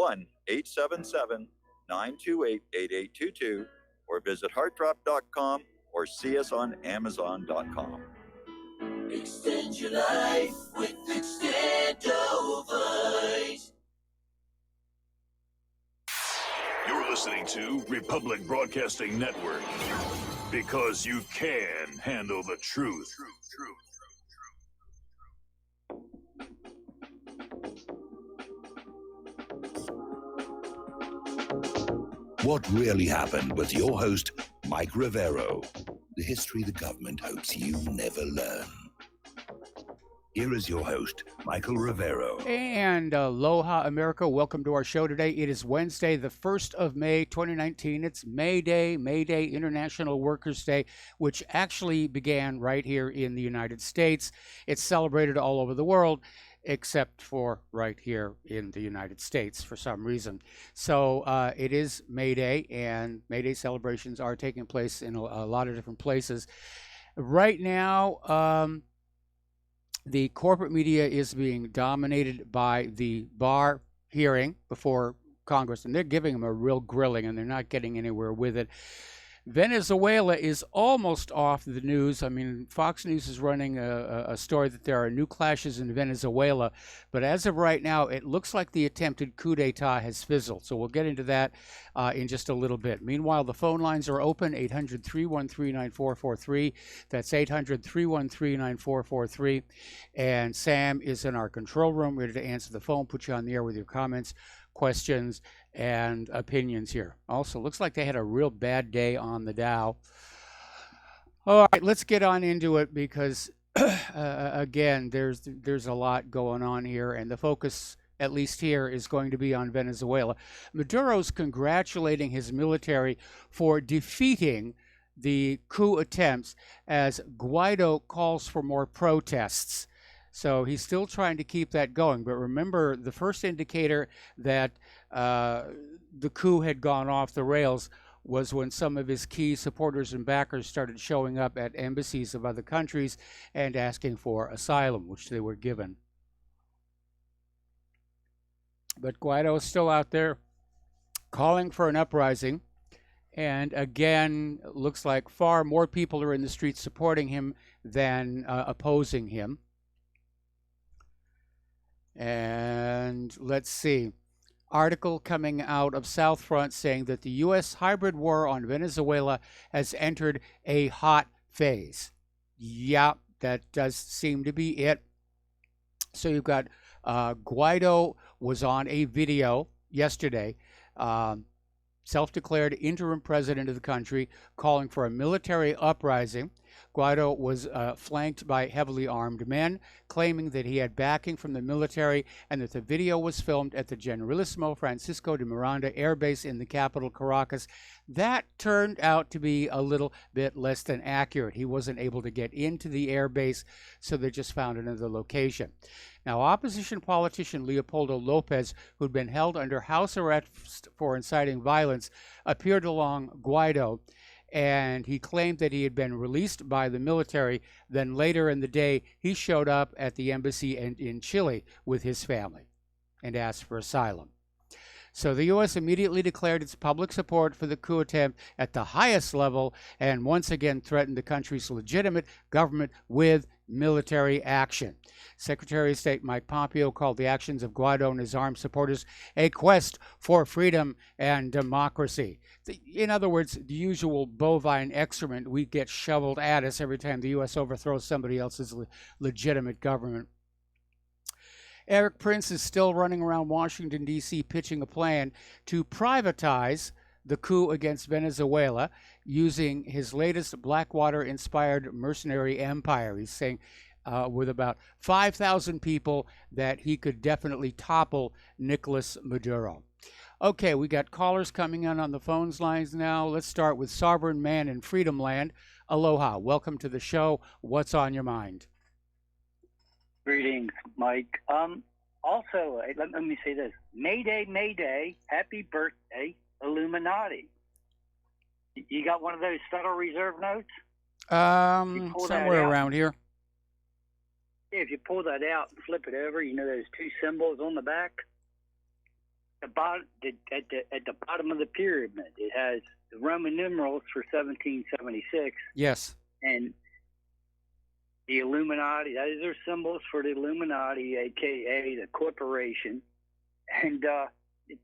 1-877-928-8822 or visit heartdrop.com or see us on amazon.com. Extend your life with Extendovite. You're listening to Republic Broadcasting Network, because you can handle the truth. What really happened with your host, Mike Rivero. The history the government hopes you never learn. Here is your host, Michael Rivero. And aloha, America. Welcome to our show today. It is Wednesday, the 1st of May, 2019. It's May Day, International Workers' Day, which actually began right here in the United States. It's celebrated all over the world, except for right here in the United States for some reason. So it is May Day, and May Day celebrations are taking place in a lot of different places. Right now, the corporate media is being dominated by the Barr hearing before Congress, and they're giving them a real grilling, and they're not getting anywhere with it. Venezuela is almost off the news. I mean, Fox News is running a story that there are new clashes in Venezuela, but as of right now, it looks like the attempted coup d'etat has fizzled. So we'll get into that in just a little bit. Meanwhile, the phone lines are open, 800-313-9443. That's 800-313-9443. And Sam is in our control room, ready to answer the phone, put you on the air with your comments, questions, and opinions here. Also, looks like they had a real bad day on the Dow. All right, let's get on into it because, again, there's a lot going on here, and the focus, at least here, is going to be on Venezuela. Maduro's congratulating his military for defeating the coup attempts as Guaido calls for more protests. So he's still trying to keep that going. But remember, the first indicator that the coup had gone off the rails was when some of his key supporters and backers started showing up at embassies of other countries and asking for asylum, which they were given. But Guaido is still out there calling for an uprising. And again, looks like far more people are in the streets supporting him than opposing him. And let's see. Article coming out of South Front saying that the U.S. hybrid war on Venezuela has entered a hot phase. Yeah, that does seem to be it. So you've got Guaido was on a video yesterday, self-declared interim president of the country, calling for a military uprising. Guaido was flanked by heavily armed men, claiming that he had backing from the military and that the video was filmed at the Generalissimo Francisco de Miranda Air Base in the capital, Caracas. That turned out to be a little bit less than accurate. He wasn't able to get into the air base, so they just found another location. Now, opposition politician Leopoldo Lopez, who'd been held under house arrest for inciting violence, appeared along Guaido, and he claimed that he had been released by the military. Then later in the day, he showed up at the embassy in Chile with his family and asked for asylum. So the U.S. immediately declared its public support for the coup attempt at the highest level and once again threatened the country's legitimate government with military action. Secretary of State Mike Pompeo called the actions of Guaido and his armed supporters a quest for freedom and democracy. In other words, the usual bovine excrement we get shoveled at us every time the U.S. overthrows somebody else's legitimate government. Eric Prince is still running around Washington, D.C., pitching a plan to privatize the coup against Venezuela using his latest Blackwater-inspired mercenary empire. He's saying with about 5,000 people that he could definitely topple Nicolas Maduro. Okay, we got callers coming in on the phones lines now. Let's start with Sovereign Man in Freedom Land. Aloha. Welcome to the show. What's on your mind? Greetings, Mike. Also, let me say this. Mayday, Mayday, happy birthday, Illuminati. You got one of those Federal Reserve notes? Somewhere around here. Yeah, if you pull that out and flip it over, you know those two symbols on the back? the bottom at the bottom of the pyramid, it has the Roman numerals for 1776 Yes. and the Illuminati. Those are symbols for the Illuminati, aka the corporation, and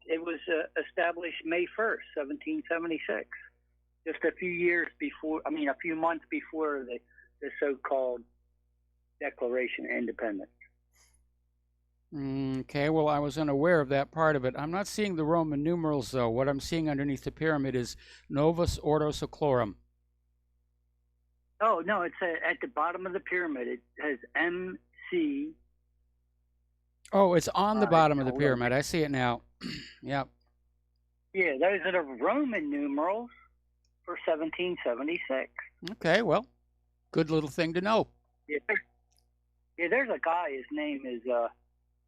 it was established May 1st, 1776, just a few months before the so-called Declaration of Independence. Okay, well, I was unaware of that part of it. I'm not seeing the Roman numerals, though. What I'm seeing underneath the pyramid is Novus Ordo Seclorum. Oh, no, it's at the bottom of the pyramid. It has MC. Oh, it's on the bottom of the hold on. pyramid. I see it now. Yep. Yeah, those are the Roman numerals for 1776. Okay, well, good little thing to know. Yeah, there's a guy, his name is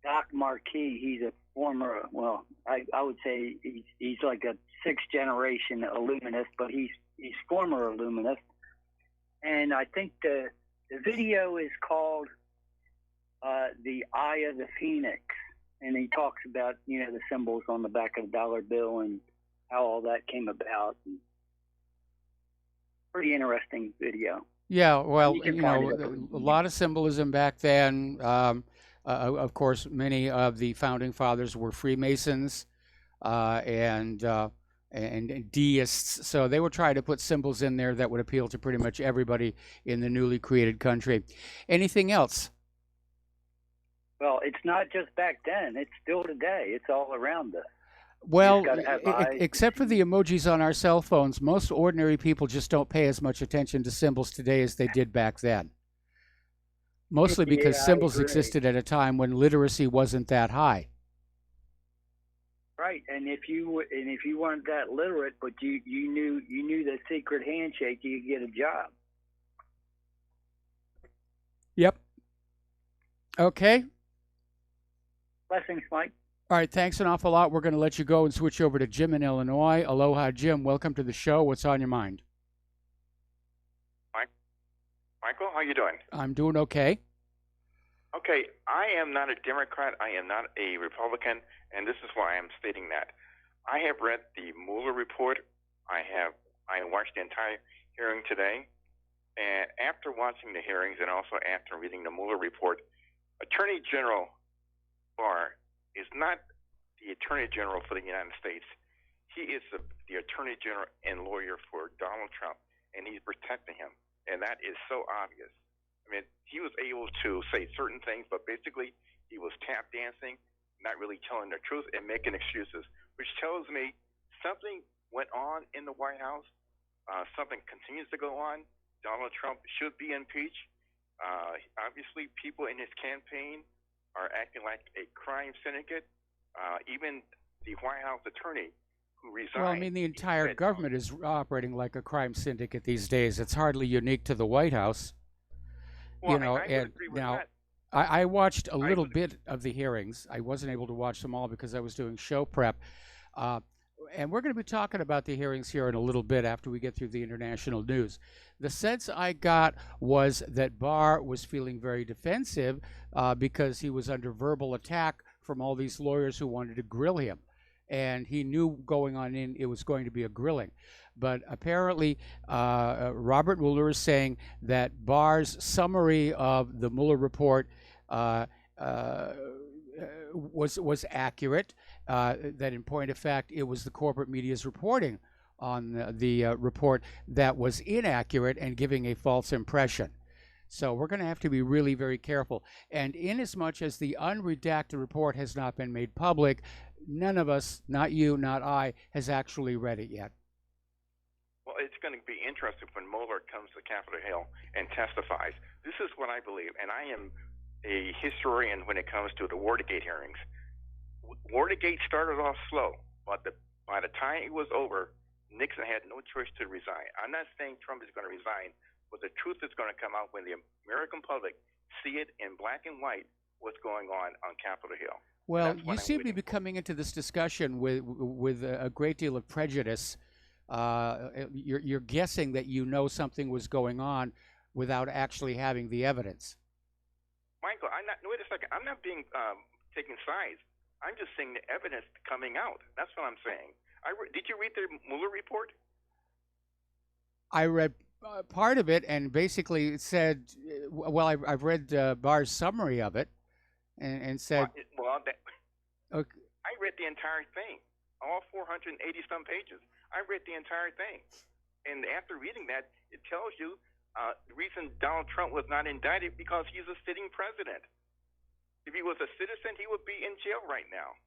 Doc Marquis. He's a former, well, I would say he's like a sixth generation Illuminist, but he's former Illuminist. And I think the video is called The Eye of the Phoenix. And he talks about, the symbols on the back of the dollar bill and how all that came about. And pretty interesting video. Yeah, well, You can you find know, it. a lot of symbolism back then. Of course, many of the founding fathers were Freemasons and deists, so they were trying to put symbols in there that would appeal to pretty much everybody in the newly created country. Anything else? Well, it's not just back then. It's still today. It's all around us. Well, gotta have eyes. except for the emojis on our cell phones, most ordinary people just don't pay as much attention to symbols today as they did back then. Mostly because Yeah, I symbols agree. existed at a time when literacy wasn't that high. Right, and if you weren't that literate, but you knew the secret handshake, you could get a job. Yep. Okay. Blessings, Mike. All right, thanks an awful lot. We're going to let you go and switch over to Jim in Illinois. Aloha, Jim. Welcome to the show. What's on your mind? Michael, how you doing? I'm doing okay. Okay, I am not a Democrat. I am not a Republican, and this is why I'm stating that. I have read the Mueller report. I watched the entire hearing today, and after watching the hearings and also after reading the Mueller report, Attorney General Barr is not the Attorney General for the United States. He is the Attorney General and lawyer for Donald Trump, and he's protecting him, and that is so obvious. I mean, he was able to say certain things, but basically he was tap dancing, not really telling the truth and making excuses, which tells me something went on in the White House. Something continues to go on. Donald Trump should be impeached. Obviously, people in his campaign are acting like a crime syndicate. Even the White House attorney who resigned. Well, I mean, the entire government is operating like a crime syndicate these days. It's hardly unique to the White House. Well, I would agree with now, that. I watched a little bit of the hearings. I wasn't able to watch them all because I was doing show prep. And we're going to be talking about the hearings here in a little bit after we get through the international news. The sense I got was that Barr was feeling very defensive because he was under verbal attack from all these lawyers who wanted to grill him. And he knew going on in it was going to be a grilling. But apparently, Robert Mueller is saying that Barr's summary of the Mueller report was accurate, that in point of fact, it was the corporate media's reporting on the report that was inaccurate and giving a false impression. So we're going to have to be really very careful. And inasmuch as the unredacted report has not been made public, none of us, not you, not I, has actually read it yet. Well, it's going to be interesting when Mueller comes to Capitol Hill and testifies. This is what I believe, and I am a historian when it comes to the Watergate hearings. Watergate started off slow, but by the time it was over, Nixon had no choice to resign. I'm not saying Trump is going to resign, but the truth is going to come out when the American public see it in black and white what's going on Capitol Hill. Well, you seem to be coming into this discussion with a great deal of prejudice. You're guessing that you know something was going on without actually having the evidence. Michael, wait a second. I'm not being taking sides. I'm just saying the evidence coming out. That's what I'm saying. Did you read the Mueller report? I read part of it, and basically it said, well, I've read Barr's summary of it, and said, okay. I read the entire thing, all 480 some pages. I read the entire thing, and after reading that, it tells you the reason Donald Trump was not indicted because he's a sitting president. If he was a citizen, he would be in jail right now.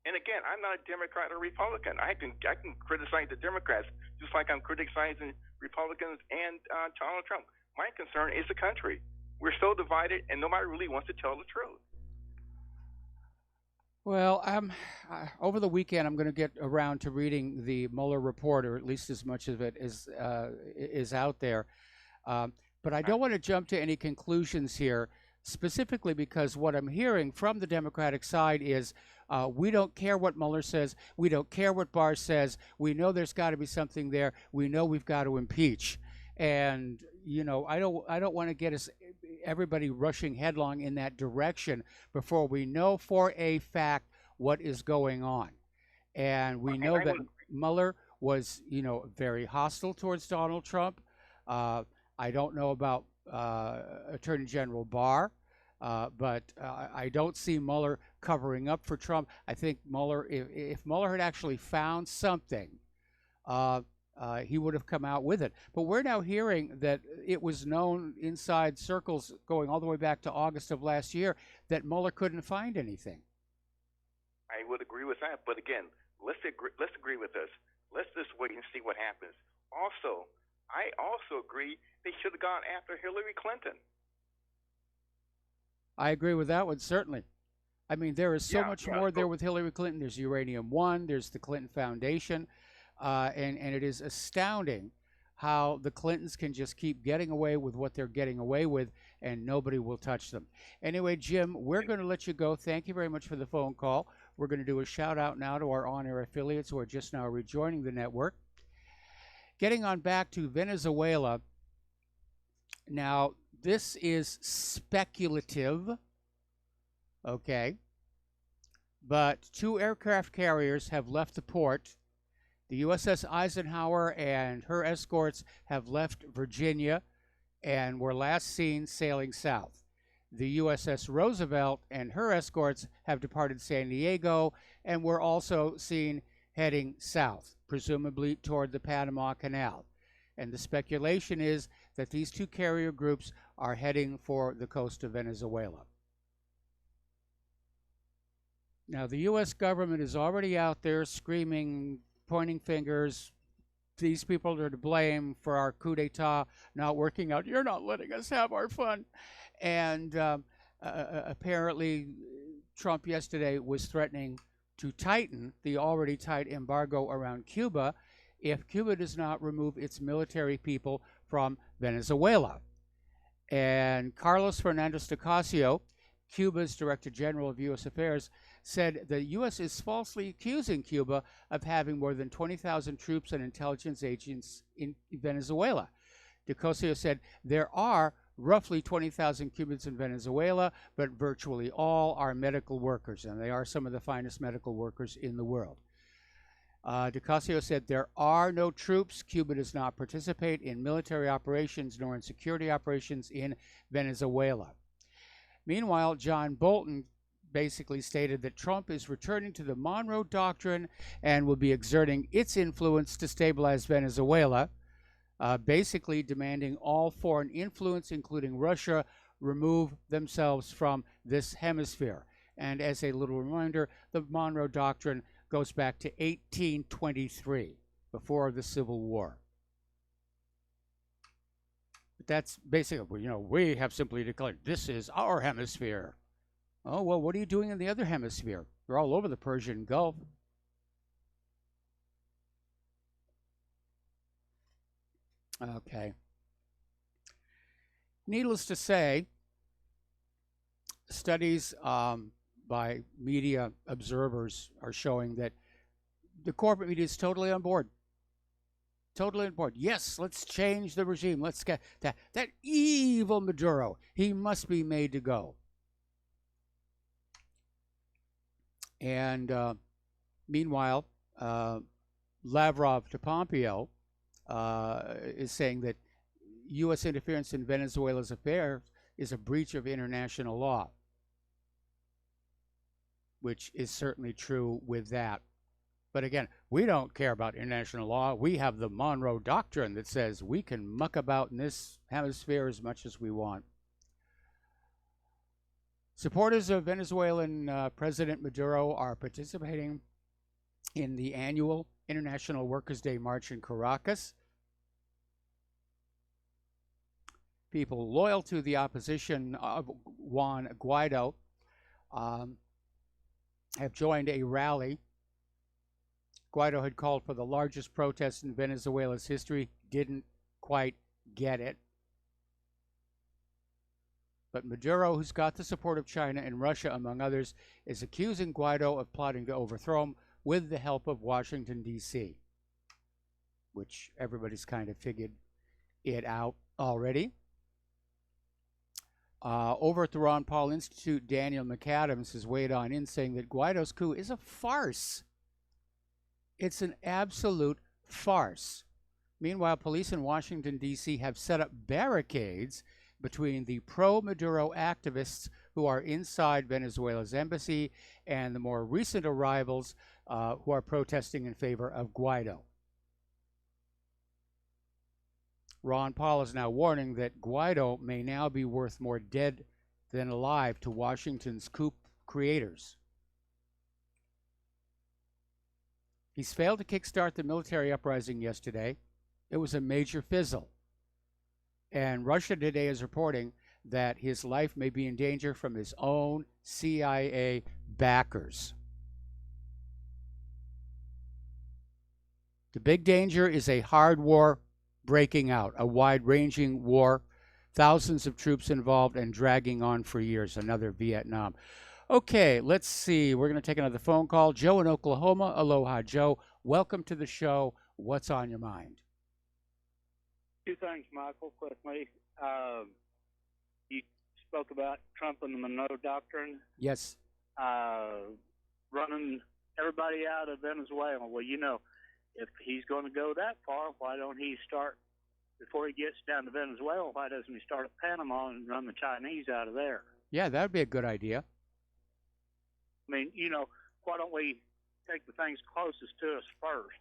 And again, I'm not a Democrat or Republican. I can criticize the Democrats just like I'm criticizing Republicans and Donald Trump. My concern is the country. We're so divided, and nobody really wants to tell the truth. Well, over the weekend, I'm going to get around to reading the Mueller report, or at least as much of it as is out there. But I don't want to jump to any conclusions here, specifically because what I'm hearing from the Democratic side is we don't care what Mueller says. We don't care what Barr says. We know there's got to be something there. We know we've got to impeach. And, you know, I don't want to get everybody rushing headlong in that direction before we know for a fact what is going on. And we know that Mueller was, you know, very hostile towards Donald Trump. I don't know about Attorney General Barr, but I don't see Mueller covering up for Trump. I think Mueller, if Mueller had actually found something, he would have come out with it. But we're now hearing that it was known inside circles going all the way back to August of last year that Mueller couldn't find anything. I would agree with that. But again, let's agree with this. Let's just wait and see what happens. Also, I also agree they should have gone after Hillary Clinton. I agree with that one, certainly. I mean, there is so much more there with Hillary Clinton. There's Uranium One, there's the Clinton Foundation, and it is astounding how the Clintons can just keep getting away with what they're getting away with, and nobody will touch them. Anyway, Jim, we're going to let you go. Thank you very much for the phone call. We're going to do a shout-out now to our on-air affiliates who are just now rejoining the network. Getting on back to Venezuela. Now, this is speculative, okay, but 2 aircraft carriers have left the port. The USS Eisenhower and her escorts have left Virginia and were last seen sailing south. The USS Roosevelt and her escorts have departed San Diego and were also seen heading south, presumably toward the Panama Canal. And the speculation is that these 2 carrier groups are heading for the coast of Venezuela. Now, the U.S. government is already out there screaming, pointing fingers. These people are to blame for our coup d'etat not working out. You're not letting us have our fun. And apparently, Trump yesterday was threatening to tighten the already tight embargo around Cuba if Cuba does not remove its military people from Venezuela. And Carlos Fernandez de Ocasio, Cuba's Director General of U.S. Affairs, said the U.S. is falsely accusing Cuba of having more than 20,000 troops and intelligence agents in Venezuela. De Ocasio said there are roughly 20,000 Cubans in Venezuela, but virtually all are medical workers, and they are some of the finest medical workers in the world. De Ocasio said there are no troops. Cuba does not participate in military operations nor in security operations in Venezuela. Meanwhile, John Bolton basically stated that Trump is returning to the Monroe Doctrine and will be exerting its influence to stabilize Venezuela, basically demanding all foreign influence, including Russia, remove themselves from this hemisphere. And as a little reminder, the Monroe Doctrine goes back to 1823, before the Civil War. But that's basically, you know, we have simply declared this is our hemisphere. Oh, well, what are you doing in the other hemisphere? You're all over the Persian Gulf. Okay. Needless to say, studies by media observers are showing that the corporate media is totally on board. Totally on board. Yes, let's change the regime. Let's get that evil Maduro. He must be made to go. And meanwhile, Lavrov to Pompeo is saying that U.S. interference in Venezuela's affairs is a breach of international law, which is certainly true with that. But again, we don't care about international law. We have the Monroe Doctrine that says we can muck about in this hemisphere as much as we want. Supporters of Venezuelan President Maduro are participating in the annual International Workers' Day March in Caracas. People loyal to the opposition of Juan Guaido have joined a rally. Guaido had called for the largest protest in Venezuela's history, didn't quite get it. But Maduro, who's got the support of China and Russia, among others, is accusing Guaido of plotting to overthrow him with the help of Washington, D.C., which everybody's kind of figured it out already. Over at the Ron Paul Institute, Daniel McAdams has weighed on in saying that Guaido's coup is a farce. It's an absolute farce. Meanwhile, police in Washington, D.C. have set up barricades between the pro-Maduro activists who are inside Venezuela's embassy and the more recent arrivals who are protesting in favor of Guaido. Ron Paul is now warning that Guaido may now be worth more dead than alive to Washington's coup creators. He's failed to kickstart the military uprising yesterday. It was a major fizzle. And Russia Today is reporting that his life may be in danger from his own CIA backers. The big danger is a hard war breaking out, a wide-ranging war, thousands of troops involved and dragging on for years, another Vietnam. Okay, let's see. We're going to take another phone call. Joe in Oklahoma. Aloha, Joe. Welcome to the show. What's on your mind? Two things, Michael, quickly. You spoke about Trump and the Monroe Doctrine. Yes. Running everybody out of Venezuela. Well, you know, if he's going to go that far, why don't he start, before he gets down to Venezuela, why doesn't he start at Panama and run the Chinese out of there? Yeah, that would be a good idea. I mean, you know, why don't we take the things closest to us first?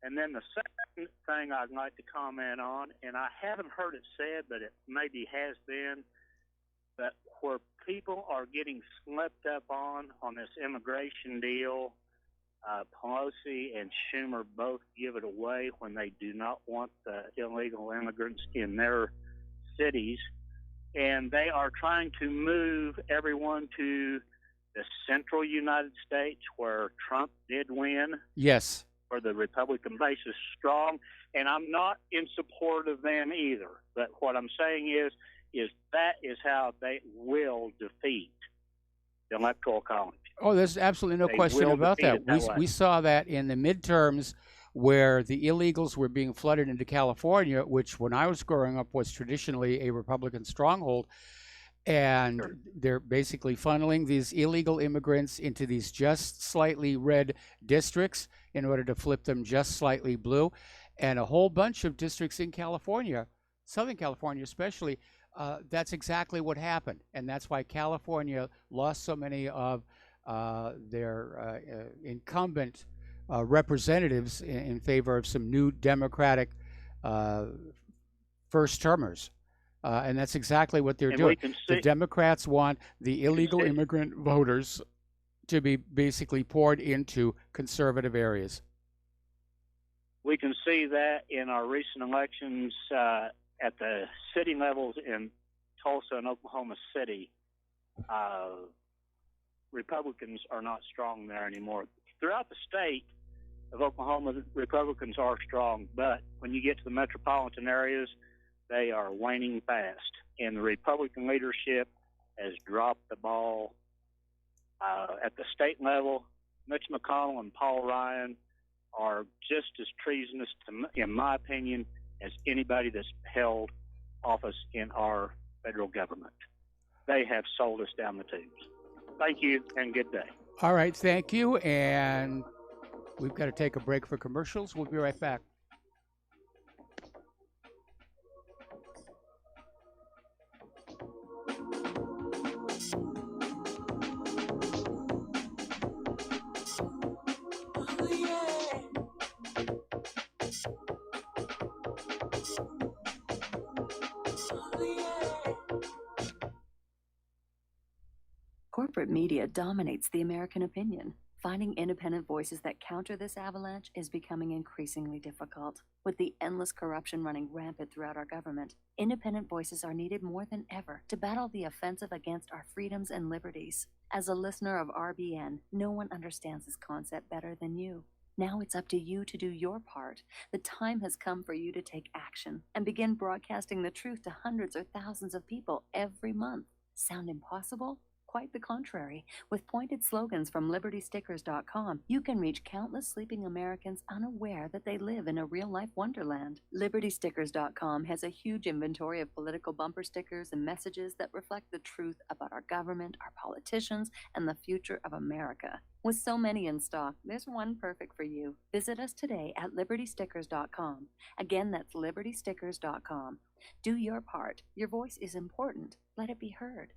And then the second thing I'd like to comment on, and I haven't heard it said, but it maybe has been, that where people are getting slipped up on this immigration deal, Pelosi and Schumer both give it away when they do not want the illegal immigrants in their cities. And they are trying to move everyone to the central United States where Trump did win. Yes. Where the Republican base is strong. And I'm not in support of them either. But what I'm saying is that is how they will defeat the Electoral College. Oh, there's absolutely no question about that. We saw that in the midterms where the illegals were being flooded into California, which when I was growing up was traditionally a Republican stronghold. And sure, they're basically funneling these illegal immigrants into these just slightly red districts in order to flip them just slightly blue. And a whole bunch of districts in California, Southern California especially, that's exactly what happened. And that's why California lost so many of their incumbent representatives in favor of some new Democratic first-termers. And that's exactly what they're doing. The Democrats want the illegal immigrant voters to be basically poured into conservative areas. We can see that in our recent elections at the city levels in Tulsa and Oklahoma City. Republicans are not strong there anymore. Throughout the state of Oklahoma, the Republicans are strong, but when you get to the metropolitan areas, they are waning fast. And the Republican leadership has dropped the ball. At the state level, Mitch McConnell and Paul Ryan are just as treasonous, in my opinion, as anybody that's held office in our federal government. They have sold us down the tubes. Thank you, and good day. All right, thank you. And we've got to take a break for commercials. We'll be right back. Corporate media dominates the American opinion. Finding independent voices that counter this avalanche is becoming increasingly difficult. With the endless corruption running rampant throughout our government, independent voices are needed more than ever to battle the offensive against our freedoms and liberties. As a listener of RBN, no one understands this concept better than you. Now it's up to you to do your part. The time has come for you to take action and begin broadcasting the truth to hundreds or thousands of people every month. Sound impossible? Quite the contrary. With pointed slogans from LibertyStickers.com, you can reach countless sleeping Americans unaware that they live in a real-life wonderland. LibertyStickers.com has a huge inventory of political bumper stickers and messages that reflect the truth about our government, our politicians, and the future of America. With so many in stock, there's one perfect for you. Visit us today at LibertyStickers.com. Again, that's LibertyStickers.com. Do your part. Your voice is important. Let it be heard.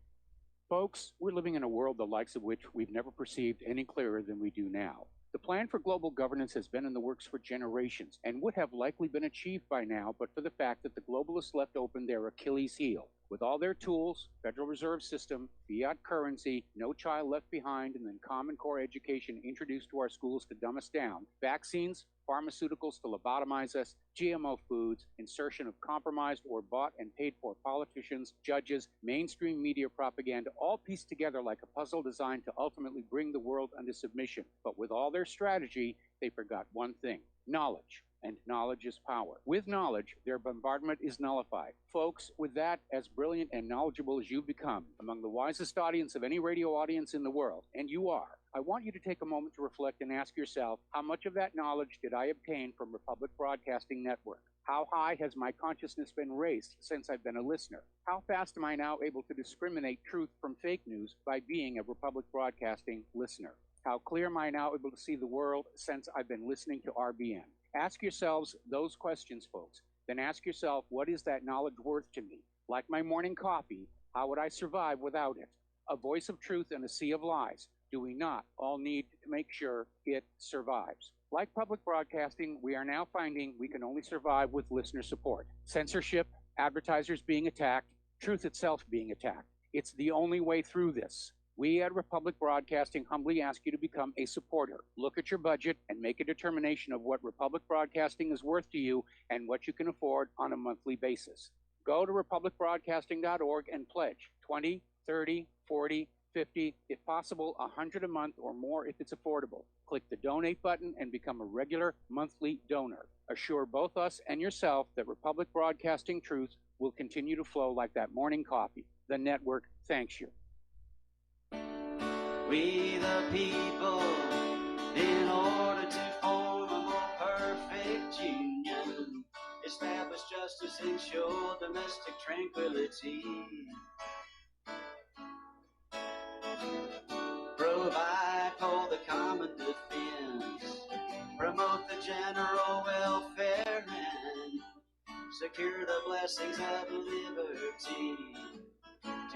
Folks, we're living in a world the likes of which we've never perceived any clearer than we do now. The plan for global governance has been in the works for generations and would have likely been achieved by now, but for the fact that the globalists left open their Achilles heel. With all their tools, Federal Reserve System, fiat currency, no child left behind, and then Common Core education introduced to our schools to dumb us down, vaccines, pharmaceuticals to lobotomize us, GMO foods, insertion of compromised or bought and paid for politicians, judges, mainstream media propaganda, all pieced together like a puzzle designed to ultimately bring the world under submission. But with all their strategy, they forgot one thing: knowledge. And knowledge is power. With knowledge, their bombardment is nullified. Folks, with that, as brilliant and knowledgeable as you've become, among the wisest audience of any radio audience in the world, and you are, I want you to take a moment to reflect and ask yourself, how much of that knowledge did I obtain from Republic Broadcasting Network? How high has my consciousness been raised since I've been a listener? How fast am I now able to discriminate truth from fake news by being a Republic Broadcasting listener? How clear am I now able to see the world since I've been listening to RBN? Ask yourselves those questions, folks. Then ask yourself, what is that knowledge worth to me? Like my morning coffee, how would I survive without it? A voice of truth in a sea of lies. Do we not all need to make sure it survives? Like public broadcasting, we are now finding we can only survive with listener support. Censorship, advertisers being attacked, truth itself being attacked. It's the only way through this. We at Republic Broadcasting humbly ask you to become a supporter. Look at your budget and make a determination of what Republic Broadcasting is worth to you and what you can afford on a monthly basis. Go to republicbroadcasting.org and pledge 20, 30, 40, 50, if possible, 100 a month or more if it's affordable. Click the donate button and become a regular monthly donor. Assure both us and yourself that Republic Broadcasting truth will continue to flow like that morning coffee. The network thanks you. We the people, in order to form a more perfect union, establish justice, ensure domestic tranquility, provide for the common defense, promote the general welfare, and secure the blessings of liberty.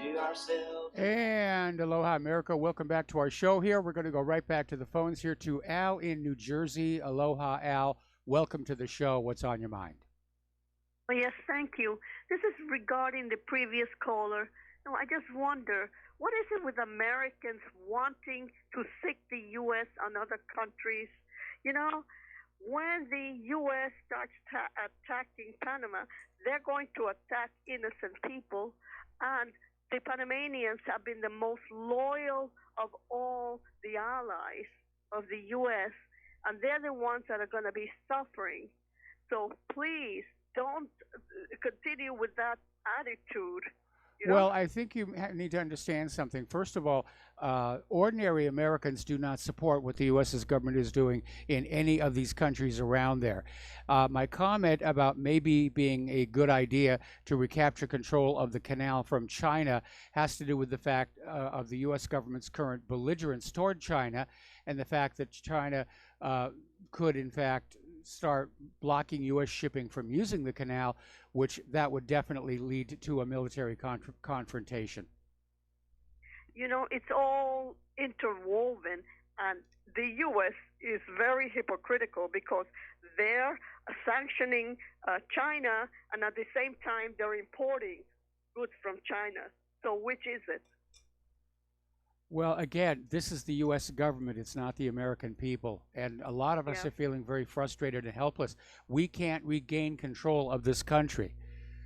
To ourselves. And aloha, America. Welcome back to our show here. We're going to go right back to the phones here to Al in New Jersey. Aloha, Al. Welcome to the show. What's on your mind? Oh, yes, thank you. This is regarding the previous caller. Now, I just wonder, what is it with Americans wanting to sick the U.S. on other countries? You know, when the U.S. starts attacking Panama, they're going to attack innocent people, and the Panamanians have been the most loyal of all the allies of the U.S., and they're the ones that are going to be suffering. So please don't continue with that attitude. Well, I think you need to understand something. First of all, ordinary Americans do not support what the U.S. government is doing in any of these countries around there. My comment about maybe being a good idea to recapture control of the canal from China has to do with the fact of the U.S. government's current belligerence toward China and the fact that China could, in fact, start blocking U.S. shipping from using the canal, which that would definitely lead to a military confrontation. It's all interwoven, and the U.S. is very hypocritical because they're sanctioning China, and at the same time they're importing goods from China. So which is it? Well, again, this is the U.S. government. It's not the American people. And a lot of us are feeling very frustrated and helpless. We can't regain control of this country.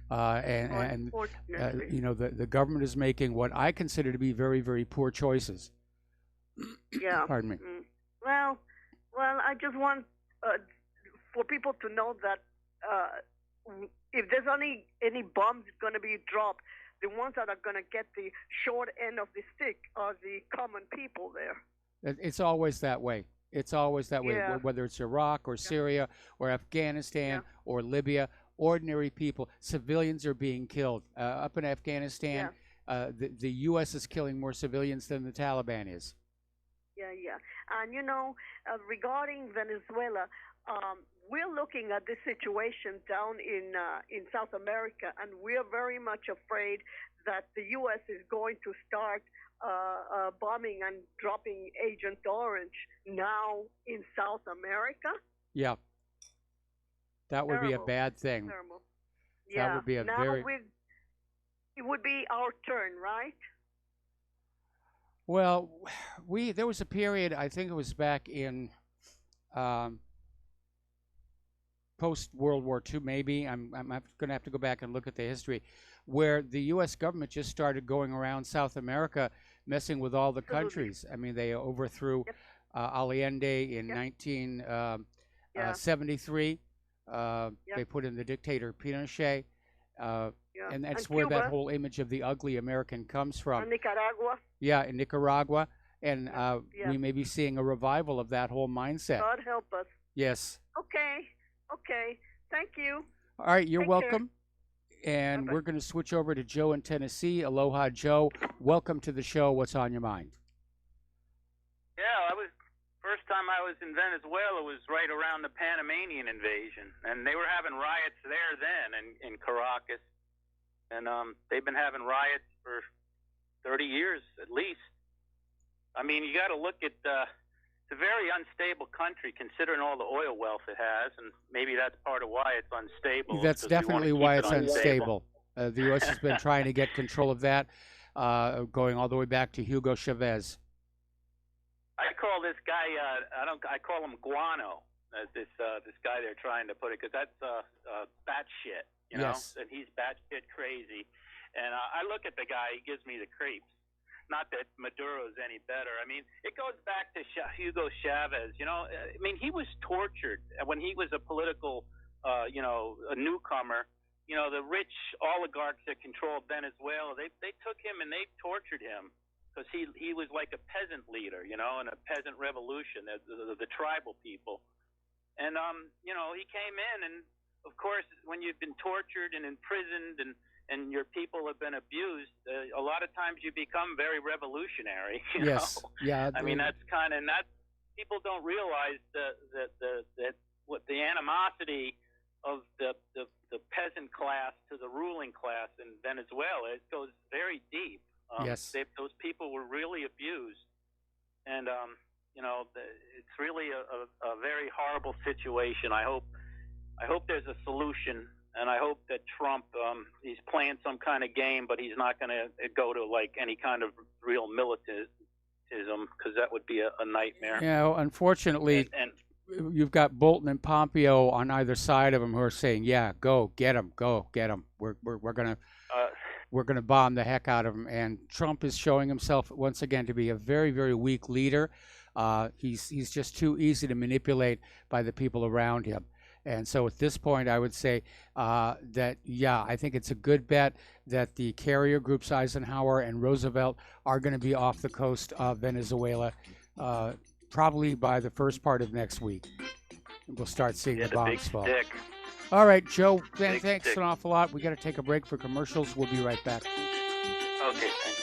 The government is making what I consider to be very, very poor choices. Yeah. Pardon me. Well, I just want for people to know that if there's any bombs going to be dropped, the ones that are going to get the short end of the stick are the common people there. It's always that way. It's always that way, whether it's Iraq or Syria or Afghanistan or Libya. Ordinary people, civilians are being killed. Up in Afghanistan, the U.S. is killing more civilians than the Taliban is. Yeah. And, regarding Venezuela, we're looking at this situation down in South America, and we're very much afraid that the U.S. is going to start bombing and dropping Agent Orange now in South America. Yeah. That would be a bad thing. Terrible. That would be a it would be our turn, right? Well, there was a period, I think it was back in post-World War II, maybe. I'm going to have to go back and look at the history, where the U.S. government just started going around South America messing with all the countries. I mean, they overthrew Allende in 1973. They put in the dictator Pinochet, and that's where that whole image of the ugly American comes from. And Nicaragua. Yeah, in Nicaragua, and we may be seeing a revival of that whole mindset. God help us. Yes. Okay. Thank you. All right, you're welcome. Care. And we're going to switch over to Joe in Tennessee. Aloha, Joe. Welcome to the show. What's on your mind? Yeah, first time I was in Venezuela was right around the Panamanian invasion, and they were having riots there then in Caracas, and they've been having riots for 30 years at least. I mean, you got to look at it's a very unstable country considering all the oil wealth it has, and maybe that's part of why it's unstable. That's definitely why it's unstable. The U.S. has been trying to get control of that, going all the way back to Hugo Chavez. I call this guy I call him Guano. This guy they're trying to put it, because that's batshit, Yes. and he's batshit crazy. And I look at the guy, he gives me the creeps. Not that Maduro's any better. I mean, it goes back to Hugo Chavez. I mean, he was tortured when he was a political, a newcomer. The rich oligarchs that controlled Venezuela, they took him and they tortured him. Because he was like a peasant leader, in a peasant revolution, the tribal people. And, he came in, and, of course, when you've been tortured and imprisoned and your people have been abused, a lot of times you become very revolutionary, you know? Yeah. I mean, that's people don't realize that what the animosity of the peasant class to the ruling class in Venezuela, it goes very deep. Yes. Those people were really abused, and it's really a very horrible situation. I hope there's a solution, and I hope that Trump he's playing some kind of game, but he's not going to go to like any kind of real militarism, because that would be a nightmare. Yeah, unfortunately, you've got Bolton and Pompeo on either side of him who are saying, "Yeah, go get him, We're gonna bomb the heck out of him." And Trump is showing himself once again to be a very, very weak leader. He's just too easy to manipulate by the people around him. And so at this point, I would say that, yeah, I think it's a good bet that the carrier groups Eisenhower and Roosevelt are going to be off the coast of Venezuela probably by the first part of next week. We'll start seeing the the big bombs fall. stick. All right, Joe, Big thanks stick. an awful lot. We got to take a break for commercials. We'll be right back. Okay, thank you.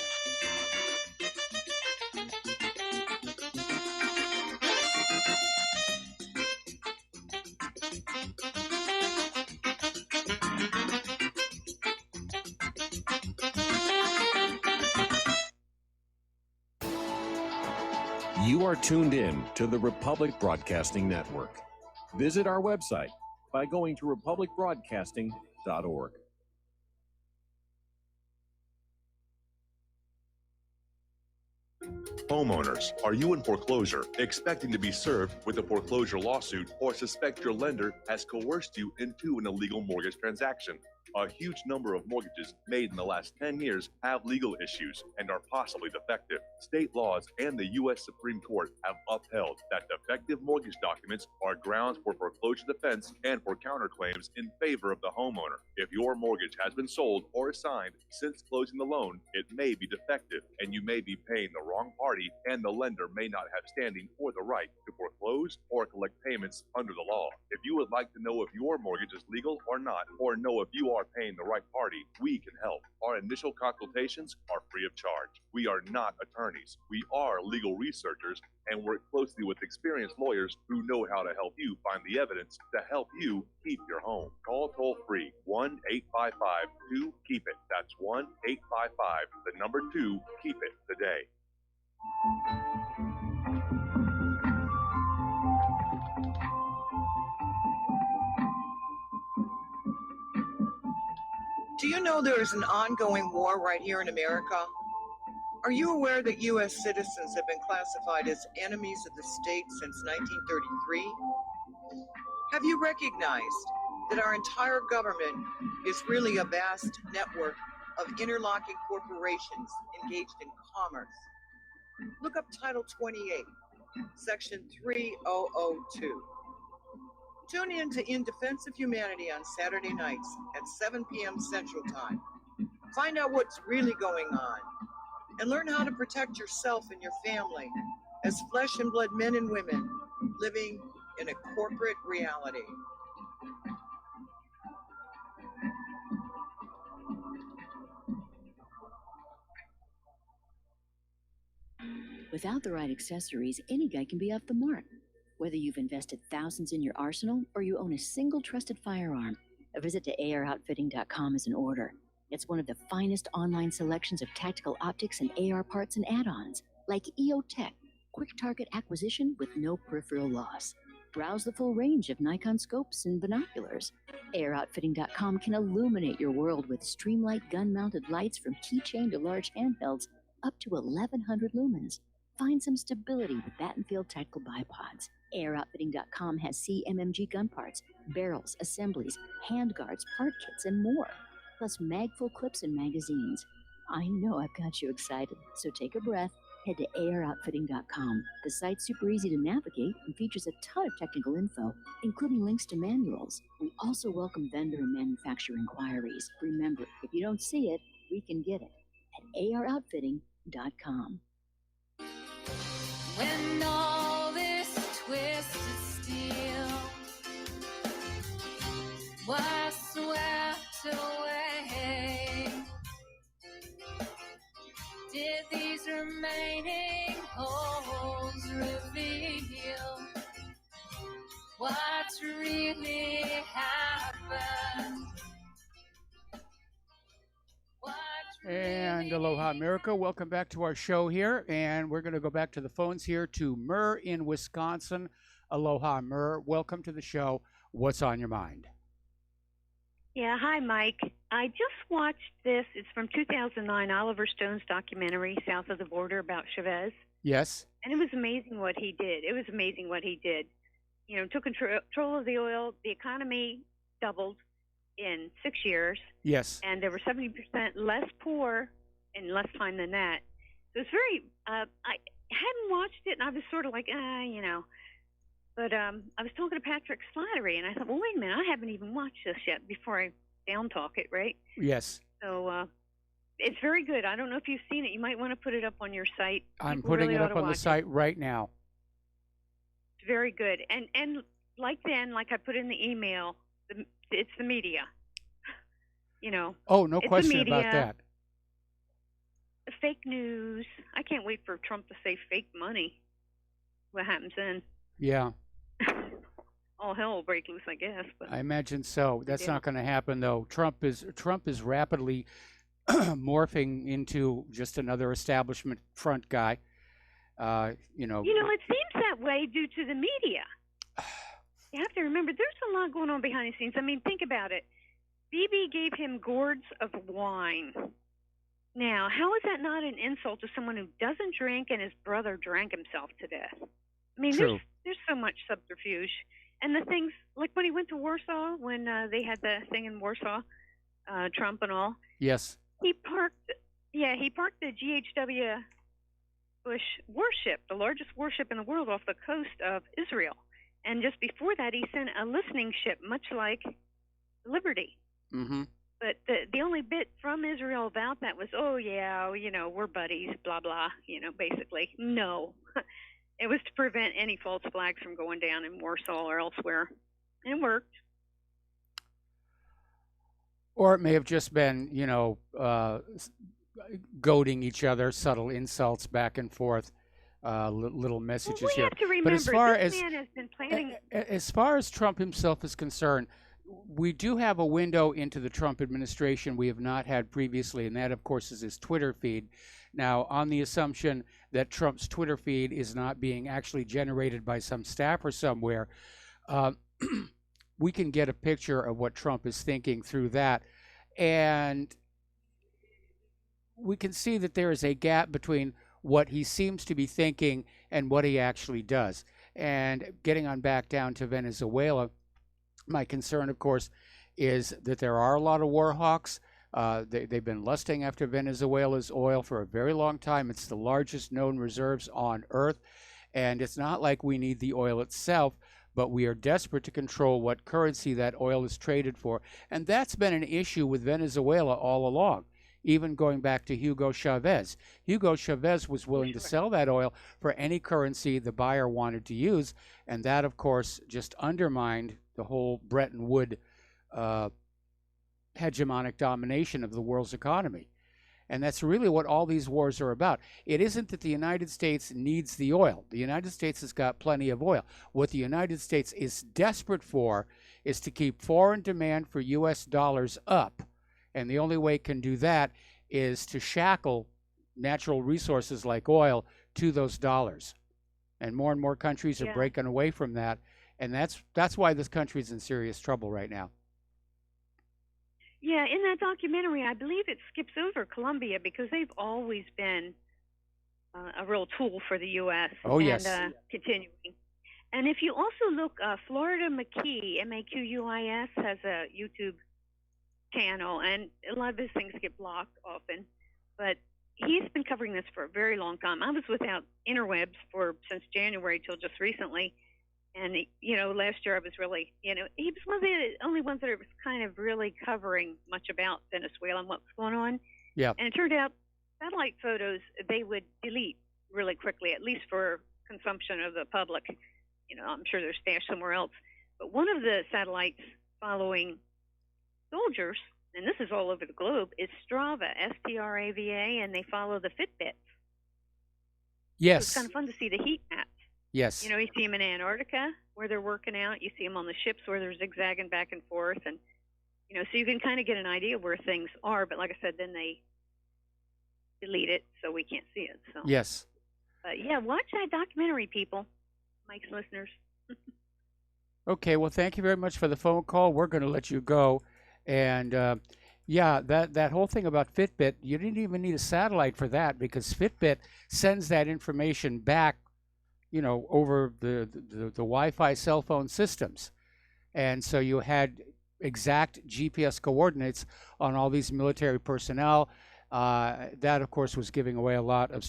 You are tuned in to the Republic Broadcasting Network. Visit our website by going to republicbroadcasting.org. Homeowners, are you in foreclosure, expecting to be served with a foreclosure lawsuit, or suspect your lender has coerced you into an illegal mortgage transaction? A huge number of mortgages made in the last 10 years have legal issues and are possibly defective. State laws and the U.S. Supreme Court have upheld that defective mortgage documents are grounds for foreclosure defense and for counterclaims in favor of the homeowner. If your mortgage has been sold or assigned since closing the loan, it may be defective and you may be paying the wrong party, and the lender may not have standing or the right to foreclose or collect payments under the law. If you would like to know if your mortgage is legal or not, or know if you are paying the right party, we can help. Our initial consultations are free of charge. We are not attorneys. We are legal researchers and work closely with experienced lawyers who know how to help you find the evidence to help you keep your home. Call toll free 1-855-2-KEEP-IT. That's 1-855-2-KEEP-IT today. Do you know there is an ongoing war right here in America? Are you aware that U.S. citizens have been classified as enemies of the state since 1933? Have you recognized that our entire government is really a vast network of interlocking corporations engaged in commerce? Look up Title 28, Section 3002. Tune in to In Defense of Humanity on Saturday nights at 7 p.m. Central Time. Find out what's really going on and learn how to protect yourself and your family as flesh and blood men and women living in a corporate reality. Without the right accessories, any guy can be off the mark. Whether you've invested thousands in your arsenal or you own a single trusted firearm, a visit to AROutfitting.com is in order. It's one of the finest online selections of tactical optics and AR parts and add-ons, like EOTech, quick target acquisition with no peripheral loss. Browse the full range of Nikon scopes and binoculars. AROutfitting.com can illuminate your world with Streamlight gun-mounted lights from keychain to large handhelds up to 1,100 lumens. Find some stability with Battenfield tactical bipods. AirOutfitting.com has CMMG gun parts, barrels, assemblies, handguards, part kits, and more, plus mag-full clips and magazines. I know I've got you excited, so take a breath. Head to AirOutfitting.com. The site's super easy to navigate and features a ton of technical info, including links to manuals. We also welcome vendor and manufacturer inquiries. Remember, if you don't see it, we can get it at AirOutfitting.com. When all this twisted steel was swept away, did these remaining holes reveal what's really happened? And aloha, America. Welcome back to our show here. And we're going to go back to the phones here to Murr in Wisconsin. Aloha, Murr. Welcome to the show. What's on your mind? Yeah, hi, Mike. I just watched this. It's from 2009, Oliver Stone's documentary, South of the Border, about Chavez. Yes. And it was amazing what he did. It was amazing what he did. You know, took control of the oil. The economy doubled in 6 years. Yes. And there were 70% less poor in less time than that. So it's very, I hadn't watched it, and I was sort of like, you know. But I was talking to Patrick Slattery, and I thought, well, wait a minute, I haven't even watched this yet before I down talk it, right? Yes. So it's very good. I don't know if you've seen it. You might want to put it up on your site. I'm People putting really it ought up to on the watch site right now. It's very good. And like I put in the email, it's the media. You know. Oh, no it's question the media, about that. Fake news. I can't wait for Trump to say fake money. What happens then? Yeah. All hell will break loose, I guess. But I imagine so. That's Yeah. not going to happen, though. Trump is rapidly morphing into just another establishment front guy. You know. It seems that way due to the media. You have to remember, there's a lot going on behind the scenes. I mean, think about it. Bibi gave him gourds of wine. Now, how is that not an insult to someone who doesn't drink and his brother drank himself to death? I mean, True. there's so much subterfuge. And the things, like when he went to Warsaw, when they had the thing in Warsaw, Trump and all, Yes. he parked the GHW Bush warship, the largest warship in the world, off the coast of Israel. And just before that, he sent a listening ship, much like Liberty. Mm-hmm. But the only bit from Israel about that was, oh, yeah, we're buddies, blah, blah, basically. No. It was to prevent any false flags from going down in Warsaw or elsewhere. And it worked. Or it may have just been, goading each other, subtle insults back and forth, little messages We here. have to remember, But as far this as man has been planning. as far as Trump himself is concerned, we do have a window into the Trump administration we have not had previously, and that, of course, is his Twitter feed. Now, on the assumption that Trump's Twitter feed is not being actually generated by some staffer somewhere, we can get a picture of what Trump is thinking through that. And we can see that there is a gap between what he seems to be thinking and what he actually does. And getting on back down to Venezuela, my concern, of course, is that there are a lot of war hawks. They've been lusting after Venezuela's oil for a very long time. It's the largest known reserves on Earth. And it's not like we need the oil itself, but we are desperate to control what currency that oil is traded for. And that's been an issue with Venezuela all along, even going back to Hugo Chavez. Hugo Chavez was willing to sell that oil for any currency the buyer wanted to use. And that, of course, just undermined the whole Bretton Woods hegemonic domination of the world's economy. And that's really what all these wars are about. It isn't that the United States needs the oil. The United States has got plenty of oil. What the United States is desperate for is to keep foreign demand for U.S. dollars up. And the only way it can do that is to shackle natural resources like oil to those dollars. And more countries are breaking away from that. And that's why this country is in serious trouble right now. Yeah, in that documentary, I believe it skips over Colombia because they've always been a real tool for the U.S. Oh, yes. And continuing. And if you also look, Florida McKee, MAQUIS, has a YouTube channel, and a lot of his things get blocked often. But he's been covering this for a very long time. I was without interwebs since January till just recently. And, last year I was really, he was one of the only ones that was kind of really covering much about Venezuela and what's going on. Yeah. And it turned out satellite photos they would delete really quickly, at least for consumption of the public. I'm sure they're stashed somewhere else. But one of the satellites following soldiers, and this is all over the globe, is Strava, Strava, and they follow the Fitbits. Yes. So it's kind of fun to see the heat maps. Yes. You see them in Antarctica where they're working out. You see them on the ships where they're zigzagging back and forth. And, so you can kind of get an idea where things are. But like I said, then they delete it so we can't see it. So. Yes. But, yeah, watch that documentary, people. Mike's listeners. Okay, well, thank you very much for the phone call. We're going to let you go. And, that whole thing about Fitbit, you didn't even need a satellite for that because Fitbit sends that information back over the Wi-Fi cell phone systems. And so you had exact GPS coordinates on all these military personnel. That, of course, was giving away a lot of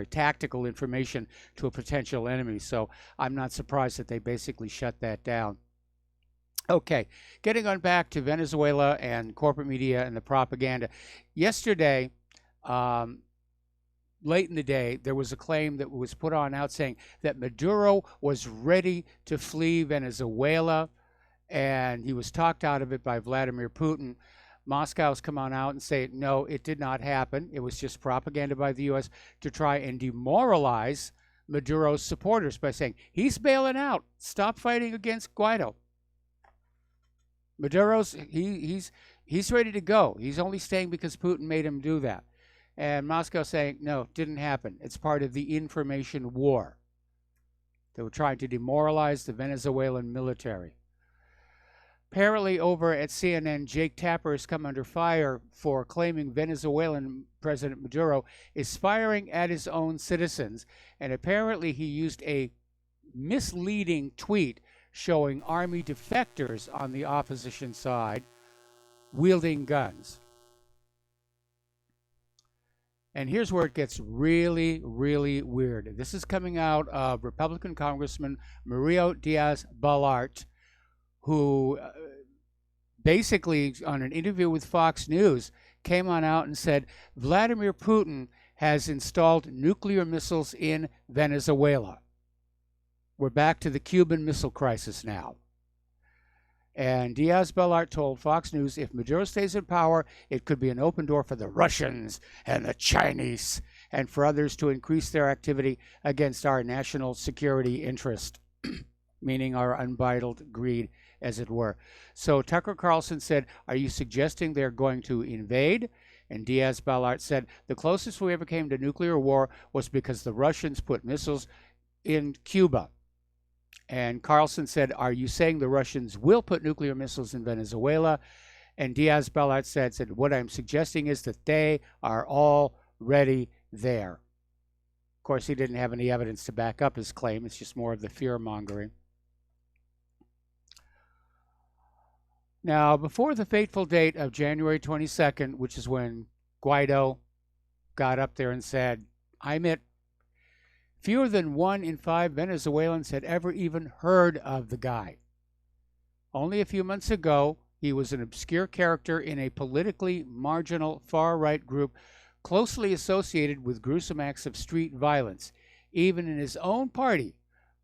tactical information to a potential enemy. So I'm not surprised that they basically shut that down. Okay, getting on back to Venezuela and corporate media and the propaganda. Yesterday, late in the day, there was a claim that was put on out saying that Maduro was ready to flee Venezuela, and he was talked out of it by Vladimir Putin. Moscow's come on out and say, no, it did not happen. It was just propaganda by the U.S. to try and demoralize Maduro's supporters by saying, he's bailing out. Stop fighting against Guaido. Maduro's, he's ready to go. He's only staying because Putin made him do that. And Moscow saying, no, it didn't happen. It's part of the information war. They were trying to demoralize the Venezuelan military. Apparently, over at CNN, Jake Tapper has come under fire for claiming Venezuelan President Maduro is firing at his own citizens. And apparently, he used a misleading tweet showing army defectors on the opposition side wielding guns. And here's where it gets really, really weird. This is coming out of Republican Congressman Mario Diaz-Balart, who basically, on an interview with Fox News, came on out and said, Vladimir Putin has installed nuclear missiles in Venezuela. We're back to the Cuban Missile Crisis now. And Diaz-Balart told Fox News if Maduro stays in power, it could be an open door for the Russians and the Chinese and for others to increase their activity against our national security interest, meaning our unbridled greed, as it were. So Tucker Carlson said, are you suggesting they're going to invade? And Diaz-Balart said, the closest we ever came to nuclear war was because the Russians put missiles in Cuba. And Carlson said, are you saying the Russians will put nuclear missiles in Venezuela? And Diaz-Balart said, what I'm suggesting is that they are already there. Of course, he didn't have any evidence to back up his claim. It's just more of the fear-mongering. Now, before the fateful date of January 22nd, which is when Guaido got up there and said, I'm it, fewer than 1 in 5 Venezuelans had ever even heard of the guy. Only a few months ago, he was an obscure character in a politically marginal far-right group closely associated with gruesome acts of street violence. Even in his own party,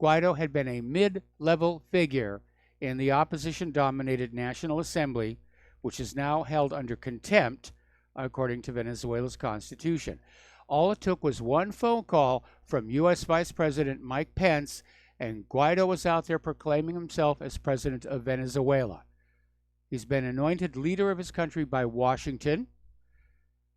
Guaido had been a mid-level figure in the opposition-dominated National Assembly, which is now held under contempt, according to Venezuela's constitution. All it took was one phone call from U.S. Vice President Mike Pence, and Guaido was out there proclaiming himself as president of Venezuela. He's been anointed leader of his country by Washington,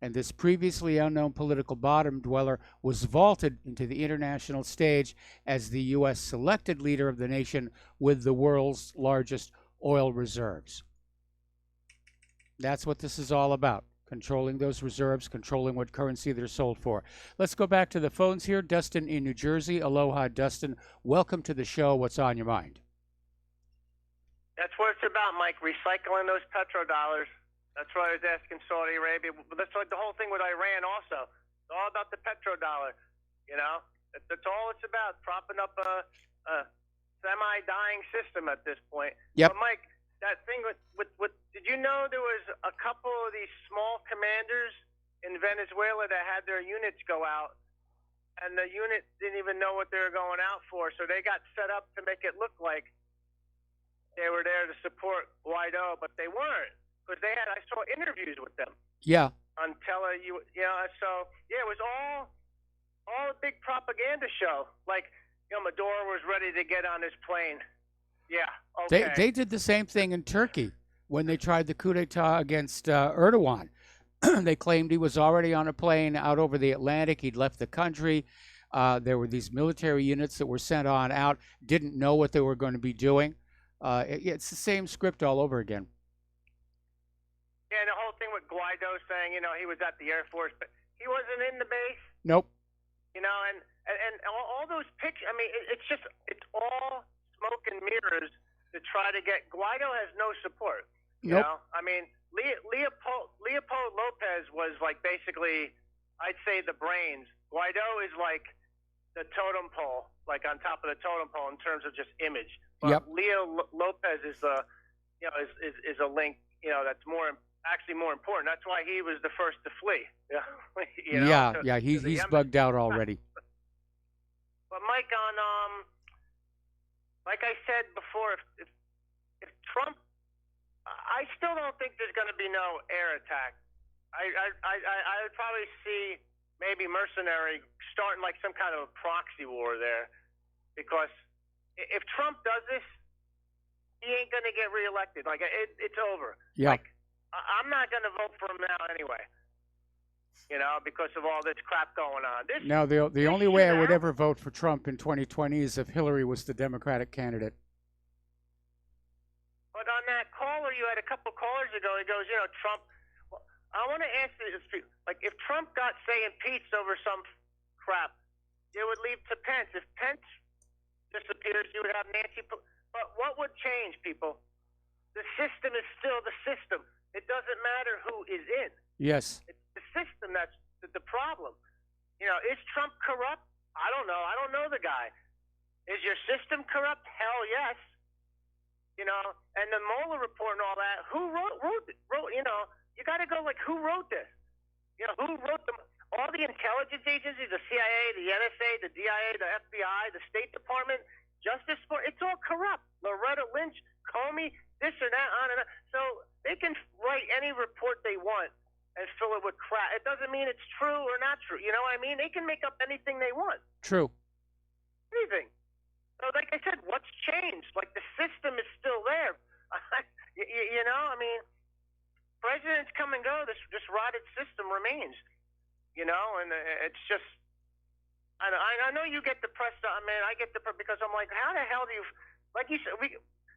and this previously unknown political bottom dweller was vaulted into the international stage as the U.S. selected leader of the nation with the world's largest oil reserves. That's what this is all about. Controlling those reserves, controlling what currency they're sold for. Let's go back to the phones here. Dustin in New Jersey. Aloha, Dustin. Welcome to the show. What's on your mind? That's what it's about, Mike, recycling those petrodollars. That's what I was asking Saudi Arabia. That's like the whole thing with Iran also. It's all about the petrodollar, you know? That's all it's about, propping up a semi-dying system at this point. Yep. But, Mike, that thing with did you know there was a couple of these small commanders in Venezuela that had their units go out, and the unit didn't even know what they were going out for, so they got set up to make it look like they were there to support Guaido, but they weren't, because I saw interviews with them. Yeah. On so yeah, it was all a big propaganda show. Like, Maduro was ready to get on his plane. Yeah, okay. They did the same thing in Turkey when they tried the coup d'etat against Erdogan. They claimed he was already on a plane out over the Atlantic. He'd left the country. There were these military units that were sent on out, didn't know what they were going to be doing. It's the same script all over again. Yeah, and the whole thing with Guaido saying, he was at the Air Force, but he wasn't in the base. Nope. And all those pictures, it's all smoke and mirrors to try to get Guaido has no support. You Nope. know, Leopold Lopez was like basically, I'd say the brains. Guaido is like the totem pole, like on top of the totem pole in terms of just image. But Yep. Leo Lopez is the, is a link, that's actually more important. That's why he was the first to flee. He's bugged out already. But Mike, like I said before, if Trump, I still don't think there's going to be no air attack. I would probably see maybe mercenary starting like some kind of a proxy war there, because if Trump does this, he ain't going to get reelected. Like it's over. Yeah. Like, I'm not going to vote for him now anyway. Because of all this crap going on. Now, the only way I would ever vote for Trump in 2020 is if Hillary was the Democratic candidate. But on that caller, you had a couple callers ago, he goes, Trump. Well, I want to ask you this, like, if Trump got, say, impeached over some crap, it would lead to Pence. If Pence disappears, you would have Nancy. But what would change, people? The system is still the system. It doesn't matter who is in. Yes. It's the system that's the problem. Is Trump corrupt? I don't know. I don't know the guy. Is your system corrupt? Hell yes. And the Mueller report and all that. Who wrote? You got to go like, who wrote this? Who wrote them? All the intelligence agencies, the CIA, the NSA, the DIA, the FBI, the State Department, Justice Department, it's all corrupt. Loretta Lynch, Comey, this or that, on and on. So they can write any report they want and fill it with crap. It doesn't mean it's true or not true. You know what I mean? They can make up anything they want. True. Anything. So like I said, what's changed? Like the system is still there. I mean, presidents come and go. This rotted system remains. And it's just, I know you get depressed. Man, I get depressed because I'm like, how the hell do you, like you said,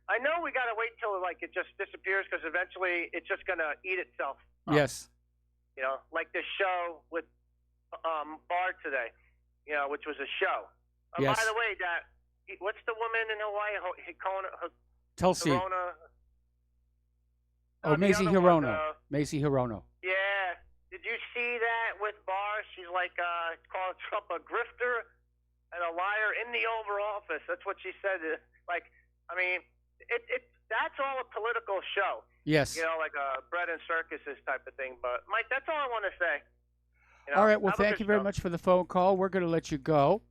I know we got to wait till like it just disappears, because eventually it's just going to eat itself up. Yes. Like this show with Bard today, which was a show. Yes. By the way, what's the woman in Hawaii? Tulsi. Hirona? Macy the other one, Hirono. Macy Hirono. Yeah. Did you see that with Barr? She's like calling Trump a grifter and a liar in the Oval Office. That's what she said. Like, I mean, that's all a political show. Yes. Like a bread and circuses type of thing. But Mike, that's all I want to say. All right. Well, have a thank good you very show. much for the phone call. We're going to let you go.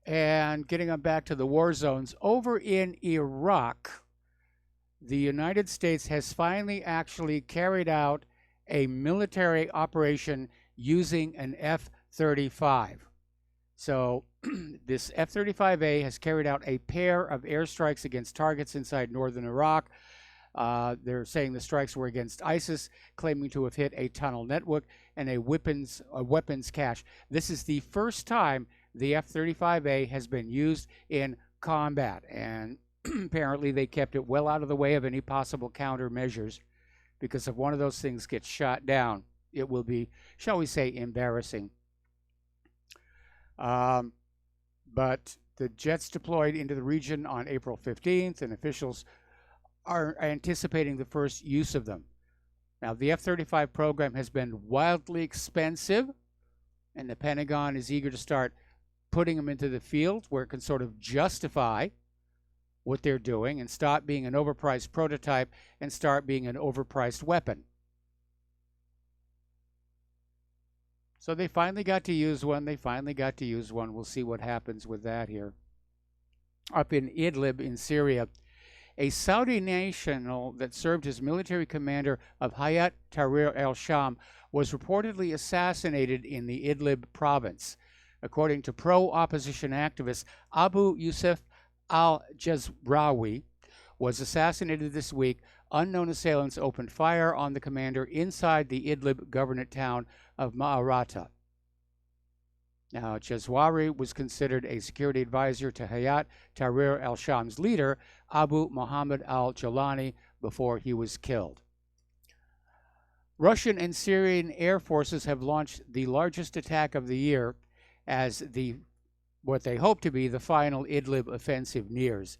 And getting on back to the war zones, over in Iraq, the United States has finally actually carried out a military operation using an F-35. So this F-35A has carried out a pair of airstrikes against targets inside northern Iraq. They're saying the strikes were against ISIS, claiming to have hit a tunnel network and a weapons cache. This is the first time the F-35A has been used in combat, and apparently they kept it well out of the way of any possible countermeasures, because if one of those things gets shot down, it will be, shall we say, embarrassing. But the jets deployed into the region on April 15th, and officials are anticipating the first use of them. Now, the F-35 program has been wildly expensive, and the Pentagon is eager to start putting them into the field where it can sort of justify what they're doing and stop being an overpriced prototype and start being an overpriced weapon. So they finally got to use one. We'll see what happens with that here. Up in Idlib in Syria, a Saudi national that served as military commander of Hayat Tahrir al-Sham was reportedly assassinated in the Idlib province. According to pro-opposition activist Abu Yusuf al-Jazrawi, was assassinated this week. Unknown assailants opened fire on the commander inside the Idlib governorate town of Ma'arata. Now, Jazrawi was considered a security advisor to Hayat Tahrir al-Sham's leader, Abu Muhammad al-Jalani, before he was killed. Russian and Syrian air forces have launched the largest attack of the year as what they hope to be the final Idlib offensive nears.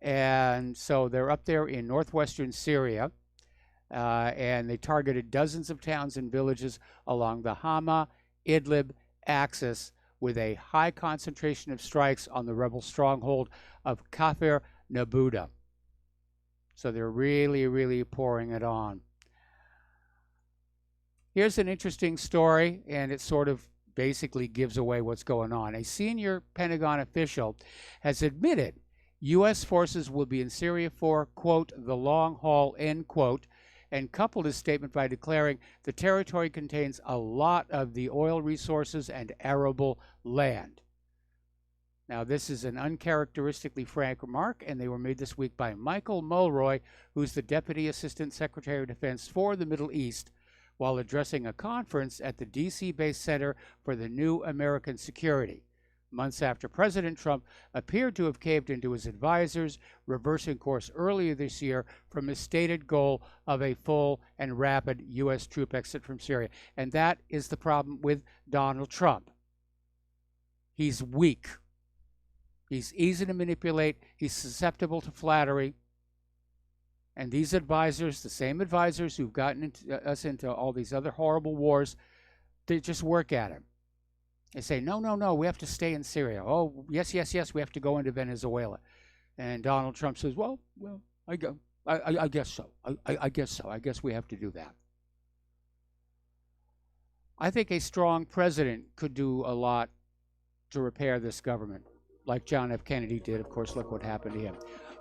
And so they're up there in northwestern Syria. and they targeted dozens of towns and villages along the Hama Idlib axis, with a high concentration of strikes on the rebel stronghold of Kafir Nabuda. So they're really, really pouring it on. Here's an interesting story, and it sort of basically gives away what's going on. A senior Pentagon official has admitted U.S. forces will be in Syria for, quote, the long haul, end quote, and coupled his statement by declaring the territory contains a lot of the oil resources and arable land. Now, this is an uncharacteristically frank remark, and they were made this week by Michael Mulroy, who's the Deputy Assistant Secretary of Defense for the Middle East, while addressing a conference at the D.C.-based Center for the New American Security, months after President Trump appeared to have caved into his advisors, reversing course earlier this year from his stated goal of a full and rapid U.S. troop exit from Syria. And that is the problem with Donald Trump. He's weak. He's easy to manipulate. He's susceptible to flattery. And these advisors, the same advisors who've gotten us into all these other horrible wars, they just work at him. They say, no, no, no, we have to stay in Syria. Oh, yes, yes, yes, we have to go into Venezuela. And Donald Trump says, well, I guess so. I guess so. I guess we have to do that. I think a strong president could do a lot to repair this government, like John F. Kennedy did. Of course, look what happened to him.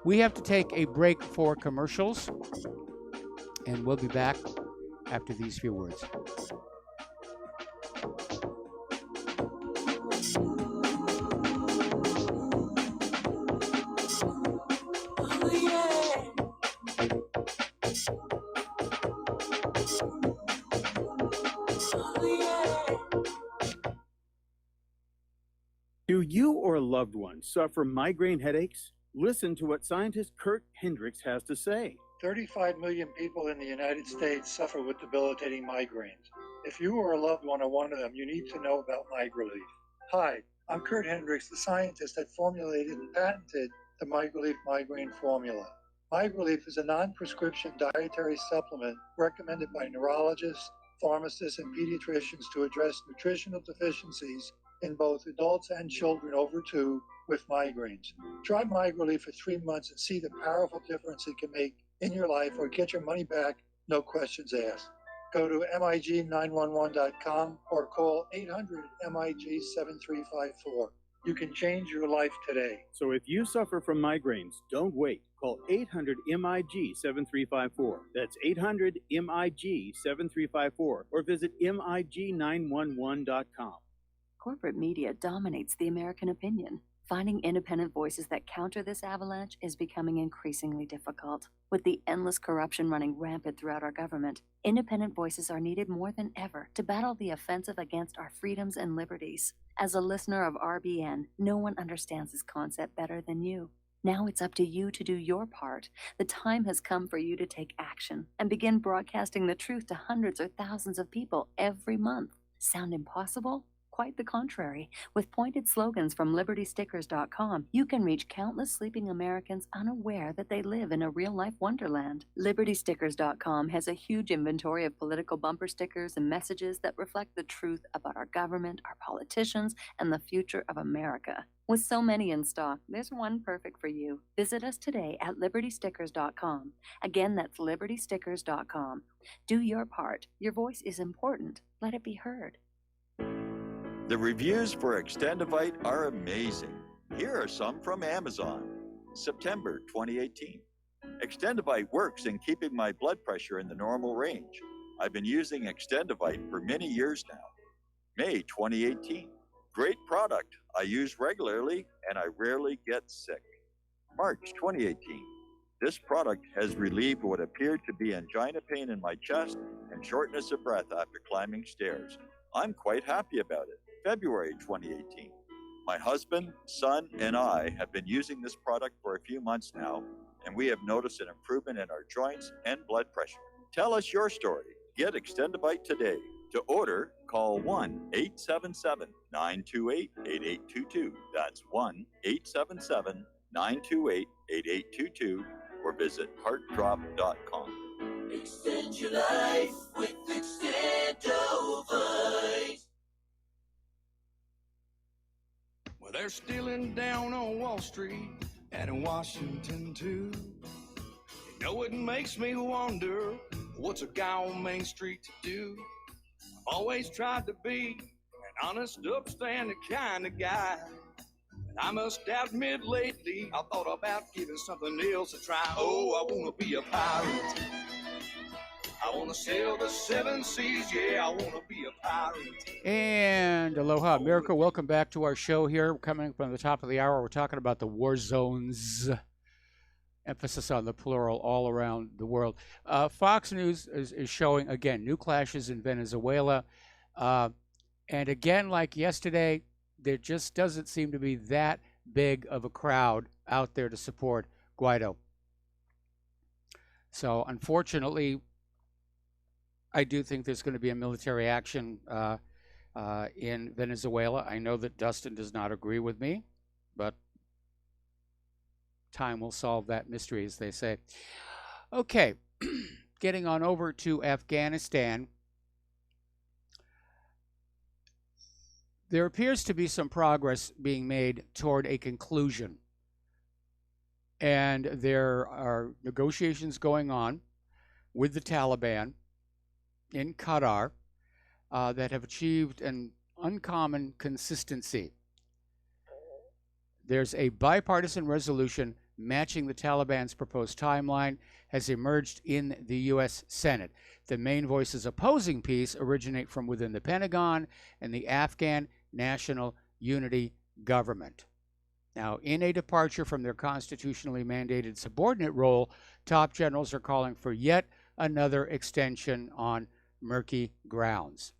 We have to take a break for commercials, and we'll be back after these few words. Do you or a loved one suffer migraine headaches? Listen to what scientist Kurt Hendricks has to say. 35 million people in the United States suffer with debilitating migraines. If you or a loved one are one of them, you need to know about MigraLief. Hi, I'm Kurt Hendricks, the scientist that formulated and patented the MigraLief migraine formula. MigraLief is a non-prescription dietary supplement recommended by neurologists, pharmacists, and pediatricians to address nutritional deficiencies in both adults and children over 2 with migraines. Try MigraLief for 3 months and see the powerful difference it can make in your life, or get your money back, no questions asked. Go to MIG911.com or call 800-MIG-7354. You can change your life today. So if you suffer from migraines, don't wait. Call 800-MIG-7354. That's 800-MIG-7354, or visit MIG911.com. Corporate media dominates the American opinion. Finding independent voices that counter this avalanche is becoming increasingly difficult. With the endless corruption running rampant throughout our government, independent voices are needed more than ever to battle the offensive against our freedoms and liberties. As a listener of RBN, no one understands this concept better than you. Now it's up to you to do your part. The time has come for you to take action and begin broadcasting the truth to hundreds or thousands of people every month. Sound impossible? Quite the contrary. With pointed slogans from LibertyStickers.com, you can reach countless sleeping Americans unaware that they live in a real-life wonderland. LibertyStickers.com has a huge inventory of political bumper stickers and messages that reflect the truth about our government, our politicians, and the future of America. With so many in stock, there's one perfect for you. Visit us today at LibertyStickers.com. Again, that's LibertyStickers.com. Do your part. Your voice is important. Let it be heard. The reviews for Extendivite are amazing. Here are some from Amazon. September 2018. Extendivite works in keeping my blood pressure in the normal range. I've been using Extendivite for many years now. May 2018. Great product. I use regularly and I rarely get sick. March 2018. This product has relieved what appeared to be angina pain in my chest and shortness of breath after climbing stairs. I'm quite happy about it. February 2018. My husband, son, and I have been using this product for a few months now, and we have noticed an improvement in our joints and blood pressure. Tell us your story. Get Extendivite today. To order, call 1-877-928-8822. That's 1-877-928-8822, or visit heartdrop.com. Extend your life with Extendovite. Well, they're stealing down on Wall Street and in Washington too. You know, it makes me wonder, what's a guy on Main Street to do? I've always tried to be an honest, upstanding kind of guy. And I must admit lately, I thought about giving something else a try. Oh, I want to be a pirate. I want to sail the seven seas, yeah, I want to be a pirate. And aloha, America. Welcome back to our show here. Coming from the top of the hour, we're talking about the war zones. Emphasis on the plural all around the world. Fox News is showing, again, new clashes in Venezuela. And again, like yesterday, there just doesn't seem to be that big of a crowd out there to support Guaido. So, unfortunately, I do think there's going to be a military action in Venezuela. I know that Dustin does not agree with me, but time will solve that mystery, as they say. Okay, getting on over to Afghanistan. There appears to be some progress being made toward a conclusion. And there are negotiations going on with the Taliban in Qatar that have achieved an uncommon consistency. There's a bipartisan resolution matching the Taliban's proposed timeline has emerged in the U.S. Senate. The main voices opposing peace originate from within the Pentagon and the Afghan National Unity Government. Now, in a departure from their constitutionally mandated subordinate role, top generals are calling for yet another extension on murky grounds.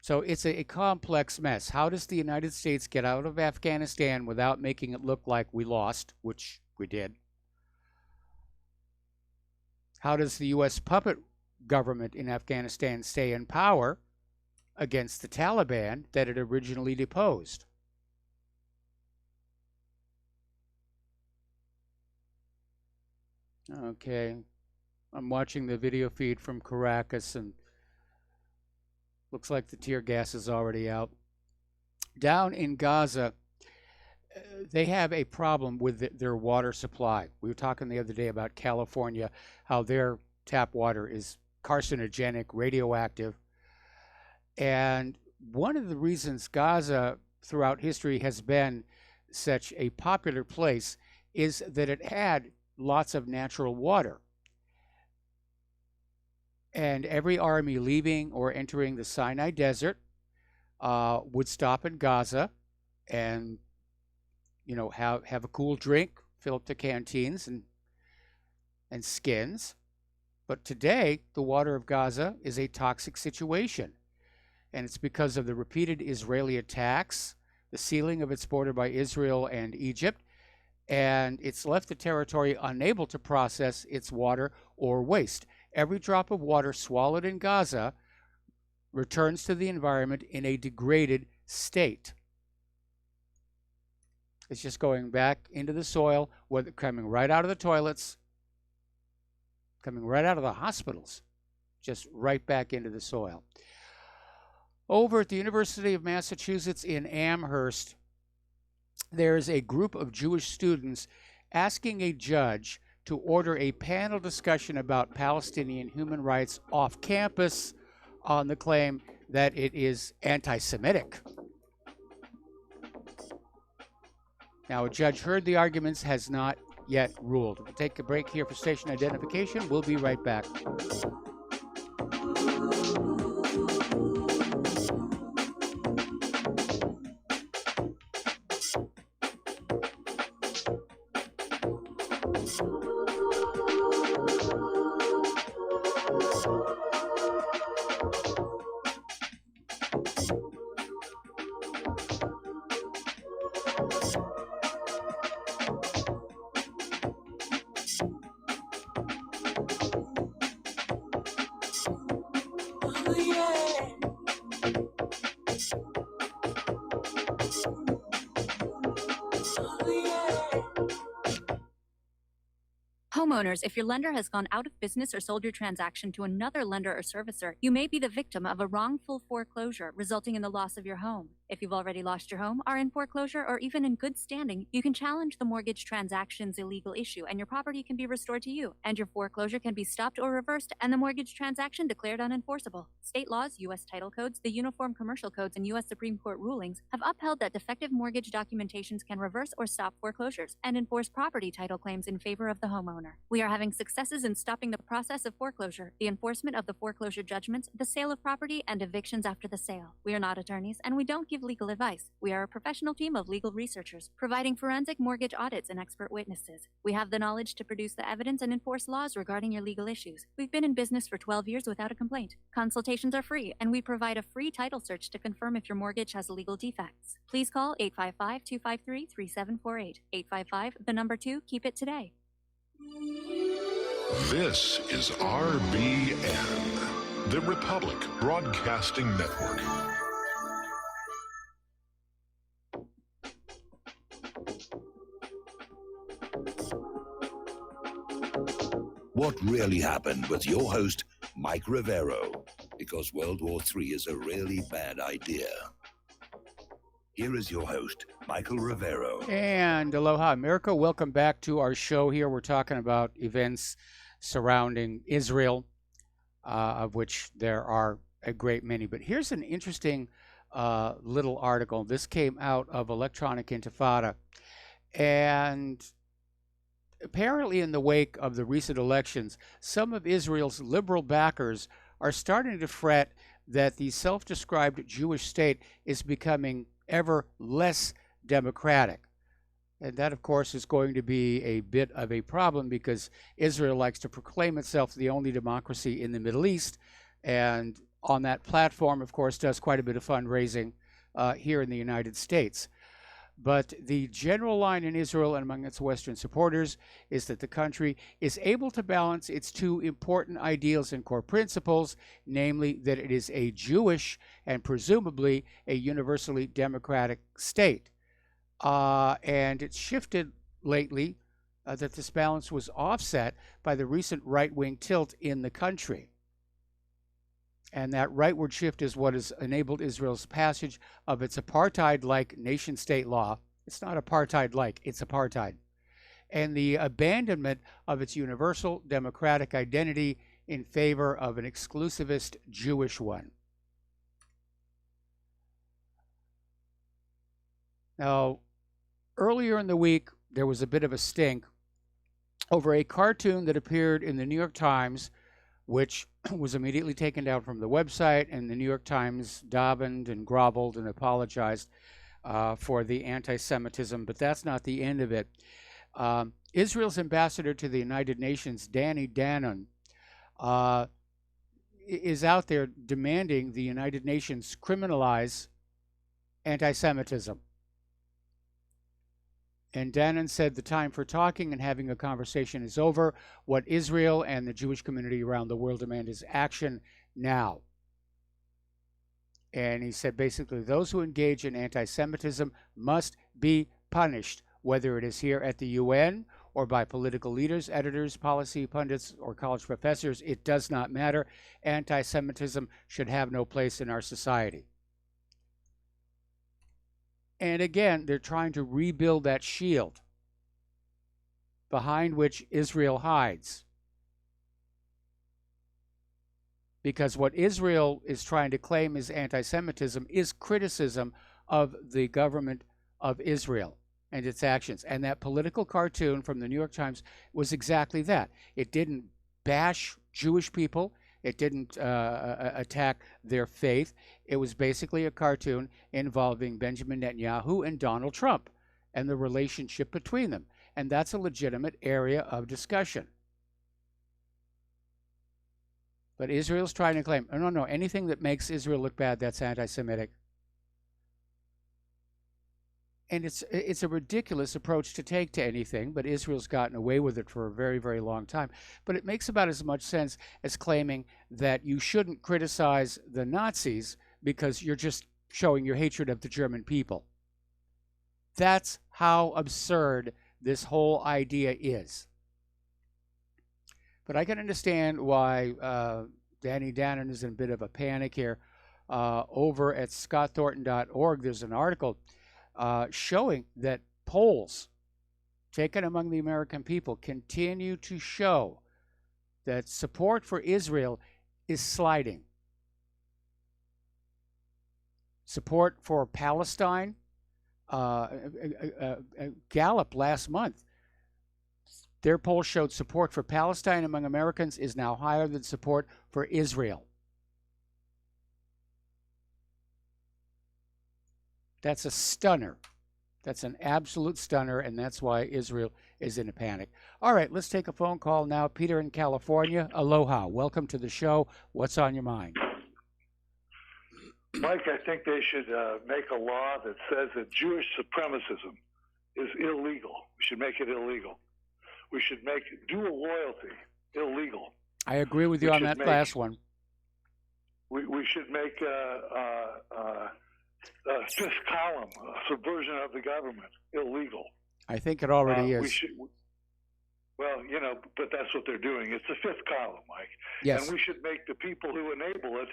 So it's a complex mess. How does the United States get out of Afghanistan without making it look like we lost, which we did? How does the U.S. puppet government in Afghanistan stay in power against the Taliban that it originally deposed? Okay, I'm watching the video feed from Caracas, and looks like the tear gas is already out. Down in Gaza, they have a problem with their water supply. We were talking the other day about California, how their tap water is carcinogenic, radioactive. And one of the reasons Gaza throughout history has been such a popular place is that it had lots of natural water. And every army leaving or entering the Sinai Desert would stop in Gaza and, have a cool drink, fill up the canteens and skins. But today, the water of Gaza is a toxic situation. And it's because of the repeated Israeli attacks, the sealing of its border by Israel and Egypt, and it's left the territory unable to process its water or waste. Every drop of water swallowed in Gaza returns to the environment in a degraded state. It's just going back into the soil, whether coming right out of the toilets, coming right out of the hospitals, just right back into the soil. Over at the University of Massachusetts in Amherst, there's a group of Jewish students asking a judge to order a panel discussion about Palestinian human rights off campus on the claim that it is anti-Semitic. Now, a judge heard the arguments, has not yet ruled. We'll take a break here for station identification. We'll be right back. Homeowners, if your lender has gone out of business or sold your transaction to another lender or servicer, you may be the victim of a wrongful foreclosure, resulting in the loss of your home. If you've already lost your home, are in foreclosure, or even in good standing, you can challenge the mortgage transaction's illegal issue, and your property can be restored to you, and your foreclosure can be stopped or reversed, and the mortgage transaction declared unenforceable. State laws, U.S. title codes, the Uniform Commercial Codes, and U.S. Supreme Court rulings have upheld that defective mortgage documentations can reverse or stop foreclosures and enforce property title claims in favor of the homeowner. We are having successes in stopping the process of foreclosure, the enforcement of the foreclosure judgments, the sale of property, and evictions after the sale. We are not attorneys, and we don't give legal advice. We are a professional team of legal researchers, providing forensic mortgage audits and expert witnesses. We have the knowledge to produce the evidence and enforce laws regarding your legal issues. We've been in business for 12 years without a complaint. Consultations are free, and we provide a free title search to confirm if your mortgage has legal defects. Please call 855-253-3748. 855, 2, keep it today. This is RBN, the Republic Broadcasting Network. What really happened with your host, Mike Rivero, because World War III is a really bad idea. Here is your host, Michael Rivero. And aloha, America. Welcome back to our show here. We're talking about events surrounding Israel, of which there are a great many. But here's an interesting little article. This came out of Electronic Intifada. And apparently in the wake of the recent elections, some of Israel's liberal backers are starting to fret that the self-described Jewish state is becoming ever less democratic. And that, of course, is going to be a bit of a problem because Israel likes to proclaim itself the only democracy in the Middle East. And on that platform, of course, does quite a bit of fundraising here in the United States. But the general line in Israel and among its Western supporters is that the country is able to balance its two important ideals and core principles, namely that it is a Jewish and presumably a universally democratic state. And it's shifted lately that this balance was offset by the recent right-wing tilt in the country. And that rightward shift is what has enabled Israel's passage of its apartheid-like nation-state law. It's not apartheid-like, it's apartheid. And the abandonment of its universal democratic identity in favor of an exclusivist Jewish one. Now, earlier in the week, there was a bit of a stink over a cartoon that appeared in the New York Times, which was immediately taken down from the website, and the New York Times davened and groveled and apologized for the anti-Semitism, but that's not the end of it. Israel's ambassador to the United Nations, Danny Danon, is out there demanding the United Nations criminalize anti-Semitism. And Danon said the time for talking and having a conversation is over. What Israel and the Jewish community around the world demand is action now. And he said basically those who engage in anti-Semitism must be punished, whether it is here at the UN or by political leaders, editors, policy pundits, or college professors. It does not matter. Anti-Semitism should have no place in our society. And again, they're trying to rebuild that shield behind which Israel hides. Because what Israel is trying to claim is anti-Semitism is criticism of the government of Israel and its actions. And that political cartoon from the New York Times was exactly that. It didn't bash Jewish people. It didn't attack their faith. It was basically a cartoon involving Benjamin Netanyahu and Donald Trump and the relationship between them. And that's a legitimate area of discussion. But Israel's trying to claim, no, anything that makes Israel look bad, that's anti-Semitic. And it's a ridiculous approach to take to anything, but Israel's gotten away with it for a very, very long time. But it makes about as much sense as claiming that you shouldn't criticize the Nazis because you're just showing your hatred of the German people. That's how absurd this whole idea is. But I can understand why Danny Dannon is in a bit of a panic here. Over at scottthornton.org, there's an article showing that polls taken among the American people continue to show that support for Israel is sliding. Support for Palestine, Gallup last month, their poll showed support for Palestine among Americans is now higher than support for Israel. That's a stunner. That's an absolute stunner, and that's why Israel is in a panic. All right, let's take a phone call now. Peter in California. Aloha. Welcome to the show. What's on your mind? Mike, I think they should make a law that says that Jewish supremacism is illegal. We should make it illegal. We should make dual loyalty illegal. I agree with you on that last one. We should make fifth column, subversion of the government, illegal. I think it already is. Well, you know, but that's what they're doing. It's the fifth column, Mike. Yes. And we should make the people who enable it,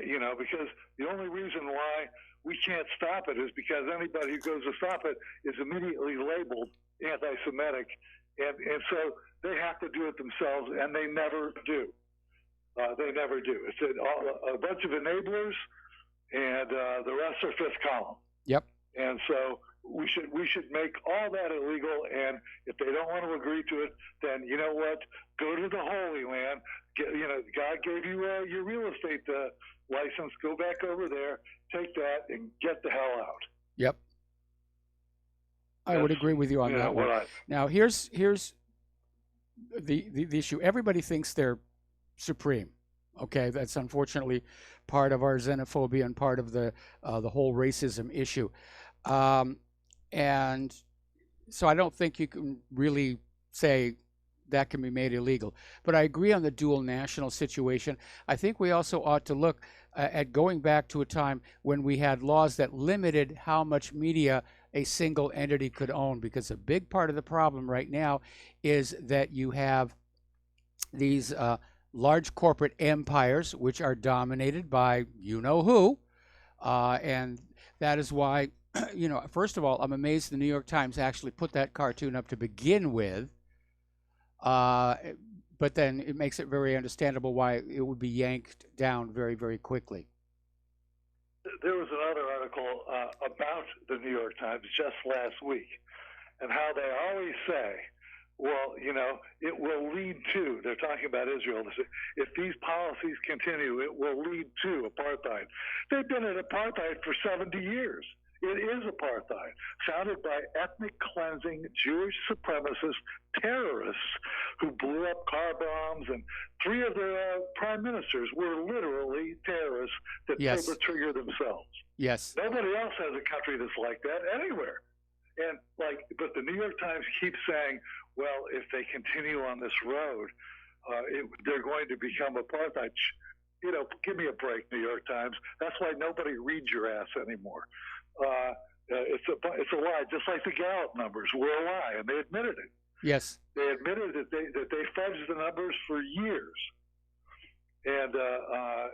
you know, because the only reason why we can't stop it is because anybody who goes to stop it is immediately labeled anti-Semitic. And so they have to do it themselves, and they never do. They never do. It's a bunch of enablers, and the rest are fifth column. Yep. And so we should make all that illegal. And if they don't want to agree to it, then you know what? Go to the Holy Land. God gave you your real estate license. Go back over there, take that, and get the hell out. Yep. I would agree with you on that one. Now, here's the issue. Everybody thinks they're supreme. Okay, that's unfortunately part of our xenophobia and part of the whole racism issue. And so I don't think you can really say that can be made illegal. But I agree on the dual national situation. I think we also ought to look at going back to a time when we had laws that limited how much media a single entity could own, because a big part of the problem right now is that you have these large corporate empires which are dominated by you-know-who, and that is why, you know, first of all, I'm amazed the New York Times actually put that cartoon up to begin with, but then it makes it very understandable why it would be yanked down very, very quickly. There was another article about the New York Times just last week, and how they always say, well, you know, it will lead to, they're talking about Israel, if these policies continue, it will lead to apartheid. They've been at apartheid for 70 years. It is apartheid, founded by ethnic cleansing Jewish supremacist terrorists who blew up car bombs, and 3 of their prime ministers were literally terrorists that pulled the trigger themselves. Yes. Nobody else has a country that's like that anywhere. And but the New York Times keeps saying, well, if they continue on this road, they're going to become apartheid. You know, give me a break, New York Times. That's why nobody reads your ass anymore. It's a lie, just like the Gallup numbers were a lie, and they admitted it. Yes. They admitted that they fudged the numbers for years, and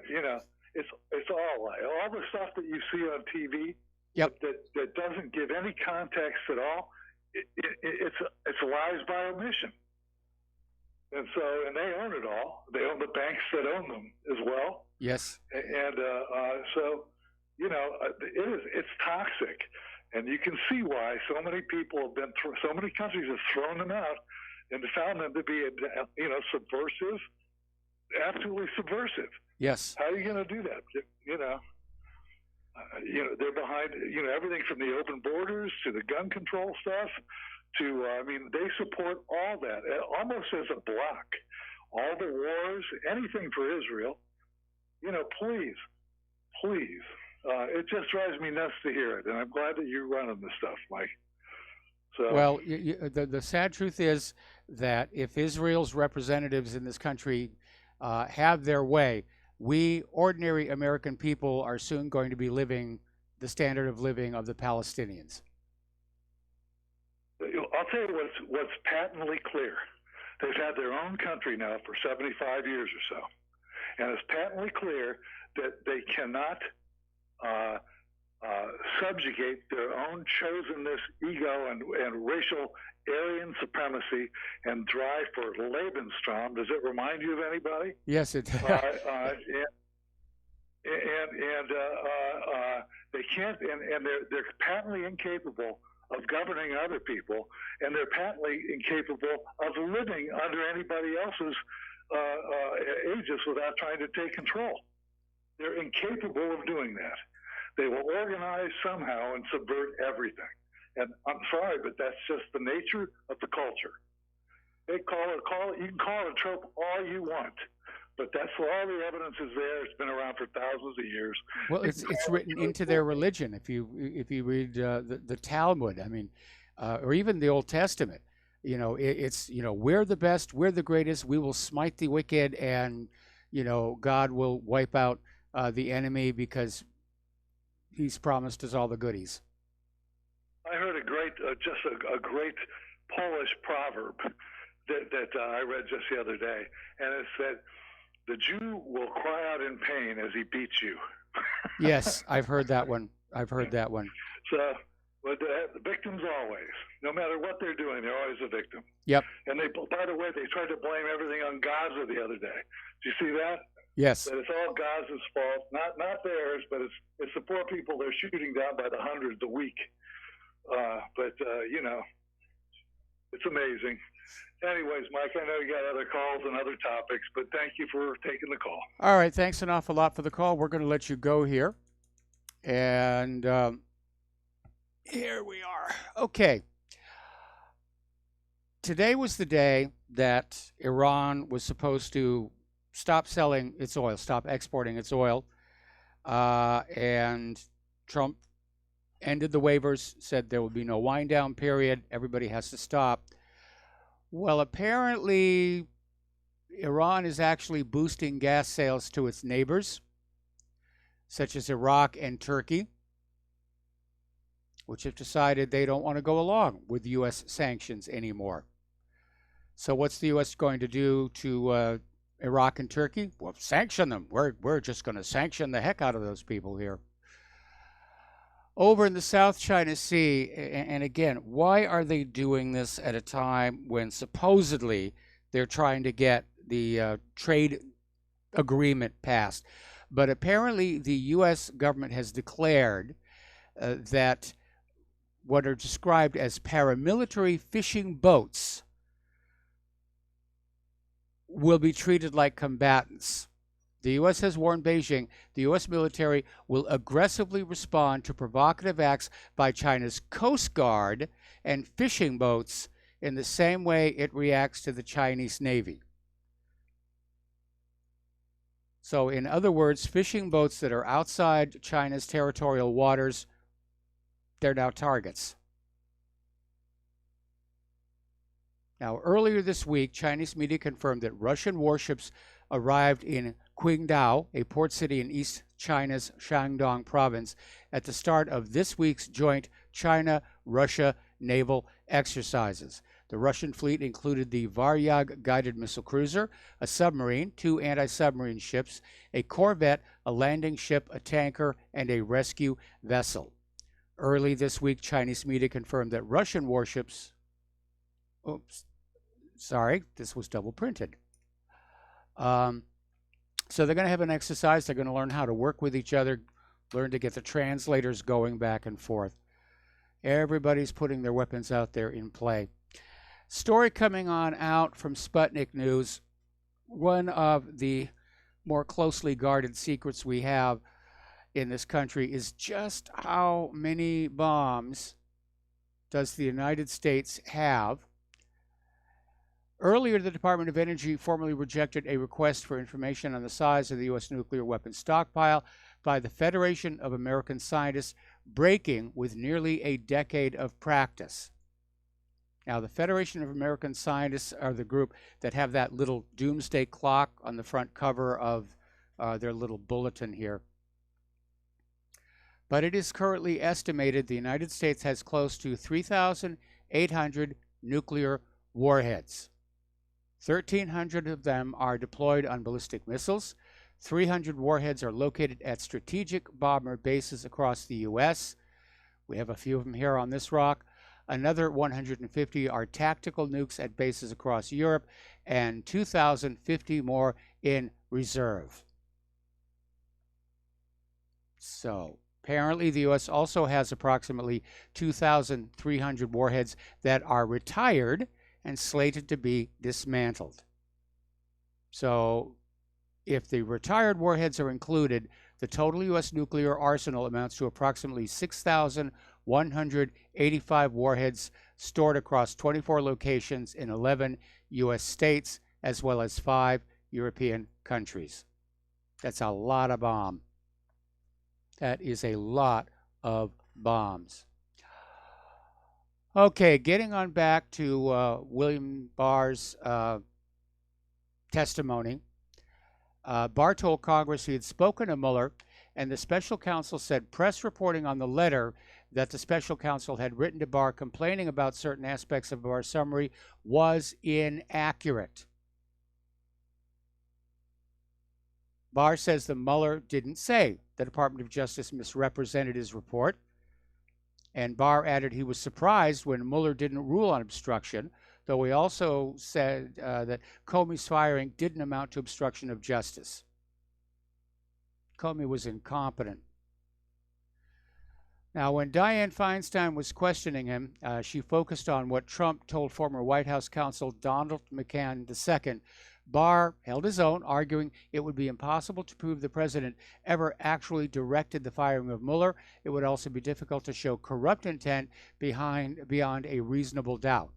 you know, it's all a lie. All the stuff that you see on TV, that doesn't give any context at all, it's lies by omission. And they own it all. They own the banks that own them as well. Yes. And so, you know, it's toxic, and you can see why so many people have been so many countries have thrown them out and found them to be, you know, subversive, absolutely subversive. Yes. How are you going to do that? You know, they're behind, you know, everything from the open borders to the gun control stuff to, I mean, they support all that almost as a block. All the wars, anything for Israel. You know, please. It just drives me nuts to hear it, and I'm glad that you're running this stuff, Mike. So, well, the sad truth is that if Israel's representatives in this country have their way, we ordinary American people are soon going to be living the standard of living of the Palestinians. I'll tell you what's patently clear. They've had their own country now for 75 years or so. And it's patently clear that they cannot subjugate their own chosenness, ego, and racial Aryan supremacy and drive for Lebensraum. Does it remind you of anybody? Yes, it. They can't, and they're patently incapable of governing other people, and they're patently incapable of living under anybody else's aegis without trying to take control. They're incapable of doing that. They will organize somehow and subvert everything. And I'm sorry, but that's just the nature of the culture. They you can call it a trope all you want, but that's all the evidence is there. It's been around for thousands of years. Well, it's written into their religion. If you read the Talmud, I mean, or even the Old Testament, it's we're the best, we're the greatest. We will smite the wicked, and God will wipe out the enemy because He's promised us all the goodies. I heard a great Polish proverb that I read just the other day, and it said, "The Jew will cry out in pain as he beats you." Yes, I've heard that one. So, but the victims always, no matter what they're doing, they're always a victim. Yep. And by the way, they tried to blame everything on Gaza the other day. Did you see that? Yes. That it's all Gaza's fault, not theirs, but it's the poor people they're shooting down by the hundreds a week. It's amazing. Anyways, Mike, I know you got other calls and other topics, but thank you for taking the call. All right, thanks an awful lot for the call. We're going to let you go here. And here we are. Okay. Today was the day that Iran was supposed to stop selling its oil, stop exporting its oil. And Trump ended the waivers, said there will be no wind down period. Everybody has to stop. Well, apparently, Iran is actually boosting gas sales to its neighbors, such as Iraq and Turkey, which have decided they don't want to go along with U.S. sanctions anymore. So what's the U.S. going to do to Iraq and Turkey? Well, sanction them. We're just going to sanction the heck out of those people here. Over in the South China Sea, and again, why are they doing this at a time when supposedly they're trying to get the trade agreement passed? But apparently the U.S. government has declared that what are described as paramilitary fishing boats will be treated like combatants. The U.S. has warned Beijing the U.S. military will aggressively respond to provocative acts by China's Coast Guard and fishing boats in the same way it reacts to the Chinese Navy. So, in other words, fishing boats that are outside China's territorial waters, they're now targets. Now, earlier this week, Chinese media confirmed that Russian warships arrived in Qingdao, a port city in East China's Shandong province, at the start of this week's joint China-Russia naval exercises. The Russian fleet included the Varyag guided missile cruiser, a submarine, 2 anti-submarine ships, a corvette, a landing ship, a tanker, and a rescue vessel. Early this week, Chinese media confirmed that Russian warships... Oops. Sorry, this was double printed. So they're going to have an exercise. They're going to learn how to work with each other, learn to get the translators going back and forth. Everybody's putting their weapons out there in play. Story coming on out from Sputnik News. One of the more closely guarded secrets we have in this country is just how many bombs does the United States have. Earlier, the Department of Energy formally rejected a request for information on the size of the U.S. nuclear weapons stockpile by the Federation of American Scientists, breaking with nearly a decade of practice. Now, the Federation of American Scientists are the group that have that little doomsday clock on the front cover of their little bulletin here. But it is currently estimated the United States has close to 3,800 nuclear warheads. 1,300 of them are deployed on ballistic missiles. 300 warheads are located at strategic bomber bases across the U.S. We have a few of them here on this rock. Another 150 are tactical nukes at bases across Europe, and 2,050 more in reserve. So, apparently the U.S. also has approximately 2,300 warheads that are retired and slated to be dismantled. So, if the retired warheads are included, the total U.S. nuclear arsenal amounts to approximately 6,185 warheads stored across 24 locations in 11 U.S. states, as well as 5 European countries. That's a lot of bomb. That is a lot of bombs. Okay, getting on back to William Barr's testimony. Barr told Congress he had spoken to Mueller, and the special counsel said press reporting on the letter that the special counsel had written to Barr complaining about certain aspects of Barr's summary was inaccurate. Barr says that Mueller didn't say the Department of Justice misrepresented his report, and Barr added he was surprised when Mueller didn't rule on obstruction, though he also said that Comey's firing didn't amount to obstruction of justice. Comey was incompetent. Now, when Dianne Feinstein was questioning him, she focused on what Trump told former White House counsel Donald McCann II. Barr held his own, arguing it would be impossible to prove the president ever actually directed the firing of Mueller. It would also be difficult to show corrupt intent beyond a reasonable doubt.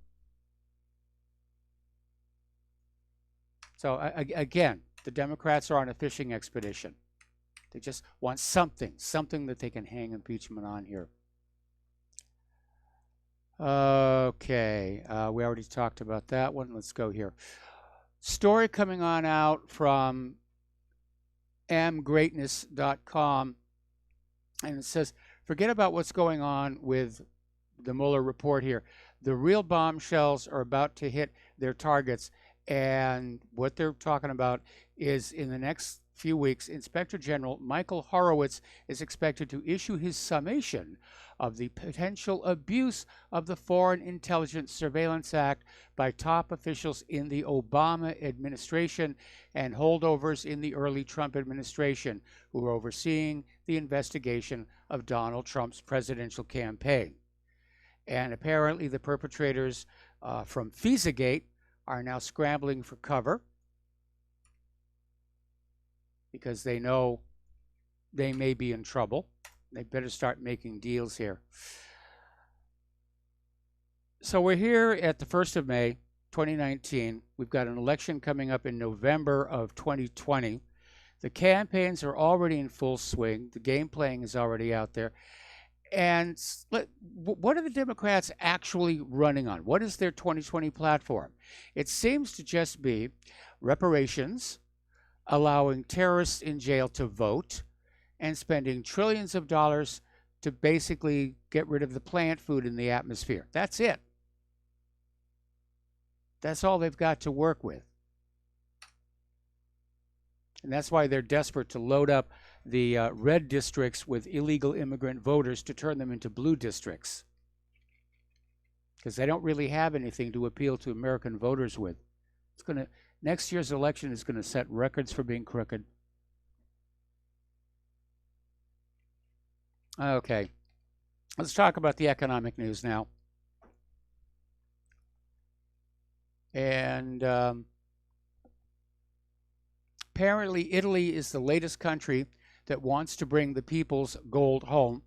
So again, the Democrats are on a fishing expedition. They just want something that they can hang impeachment on here. Okay, we already talked about that one. Let's go here. Story coming on out from amgreatness.com, and it says, forget about what's going on with the Mueller report here. The real bombshells are about to hit their targets, and what they're talking about is in the next few weeks, Inspector General Michael Horowitz is expected to issue his summation of the potential abuse of the Foreign Intelligence Surveillance Act by top officials in the Obama administration and holdovers in the early Trump administration who were overseeing the investigation of Donald Trump's presidential campaign. And apparently the perpetrators from FISAgate are now scrambling for cover because they know they may be in trouble. They better start making deals here. So we're here at the 1st of May, 2019. We've got an election coming up in November of 2020. The campaigns are already in full swing. The game playing is already out there. And what are the Democrats actually running on? What is their 2020 platform? It seems to just be reparations, allowing terrorists in jail to vote, and spending trillions of dollars to basically get rid of the plant food in the atmosphere. That's it. That's all they've got to work with. And that's why they're desperate to load up the red districts with illegal immigrant voters to turn them into blue districts. Because they don't really have anything to appeal to American voters with. Next year's election is going to set records for being crooked. Okay, let's talk about the economic news now. And apparently Italy is the latest country that wants to bring the people's gold home.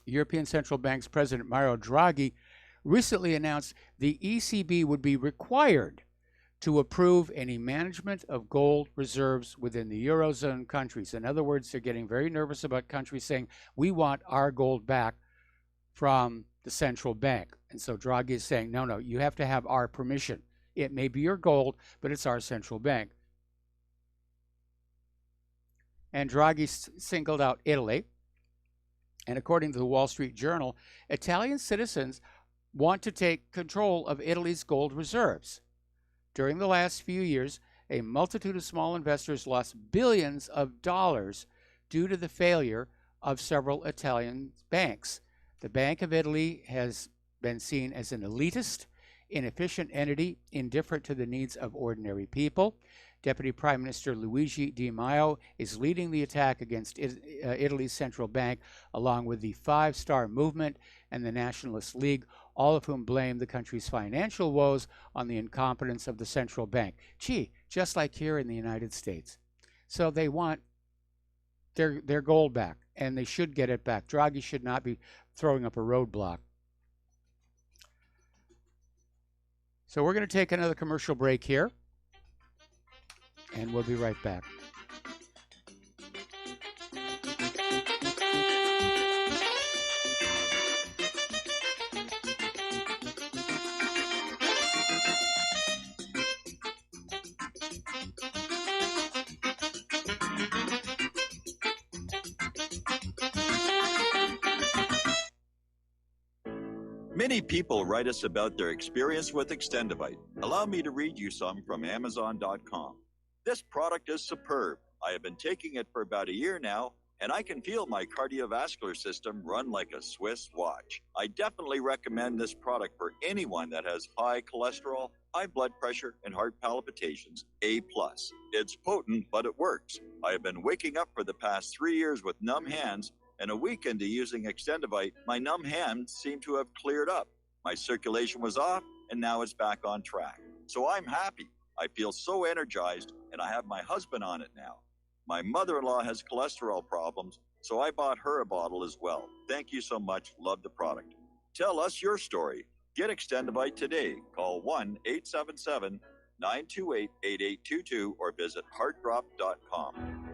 European Central Bank's President Mario Draghi recently announced the ECB would be required to approve any management of gold reserves within the Eurozone countries. In other words, they're getting very nervous about countries saying, we want our gold back from the central bank. And so Draghi is saying, no, you have to have our permission. It may be your gold, but it's our central bank. And Draghi singled out Italy. And according to the Wall Street Journal, Italian citizens want to take control of Italy's gold reserves. During the last few years, a multitude of small investors lost billions of dollars due to the failure of several Italian banks. The Bank of Italy has been seen as an elitist, inefficient entity, indifferent to the needs of ordinary people. Deputy Prime Minister Luigi Di Maio is leading the attack against Italy's central bank, along with the Five Star Movement and the Nationalist League, all of whom blame the country's financial woes on the incompetence of the central bank. Gee, just like here in the United States. So they want their gold back, and they should get it back. Draghi should not be throwing up a roadblock. So we're going to take another commercial break here, and we'll be right back. Many people write us about their experience with Extendivite. Allow me to read you some from Amazon.com. This product is superb. I have been taking it for about a year now, and I can feel my cardiovascular system run like a Swiss watch. I definitely recommend this product for anyone that has high cholesterol, high blood pressure, and heart palpitations. A+. It's potent, but it works. I have been waking up for the past 3 years with numb hands, and a week into using Extendivite, my numb hands seem to have cleared up. My circulation was off, and now it's back on track. So I'm happy. I feel so energized, and I have my husband on it now. My mother-in-law has cholesterol problems, so I bought her a bottle as well. Thank you so much. Love the product. Tell us your story. Get Extendivite today. Call 1-877-928-8822 or visit heartdrop.com.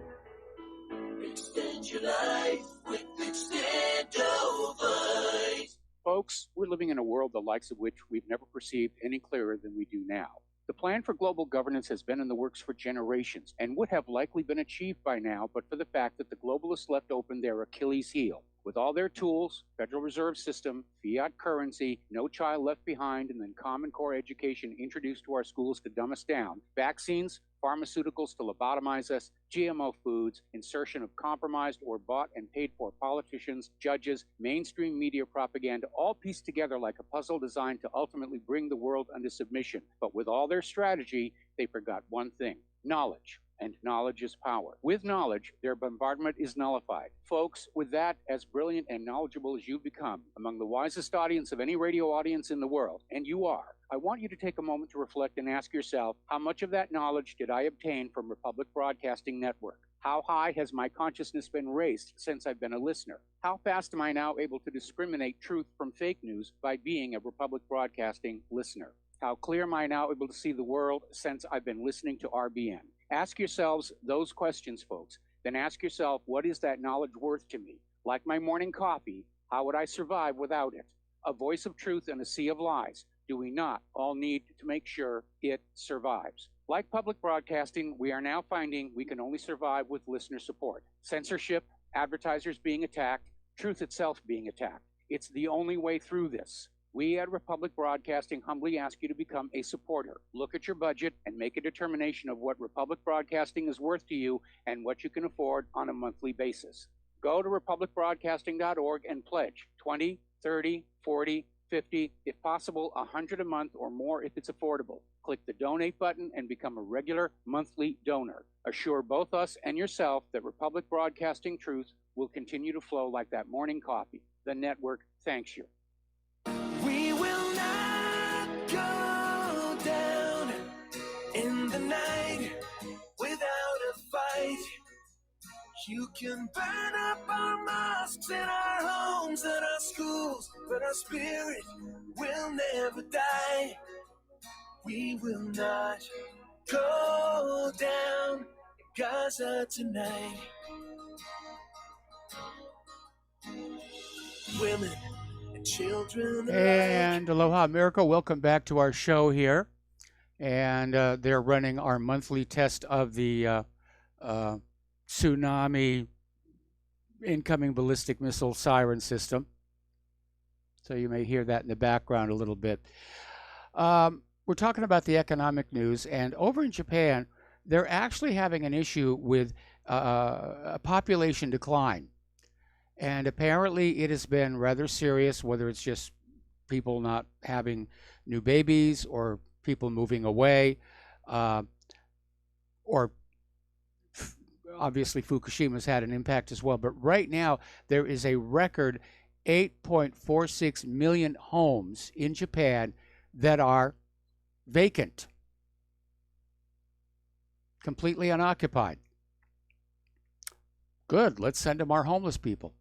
Extend your life with Extendivite. Folks, we're living in a world the likes of which we've never perceived any clearer than we do now. The plan for global governance has been in the works for generations and would have likely been achieved by now but for the fact that the globalists left open their Achilles heel. With all their tools, Federal Reserve System, fiat currency, no child left behind, and then Common Core education introduced to our schools to dumb us down, vaccines, pharmaceuticals to lobotomize us, GMO foods, insertion of compromised or bought and paid for politicians, judges, mainstream media propaganda, all pieced together like a puzzle designed to ultimately bring the world under submission. But with all their strategy, they forgot one thing: knowledge. And knowledge is power. With knowledge, their bombardment is nullified. Folks, with that, as brilliant and knowledgeable as you've become, among the wisest audience of any radio audience in the world, and you are, I want you to take a moment to reflect and ask yourself, how much of that knowledge did I obtain from Republic Broadcasting Network? How high has my consciousness been raised since I've been a listener? How fast am I now able to discriminate truth from fake news by being a Republic Broadcasting listener? How clear am I now able to see the world since I've been listening to RBN? Ask yourselves those questions, folks. Then ask yourself, what is that knowledge worth to me? Like my morning coffee, how would I survive without it? A voice of truth in a sea of lies. Do we not all need to make sure it survives? Like public broadcasting, we are now finding we can only survive with listener support. Censorship, advertisers being attacked, truth itself being attacked. It's the only way through this. We at Republic Broadcasting humbly ask you to become a supporter. Look at your budget and make a determination of what Republic Broadcasting is worth to you and what you can afford on a monthly basis. Go to republicbroadcasting.org and pledge 20, 30, 40, 50, if possible, 100 a month or more if it's affordable. Click the donate button and become a regular monthly donor. Assure both us and yourself that Republic Broadcasting truth will continue to flow like that morning coffee. The network thanks you. We will not go down in the night without a fight. You can burn up our mosques and our homes and our schools, but our spirit will never die. We will not go down in Gaza tonight. Women and children And aloha, America. Welcome back to our show here. And they're running our monthly test of the tsunami incoming ballistic missile siren system. So you may hear that in the background a little bit. we're talking about the economic news, and over in Japan, they're actually having an issue with a population decline. And apparently it has been rather serious, whether it's just people not having new babies or people moving away, or obviously Fukushima's had an impact as well. But right now, there is a record 8.46 million homes in Japan that are vacant, completely unoccupied. Good, let's send them our homeless people.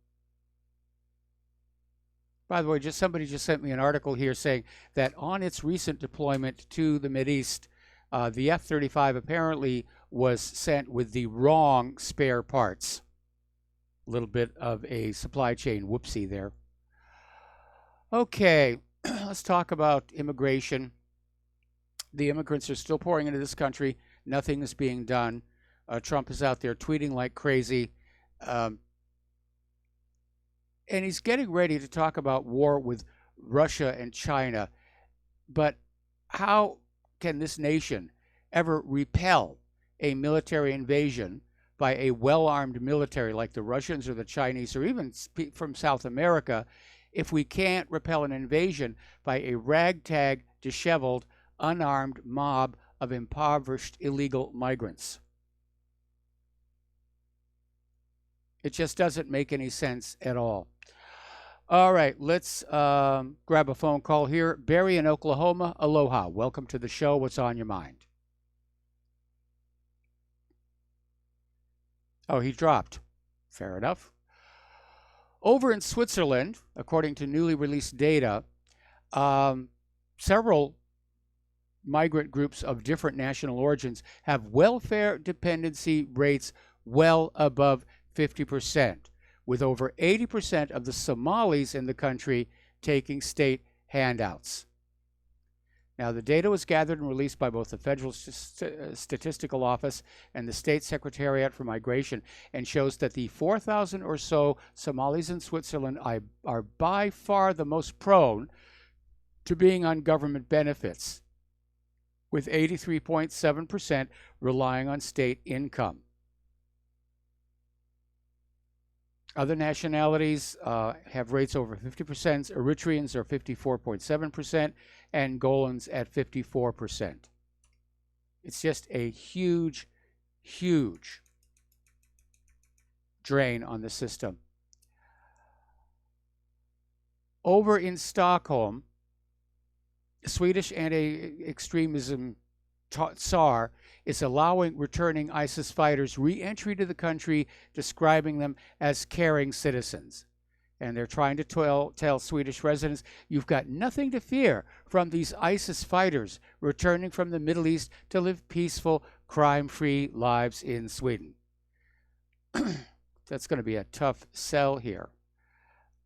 By the way, somebody just sent me an article here saying that on its recent deployment to the Mideast, the F-35 apparently was sent with the wrong spare parts. A little bit of a supply chain whoopsie there. Okay, let's talk about immigration. The immigrants are still pouring into this country. Nothing is being done. Trump is out there tweeting like crazy. And he's getting ready to talk about war with Russia and China. But how can this nation ever repel a military invasion by a well-armed military like the Russians or the Chinese or even from South America if we can't repel an invasion by a ragtag, disheveled, unarmed mob of impoverished illegal migrants? It just doesn't make any sense at all. All right, let's grab a phone call here. Barry in Oklahoma, aloha. Welcome to the show. What's on your mind? Oh, he dropped. Fair enough. Over in Switzerland, according to newly released data, several migrant groups of different national origins have welfare dependency rates well above 50%, with over 80% of the Somalis in the country taking state handouts. Now, the data was gathered and released by both the Federal Statistical Office and the State Secretariat for Migration and shows that the 4,000 or so Somalis in Switzerland are by far the most prone to being on government benefits, with 83.7% relying on state income. Other nationalities have rates over 50%. Eritreans are 54.7%, and Angolans at 54%. It's just a huge, huge drain on the system. Over in Stockholm, Swedish anti-extremism SAR is allowing returning ISIS fighters re-entry to the country, describing them as caring citizens. And they're trying to tell Swedish residents, you've got nothing to fear from these ISIS fighters returning from the Middle East to live peaceful, crime-free lives in Sweden. That's going to be a tough sell here.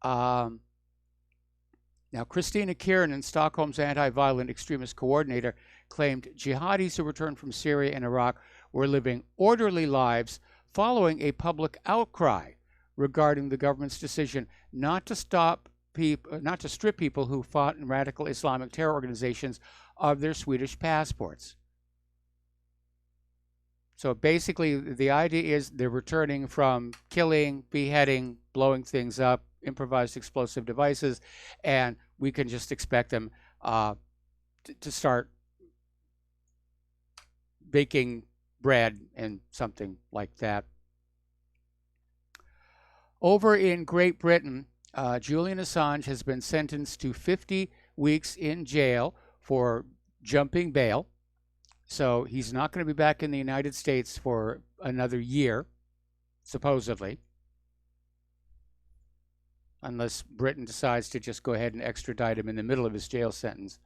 Now, Christina Kiernan, Stockholm's anti-violent extremist coordinator, claimed jihadis who returned from Syria and Iraq were living orderly lives following a public outcry regarding the government's decision not to strip people who fought in radical Islamic terror organizations of their Swedish passports. So basically, the idea is they're returning from killing, beheading, blowing things up, improvised explosive devices, and we can just expect them to start baking bread and something like that. Over in Great Britain, Julian Assange has been sentenced to 50 weeks in jail for jumping bail. So he's not going to be back in the United States for another year, supposedly, unless Britain decides to just go ahead and extradite him in the middle of his jail sentence.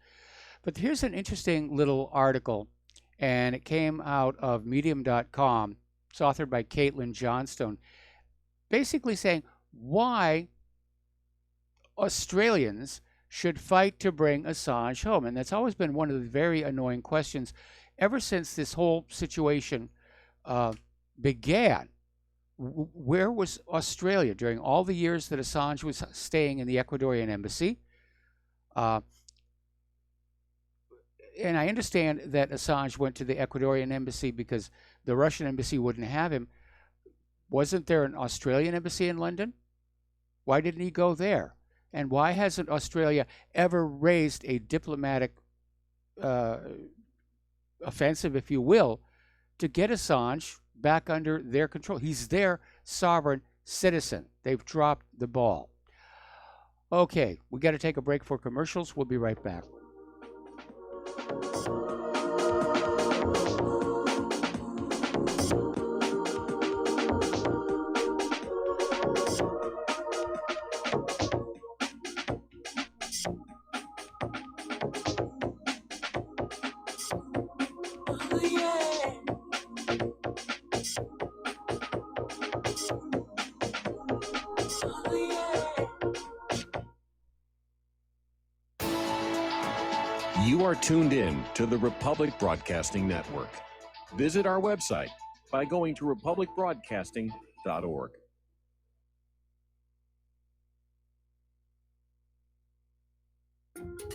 But here's an interesting little article, and it came out of Medium.com. It's authored by Caitlin Johnstone, basically saying why Australians should fight to bring Assange home. And that's always been one of the very annoying questions ever since this whole situation began. Where was Australia during all the years that Assange was staying in the Ecuadorian embassy? and I understand that Assange went to the Ecuadorian embassy because the Russian embassy wouldn't have him. Wasn't there an Australian embassy in London? Why didn't he go there? And why hasn't Australia ever raised a diplomatic offensive, if you will, to get Assange back under their control? He's their sovereign citizen. They've dropped the ball. Okay, we got to take a break for commercials. We'll be right back. You are tuned in to the Republic Broadcasting Network. Visit our website by going to republicbroadcasting.org.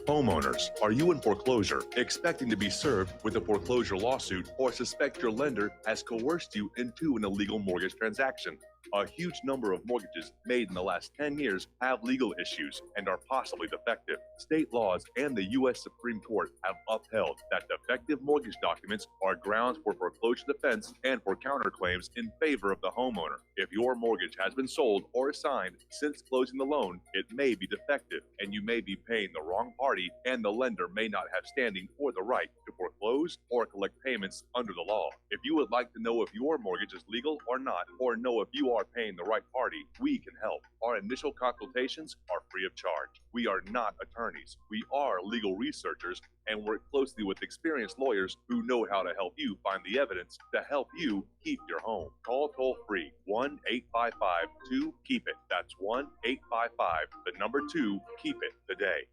Homeowners, are you in foreclosure, expecting to be served with a foreclosure lawsuit, or suspect your lender has coerced you into an illegal mortgage transaction? A huge number of mortgages made in the last 10 years have legal issues and are possibly defective. State laws and the U.S. Supreme Court have upheld that defective mortgage documents are grounds for foreclosure defense and for counterclaims in favor of the homeowner. If your mortgage has been sold or assigned since closing the loan, it may be defective, and you may be paying the wrong party, and the lender may not have standing or the right to foreclose or collect payments under the law. If you would like to know if your mortgage is legal or not, or know if you are paying the right party, we can help. Our initial consultations are free of charge. We are not attorneys. We are legal researchers and work closely with experienced lawyers who know how to help you find the evidence to help you keep your home. Call toll free 1-855-2-KEEP-IT. That's 1-855-2-KEEP-IT today.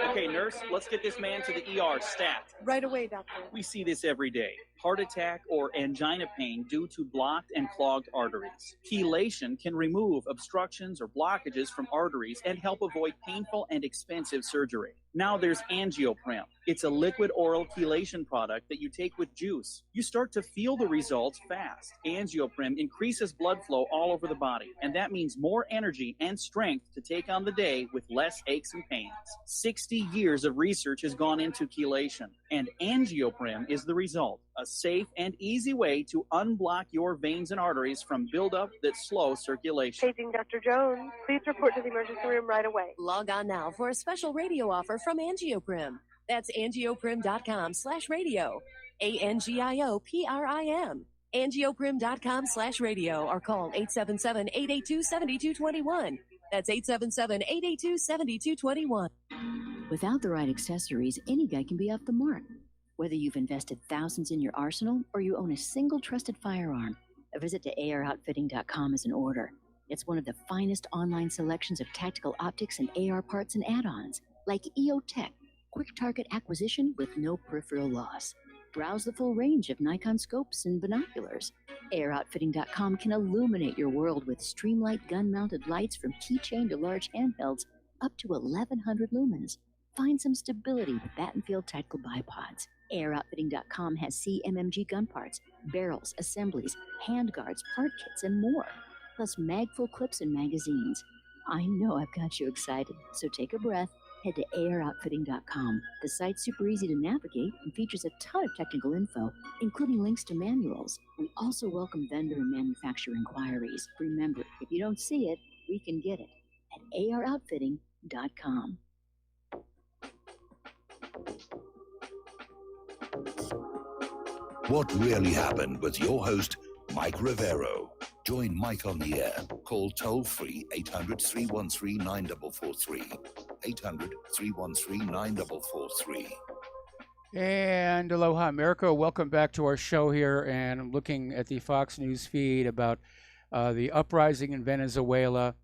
Okay, nurse, let's get this man to the ER stat. Right away, doctor. We see this every day. Heart attack or angina pain due to blocked and clogged arteries. Chelation can remove obstructions or blockages from arteries and help avoid painful and expensive surgery. Now there's Angioprim. It's a liquid oral chelation product that you take with juice. You start to feel the results fast. Angioprim increases blood flow all over the body, and that means more energy and strength to take on the day with less aches and pains. 60 years of research has gone into chelation, and Angioprim is the result. A safe and easy way to unblock your veins and arteries from buildup that slow circulation. Paging Dr. Jones. Please report to the emergency room right away. Log on now for a special radio offer from Angioprim. That's angioprim.com/radio. ANGIOPRIM. Angioprim.com/radio or call 877-882-7221. That's 877-882-7221. Without the right accessories, any guy can be off the mark. Whether you've invested thousands in your arsenal or you own a single trusted firearm, a visit to AROutfitting.com is in order. It's one of the finest online selections of tactical optics and AR parts and add-ons, like EOTech, quick target acquisition with no peripheral loss. Browse the full range of Nikon scopes and binoculars. AROutfitting.com can illuminate your world with Streamlight gun-mounted lights from keychain to large handhelds up to 1,100 lumens. Find some stability with Battenfield tactical bipods. AirOutfitting.com has CMMG gun parts, barrels, assemblies, handguards, part kits, and more, plus mag-full clips and magazines. I know I've got you excited, so take a breath. Head to AirOutfitting.com. The site's super easy to navigate and features a ton of technical info, including links to manuals. We also welcome vendor and manufacturer inquiries. Remember, if you don't see it, we can get it at AirOutfitting.com. What really happened with your host, Mike Rivero. Join Mike on the air. Call toll-free 800-313-9443. 800-313-9443. And aloha, America. Welcome back to our show here. And I'm looking at the Fox News feed about the uprising in Venezuela.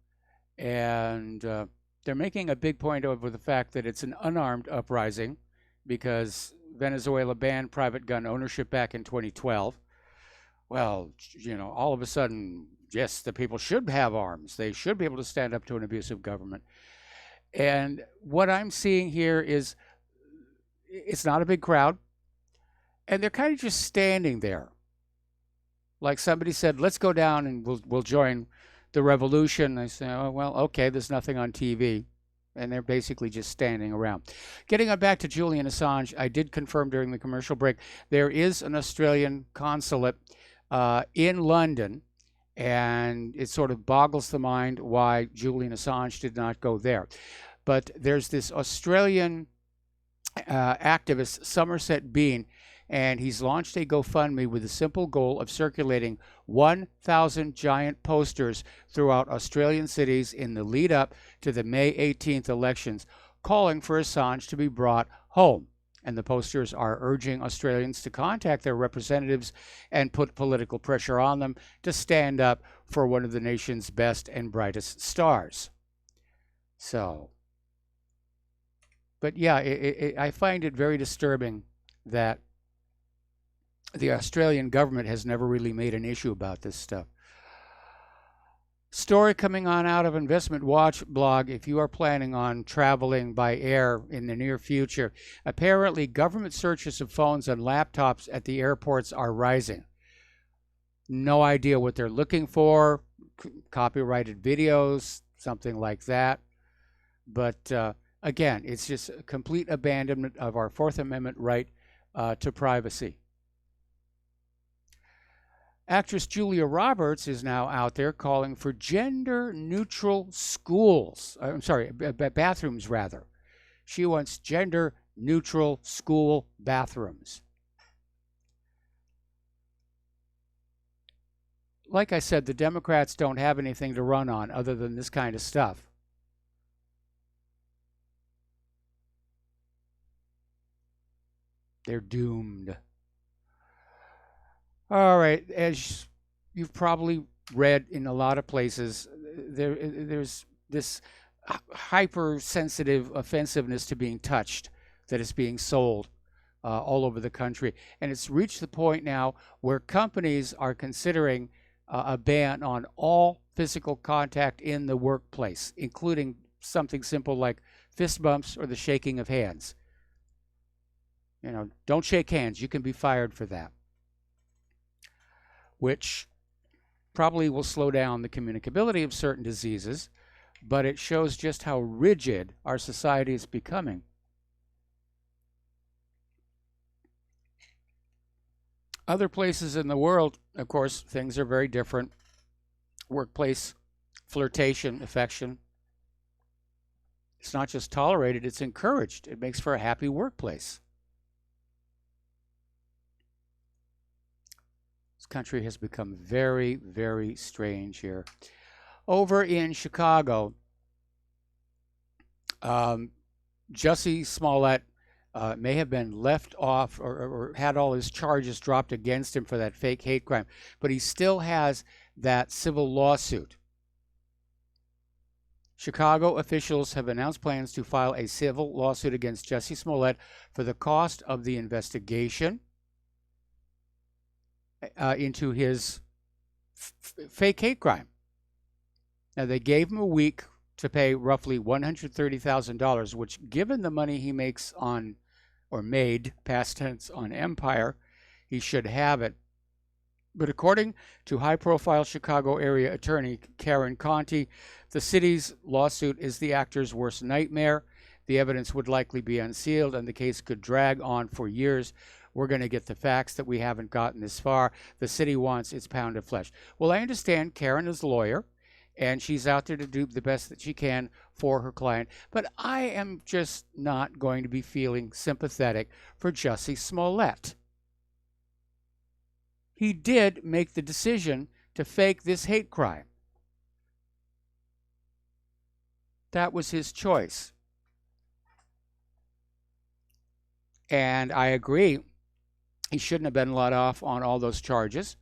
And they're making a big point over the fact that it's an unarmed uprising because Venezuela banned private gun ownership back in 2012. Well, all of a sudden, yes, the people should have arms. They should be able to stand up to an abusive government. And what I'm seeing here is it's not a big crowd, and they're kind of just standing there. Like somebody said, let's go down and we'll join the revolution. I say, oh, well, okay, there's nothing on TV. And they're basically just standing around. Getting on back to Julian Assange, I did confirm during the commercial break, there is an Australian consulate in London, and it sort of boggles the mind why Julian Assange did not go there. But there's this Australian activist, Somerset Bean, and he's launched a GoFundMe with the simple goal of circulating 1,000 giant posters throughout Australian cities in the lead up to the May 18th elections, calling for Assange to be brought home. And the posters are urging Australians to contact their representatives and put political pressure on them to stand up for one of the nation's best and brightest stars. So, but yeah, I find it very disturbing that the Australian government has never really made an issue about this stuff. Story coming on out of Investment Watch blog. If you are planning on traveling by air in the near future, apparently government searches of phones and laptops at the airports are rising. No idea what they're looking for. Copyrighted videos, something like that. But again, it's just a complete abandonment of our Fourth Amendment right to privacy. Actress Julia Roberts is now out there calling for gender-neutral schools. Bathrooms, rather. She wants gender-neutral school bathrooms. Like I said, the Democrats don't have anything to run on other than this kind of stuff. They're doomed. All right, as you've probably read in a lot of places, there's this hypersensitive offensiveness to being touched that is being sold all over the country. And it's reached the point now where companies are considering a ban on all physical contact in the workplace, including something simple like fist bumps or the shaking of hands. You know, don't shake hands. You can be fired for that, which probably will slow down the communicability of certain diseases, but it shows just how rigid our society is becoming. Other places in the world, of course, things are very different. Workplace flirtation, affection, it's not just tolerated, it's encouraged. It makes for a happy workplace. Country has become very, very strange here. Over in Chicago, Jussie Smollett may have been left off or had all his charges dropped against him for that fake hate crime, but he still has that civil lawsuit. Chicago officials have announced plans to file a civil lawsuit against Jussie Smollett for the cost of the investigation into his fake hate crime. Now, they gave him a week to pay roughly $130,000, which, given the money he makes on, or made, past tense, on Empire, he should have it. But according to high-profile Chicago area attorney Karen Conti, the city's lawsuit is the actor's worst nightmare. The evidence would likely be unsealed, and the case could drag on for years. We're going to get the facts that we haven't gotten this far. The city wants its pound of flesh. Well, I understand Karen is a lawyer, and she's out there to do the best that she can for her client. But I am just not going to be feeling sympathetic for Jussie Smollett. He did make the decision to fake this hate crime. That was his choice. And I agree, he shouldn't have been let off on all those charges.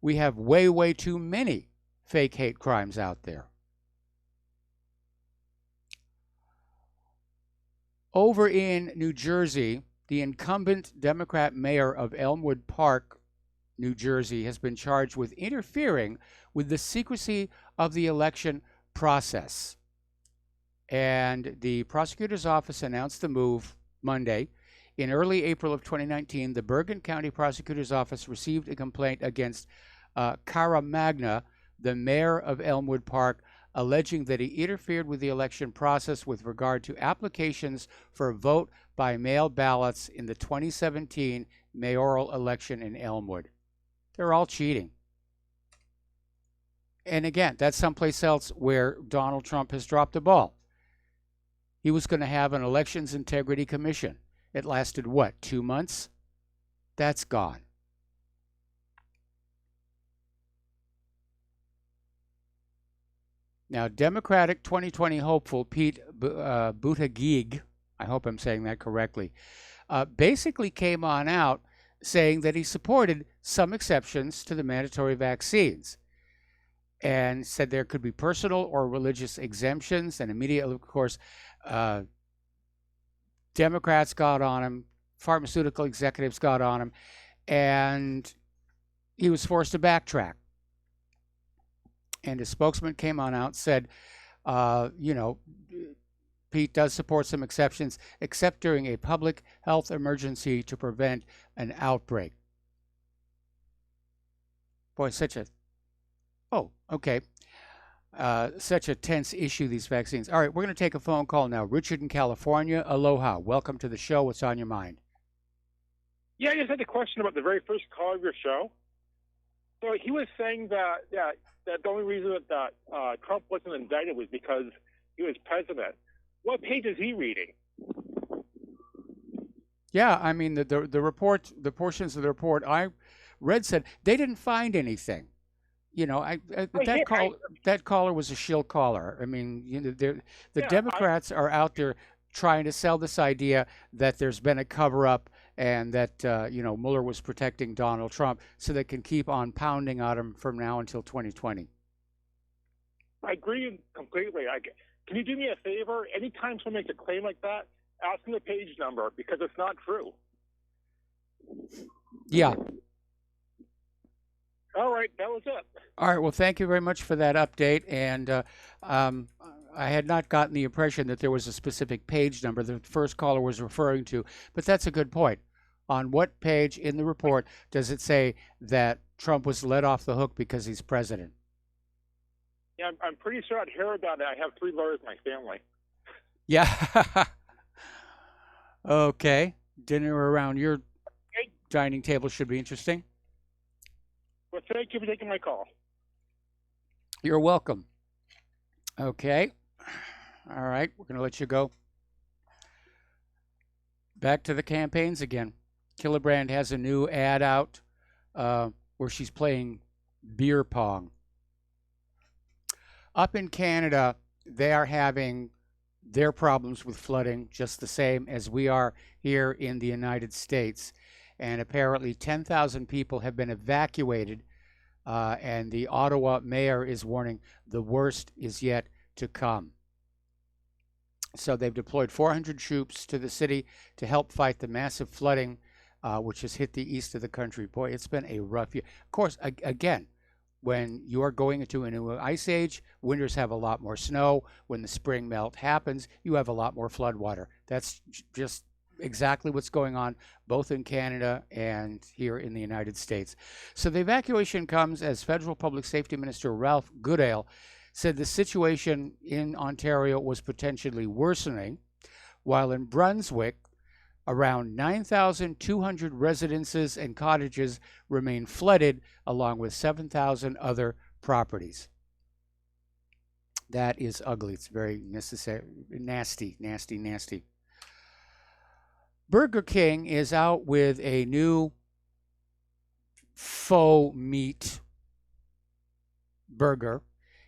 We have way, way too many fake hate crimes out there. Over in New Jersey, the incumbent Democrat mayor of Elmwood Park, New Jersey, has been charged with interfering with the secrecy of the election process. And the prosecutor's office announced the move Monday In early April of 2019, the Bergen County Prosecutor's Office received a complaint against Cara Magna, the mayor of Elmwood Park, alleging that he interfered with the election process with regard to applications for vote by mail ballots in the 2017 mayoral election in Elmwood. They're all cheating. And again, that's someplace else where Donald Trump has dropped the ball. He was going to have an Elections Integrity Commission. It lasted, what, 2 months? That's gone. Now, Democratic 2020 hopeful Pete Buttigieg, I hope I'm saying that correctly, basically came on out saying that he supported some exceptions to the mandatory vaccines and said there could be personal or religious exemptions. And immediately, of course, Democrats got on him, pharmaceutical executives got on him, and he was forced to backtrack. And his spokesman came on out and said, Pete does support some exceptions, except during a public health emergency to prevent an outbreak. Boy, such a tense issue, these vaccines. All right, we're going to take a phone call now. Richard in California, aloha. Welcome to the show. What's on your mind? Yeah, I just had a question about the very first call of your show. So he was saying that the only reason that Trump wasn't indicted was because he was president. What page is he reading? Yeah, I mean, the report, the portions of the report I read said they didn't find anything. That caller was a shill caller. I mean, the Democrats are out there trying to sell this idea that there's been a cover-up and that Mueller was protecting Donald Trump so they can keep on pounding on him from now until 2020. I agree completely. Can you do me a favor? Anytime someone makes a claim like that, ask them the page number because it's not true. Yeah. All right, that was it. All right, well, thank you very much for that update. And I had not gotten the impression that there was a specific page number the first caller was referring to, but that's a good point. On what page in the report does it say that Trump was let off the hook because he's president? Yeah, I'm pretty sure I'd hear about it. I have 3 lawyers in my family. Yeah. Okay. Dinner around your dining table should be interesting. Well, thank you for taking my call. You're welcome. Okay. All right. We're going to let you go. Back to the campaigns again. Killibrand has a new ad out where she's playing beer pong. Up in Canada, they are having their problems with flooding just the same as we are here in the United States. And apparently 10,000 people have been evacuated, and the Ottawa mayor is warning the worst is yet to come. So they've deployed 400 troops to the city to help fight the massive flooding, which has hit the east of the country. Boy, it's been a rough year. Of course, again, when you are going into a new ice age, winters have a lot more snow. When the spring melt happens, you have a lot more flood water. That's just exactly what's going on both in Canada and here in the United States. So the evacuation comes as Federal Public Safety Minister Ralph Goodale said the situation in Ontario was potentially worsening, while in Brunswick, around 9,200 residences and cottages remain flooded, along with 7,000 other properties. That is ugly. It's very nasty. Burger King is out with a new faux meat burger.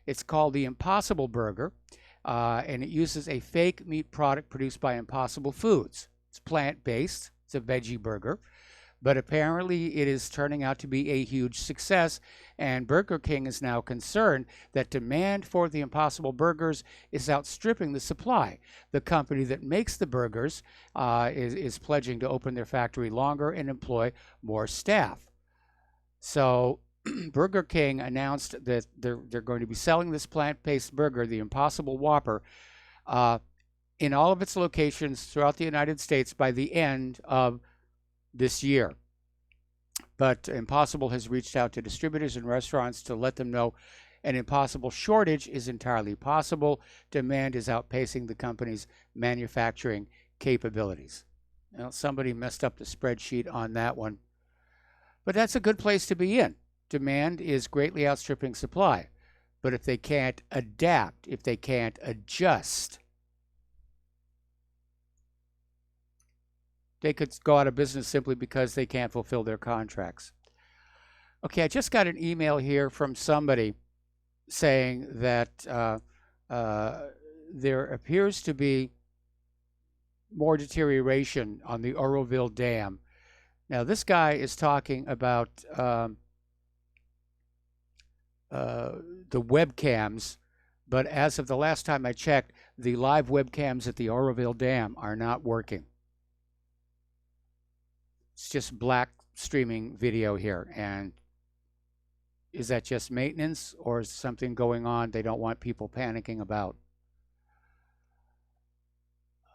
It's called the Impossible Burger, and it uses a fake meat product produced by Impossible Foods. It's plant-based. It's a veggie burger. But apparently it is turning out to be a huge success, and Burger King is now concerned that demand for the Impossible Burgers is outstripping the supply. The company that makes the burgers is pledging to open their factory longer and employ more staff. So Burger King announced that they're going to be selling this plant-based burger, the Impossible Whopper, in all of its locations throughout the United States by the end of this year. But Impossible has reached out to distributors and restaurants to let them know an Impossible shortage is entirely possible. Demand is outpacing the company's manufacturing capabilities. Well, somebody messed up the spreadsheet on that one. But that's a good place to be in. Demand is greatly outstripping supply. But if they can't adapt, if they can't adjust, they could go out of business simply because they can't fulfill their contracts. Okay, I just got an email here from somebody saying that there appears to be more deterioration on the Oroville Dam. Now, this guy is talking about the webcams, but as of the last time I checked, the live webcams at the Oroville Dam are not working. It's just black streaming video here. And is that just maintenance, or is something going on they don't want people panicking about?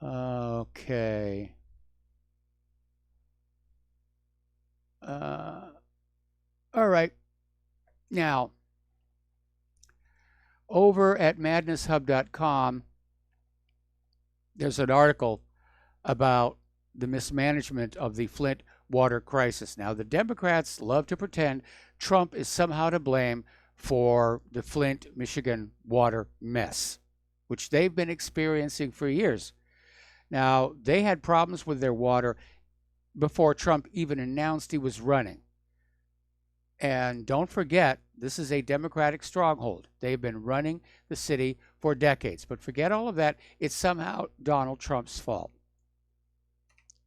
Okay. All right. Now, over at madnesshub.com, there's an article about the mismanagement of the Flint water crisis. Now, the Democrats love to pretend Trump is somehow to blame for the Flint, Michigan water mess, which they've been experiencing for years. Now, they had problems with their water before Trump even announced he was running. And don't forget, this is a Democratic stronghold. They've been running the city for decades. But forget all of that. It's somehow Donald Trump's fault.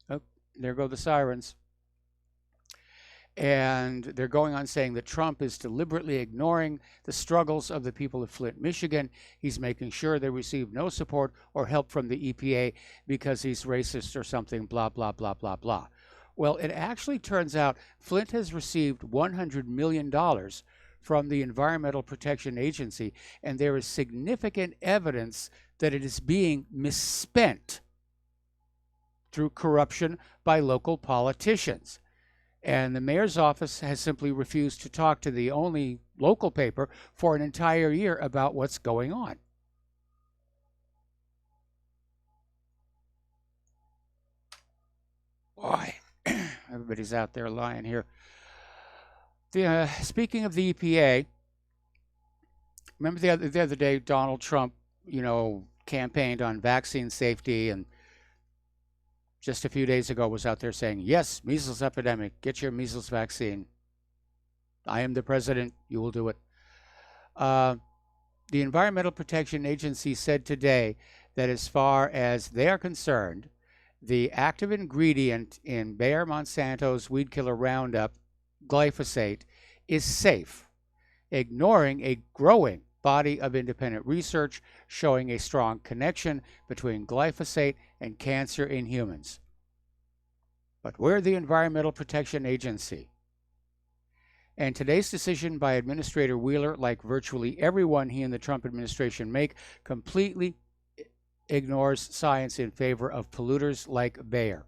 Oh, there go the sirens. And they're going on saying that Trump is deliberately ignoring the struggles of the people of Flint, Michigan. He's making sure they receive no support or help from the EPA because he's racist or something, blah, blah, blah, blah, blah. Well, it actually turns out Flint has received $100 million from the Environmental Protection Agency, and there is significant evidence that it is being misspent through corruption by local politicians. And the mayor's office has simply refused to talk to the only local paper for an entire year about what's going on. Boy, everybody's out there lying here. Speaking of the EPA, remember the other day Donald Trump, campaigned on vaccine safety, and just a few days ago was out there saying, yes, measles epidemic, get your measles vaccine. I am the president, you will do it. The Environmental Protection Agency said today that as far as they are concerned, the active ingredient in Bayer Monsanto's weed killer Roundup, glyphosate, is safe, ignoring a growing body of independent research showing a strong connection between glyphosate and cancer in humans. But we're the Environmental Protection Agency. And today's decision by Administrator Wheeler, like virtually everyone he and the Trump administration make, completely ignores science in favor of polluters like Bayer.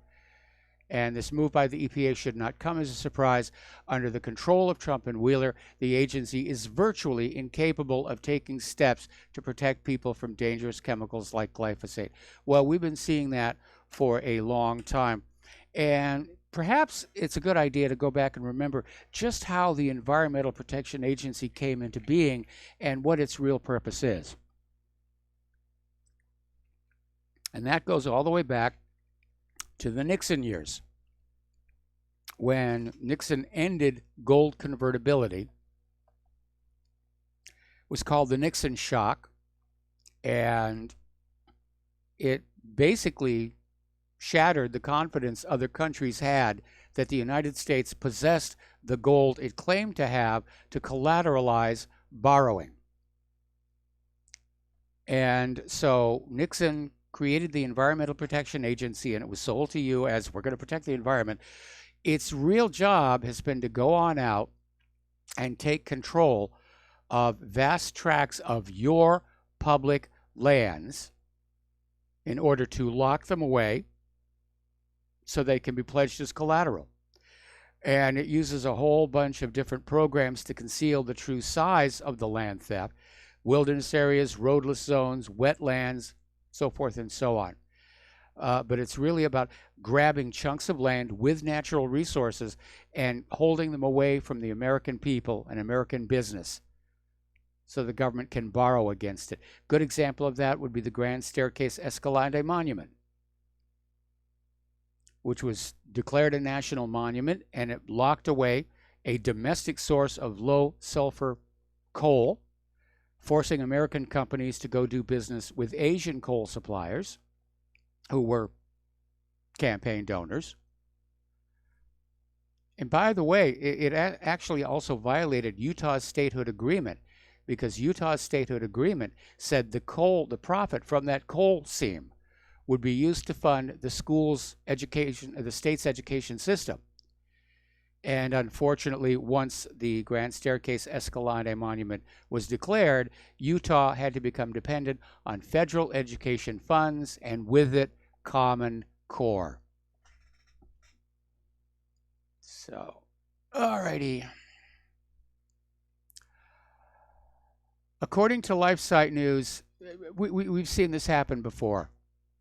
And this move by the EPA should not come as a surprise. Under the control of Trump and Wheeler, the agency is virtually incapable of taking steps to protect people from dangerous chemicals like glyphosate. Well, we've been seeing that for a long time. And perhaps it's a good idea to go back and remember just how the Environmental Protection Agency came into being and what its real purpose is. And that goes all the way back to the Nixon years, when Nixon ended gold convertibility. It was called the Nixon shock, and it basically shattered the confidence other countries had that the United States possessed the gold it claimed to have to collateralize borrowing. And so Nixon created the Environmental Protection Agency, and it was sold to you as, we're going to protect the environment. Its real job has been to go on out and take control of vast tracts of your public lands in order to lock them away so they can be pledged as collateral. And it uses a whole bunch of different programs to conceal the true size of the land theft: wilderness areas, roadless zones, wetlands, so forth and so on. But it's really about grabbing chunks of land with natural resources and holding them away from the American people and American business so the government can borrow against it. Good example of that would be the Grand Staircase Escalante Monument, which was declared a national monument, and it locked away a domestic source of low sulfur coal, forcing American companies to go do business with Asian coal suppliers who were campaign donors. And by the way, it actually also violated Utah's statehood agreement, because Utah's statehood agreement said the profit from that coal seam would be used to fund the school's education, the state's education system. And unfortunately, once the Grand Staircase Escalante Monument was declared, Utah had to become dependent on federal education funds, and with it, Common Core. So, alrighty. According to LifeSite News, we've seen this happen before,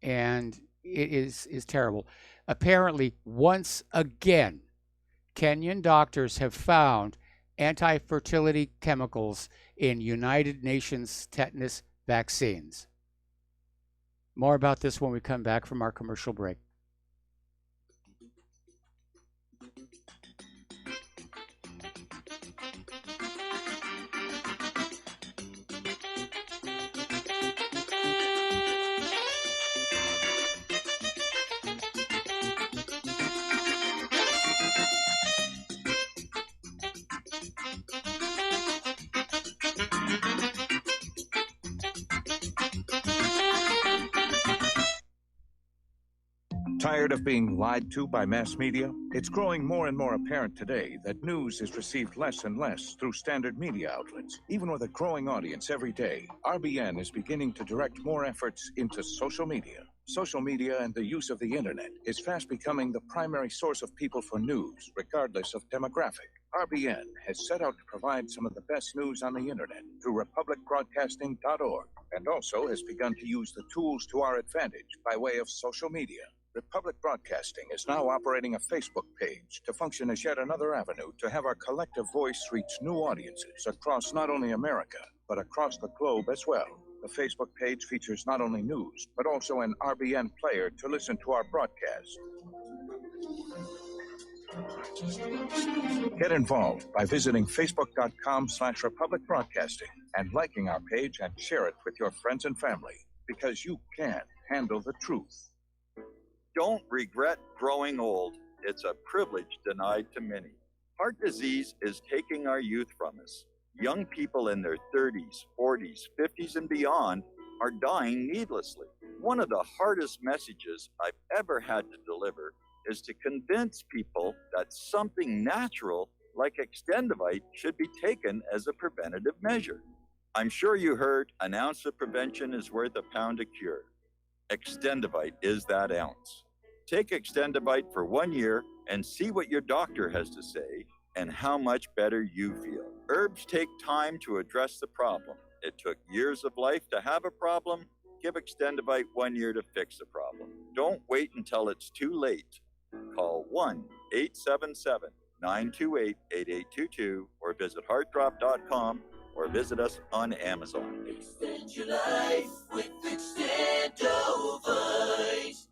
and it is terrible. Apparently, once again, Kenyan doctors have found anti-fertility chemicals in United Nations tetanus vaccines. More about this when we come back from our commercial break. Tired of being lied to by mass media? It's growing more and more apparent today that news is received less and less through standard media outlets. Even with a growing audience every day, RBN is beginning to direct more efforts into social media. Social media and the use of the internet is fast becoming the primary source of people for news, regardless of demographic. RBN has set out to provide some of the best news on the internet through republicbroadcasting.org, and also has begun to use the tools to our advantage by way of social media. Republic Broadcasting is now operating a Facebook page to function as yet another avenue to have our collective voice reach new audiences across not only America, but across the globe as well. The Facebook page features not only news, but also an RBN player to listen to our broadcast. Get involved by visiting facebook.com/Republic Broadcasting and liking our page, and share it with your friends and family, because you can handle the truth. Don't regret growing old. It's a privilege denied to many. Heart disease is taking our youth from us. Young people in their 30s, 40s, 50s, and beyond are dying needlessly. One of the hardest messages I've ever had to deliver is to convince people that something natural like Extendivite should be taken as a preventative measure. I'm sure you heard an ounce of prevention is worth a pound of cure. Extendivite is that ounce. Take Extendivite for 1 year and see what your doctor has to say and how much better you feel. Herbs take time to address the problem. It took years of life to have a problem. Give Extendivite 1 year to fix the problem. Don't wait until it's too late. Call 1-877-928-8822 or visit heartdrop.com or visit us on Amazon. Extend your life with Extendovite.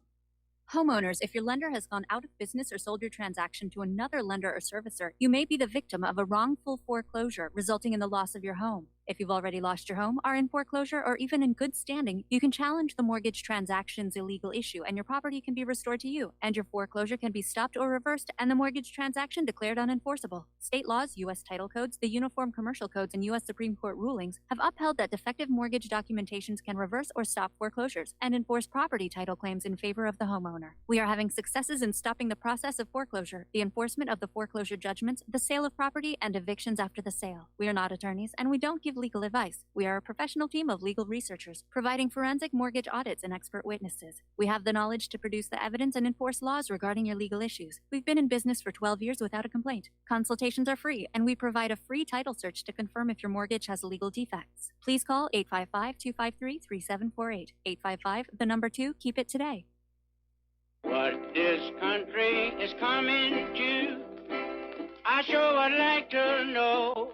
Homeowners, if your lender has gone out of business or sold your transaction to another lender or servicer, you may be the victim of a wrongful foreclosure, resulting in the loss of your home. If you've already lost your home, are in foreclosure, or even in good standing, you can challenge the mortgage transaction's illegal issue, and your property can be restored to you, and your foreclosure can be stopped or reversed, and the mortgage transaction declared unenforceable. State laws, U.S. title codes, the Uniform Commercial Codes, and U.S. Supreme Court rulings have upheld that defective mortgage documentations can reverse or stop foreclosures and enforce property title claims in favor of the homeowner. We are having successes in stopping the process of foreclosure, the enforcement of the foreclosure judgments, the sale of property, and evictions after the sale. We are not attorneys, and we don't give give legal advice. We are a professional team of legal researchers, providing forensic mortgage audits and expert witnesses. We have the knowledge to produce the evidence and enforce laws regarding your legal issues. We've been in business for 12 years without a complaint. Consultations are free, and we provide a free title search to confirm if your mortgage has legal defects. Please call 855-253-3748. 855, the number 2, keep it today. What this country is coming to, I sure would like to know.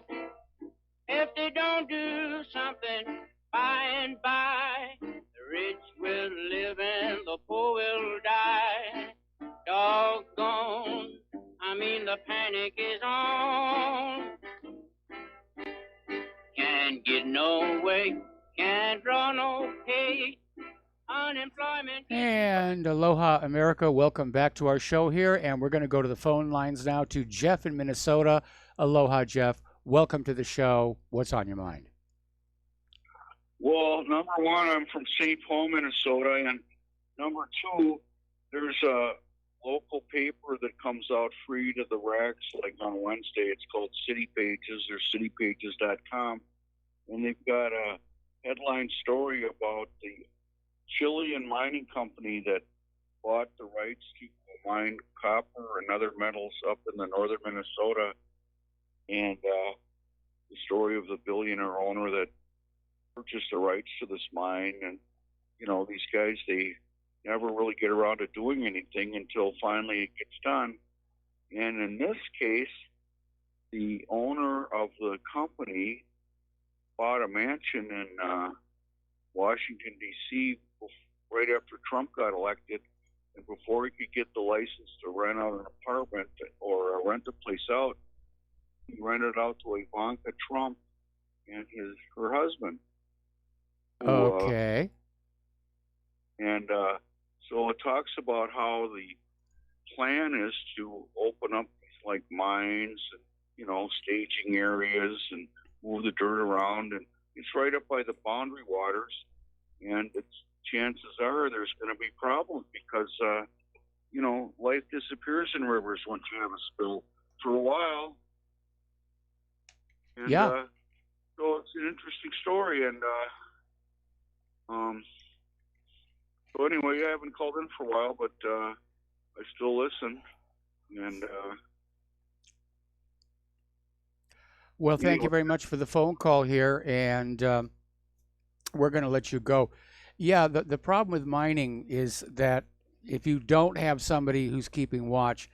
If they don't do something by and by, the rich will live and the poor will die. Doggone, I mean the panic is on. Can't get no way, can't draw no pay. Unemployment. And aloha, America. Welcome back to our show here. And we're going to go to the phone lines now to Jeff in Minnesota. Aloha, Jeff. Welcome to the show. What's on your mind? Well, number one, I'm from St. Paul, Minnesota. And number two, there's a local paper that comes out free to the Rex, like on Wednesday. It's called City Pages or citypages.com. And they've got a headline story about the Chilean mining company that bought the rights to mine copper and other metals up in the northern Minnesota, and the story of the billionaire owner that purchased the rights to this mine. And you know, these guys, they never really get around to doing anything until finally it gets done. And in this case, the owner of the company bought a mansion in Washington, D.C. right after Trump got elected, and before he could get the license to rent out an apartment or rent a place out, he rented out to Ivanka Trump and her husband. Okay. So it talks about how the plan is to open up like mines and, you know, staging areas and move the dirt around, and it's right up by the boundary waters, and chances are there's going to be problems because, you know, life disappears in rivers once you have a spill for a while. And, yeah. So it's an interesting story, and so anyway, I haven't called in for a while, but I still listen, and well, thank you very much for the phone call here, and we're going to let you go. Yeah, the problem with mining is that if you don't have somebody who's keeping watch,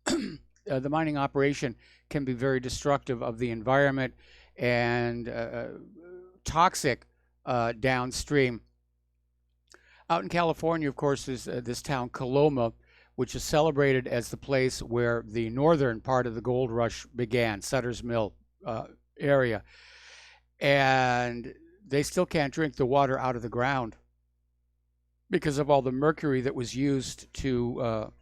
the mining operation can be very destructive of the environment and toxic downstream. Out in California, of course, there's this town, Coloma, which is celebrated as the place where the northern part of the gold rush began, Sutter's Mill area. And they still can't drink the water out of the ground because of all the mercury that was used to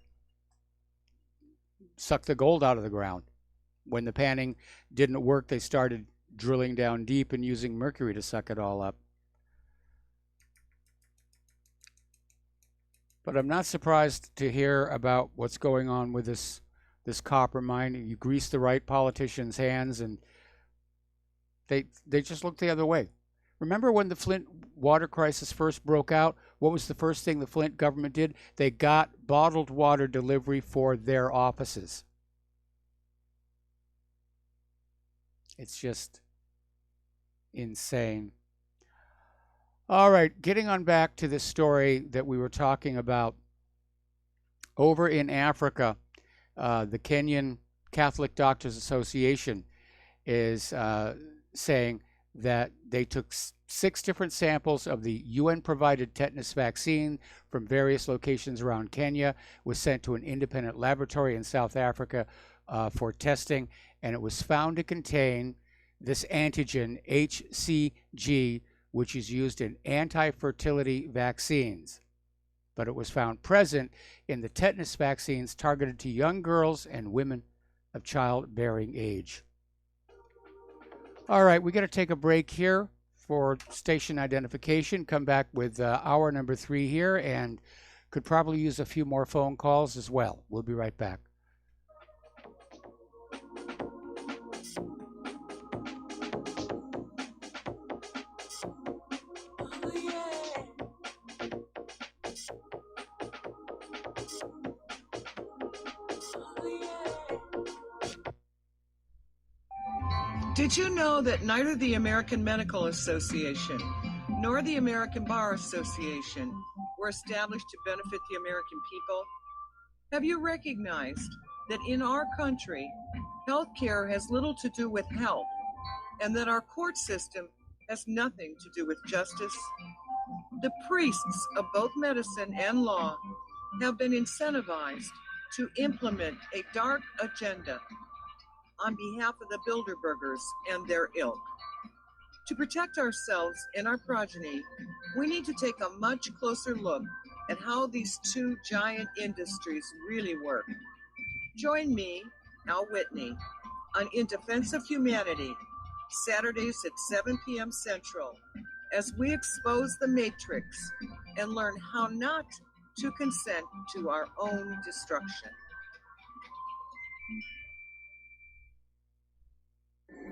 suck the gold out of the ground. When the panning didn't work, they started drilling down deep and using mercury to suck it all up. But I'm not surprised to hear about what's going on with this copper mine. You grease the right politicians' hands, and they just look the other way. Remember when the Flint water crisis first broke out? What was the first thing the Flint government did? They got bottled water delivery for their offices. It's just insane. All right, getting on back to this story that we were talking about. Over in Africa, the Kenyan Catholic Doctors Association is saying that they took 6 different samples of the UN-provided tetanus vaccine from various locations around Kenya, was sent to an independent laboratory in South Africa for testing, and it was found to contain this antigen, HCG, which is used in anti-fertility vaccines. But it was found present in the tetanus vaccines targeted to young girls and women of childbearing age. All right, we got to take a break here for station identification. Come back with hour number 3 here, and could probably use a few more phone calls as well. We'll be right back. Did you know that neither the American Medical Association nor the American Bar Association were established to benefit the American people? Have you recognized that in our country, healthcare has little to do with health, and that our court system has nothing to do with justice? The priests of both medicine and law have been incentivized to implement a dark agenda on behalf of the Bilderbergers and their ilk. To protect ourselves and our progeny, we need to take a much closer look at how these two giant industries really work. Join me, Al Whitney, on In Defense of Humanity, Saturdays at 7 p.m. Central, as we expose the matrix and learn how not to consent to our own destruction.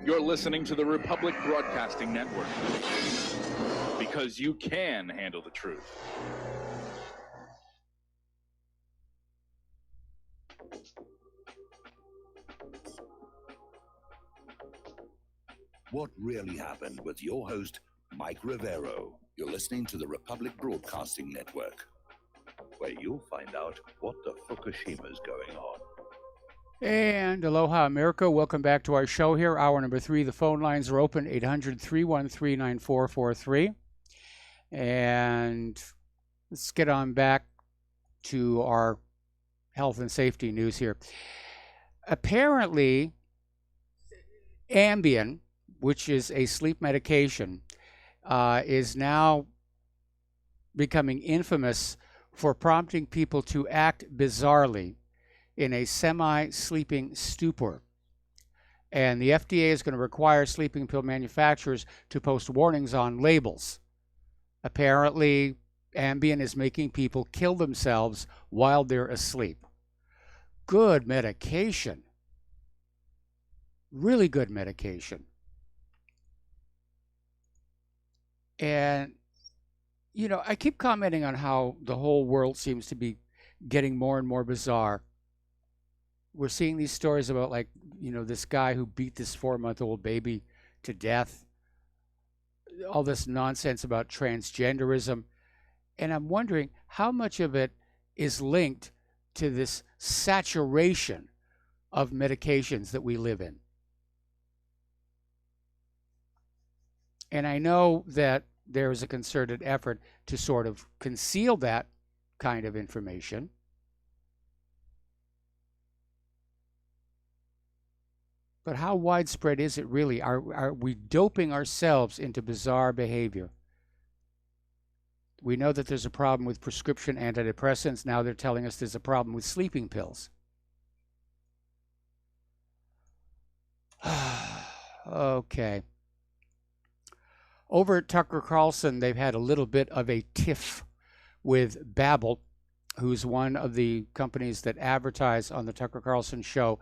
You're listening to the Republic Broadcasting Network, because you can handle the truth. What really happened with your host, Mike Rivero. You're listening to the Republic Broadcasting Network, where you'll find out what the Fukushima's going on. And aloha, America. Welcome back to our show here. Hour number 3. The phone lines are open, 800-313-9443. And let's get on back to our health and safety news here. Apparently, Ambien, which is a sleep medication, is now becoming infamous for prompting people to act bizarrely in a semi-sleeping stupor. And the FDA is going to require sleeping pill manufacturers to post warnings on labels. Apparently, Ambien is making people kill themselves while they're asleep. Good medication. Really good medication. And, you know, I keep commenting on how the whole world seems to be getting more and more bizarre. We're seeing these stories about, like, you know, this guy who beat this 4-month-old baby to death. All this nonsense about transgenderism. And I'm wondering how much of it is linked to this saturation of medications that we live in. And I know that there is a concerted effort to sort of conceal that kind of information. But how widespread is it really? Are we doping ourselves into bizarre behavior? We know that there's a problem with prescription antidepressants. Now they're telling us there's a problem with sleeping pills. Okay. Over at Tucker Carlson, they've had a little bit of a tiff with Babbel, who's one of the companies that advertise on the Tucker Carlson show.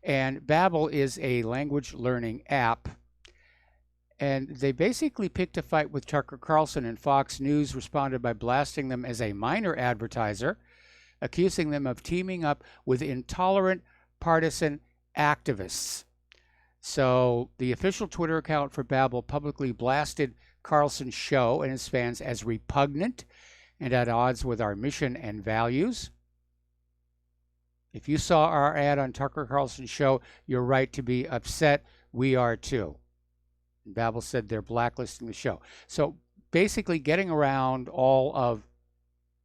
And Babbel is a language learning app. And they basically picked a fight with Tucker Carlson, and Fox News responded by blasting them as a minor advertiser, accusing them of teaming up with intolerant partisan activists. So the official Twitter account for Babbel publicly blasted Carlson's show and his fans as repugnant and at odds with our mission and values. If you saw our ad on Tucker Carlson's show, you're right to be upset. We are too. And Babbel said they're blacklisting the show. So basically getting around all of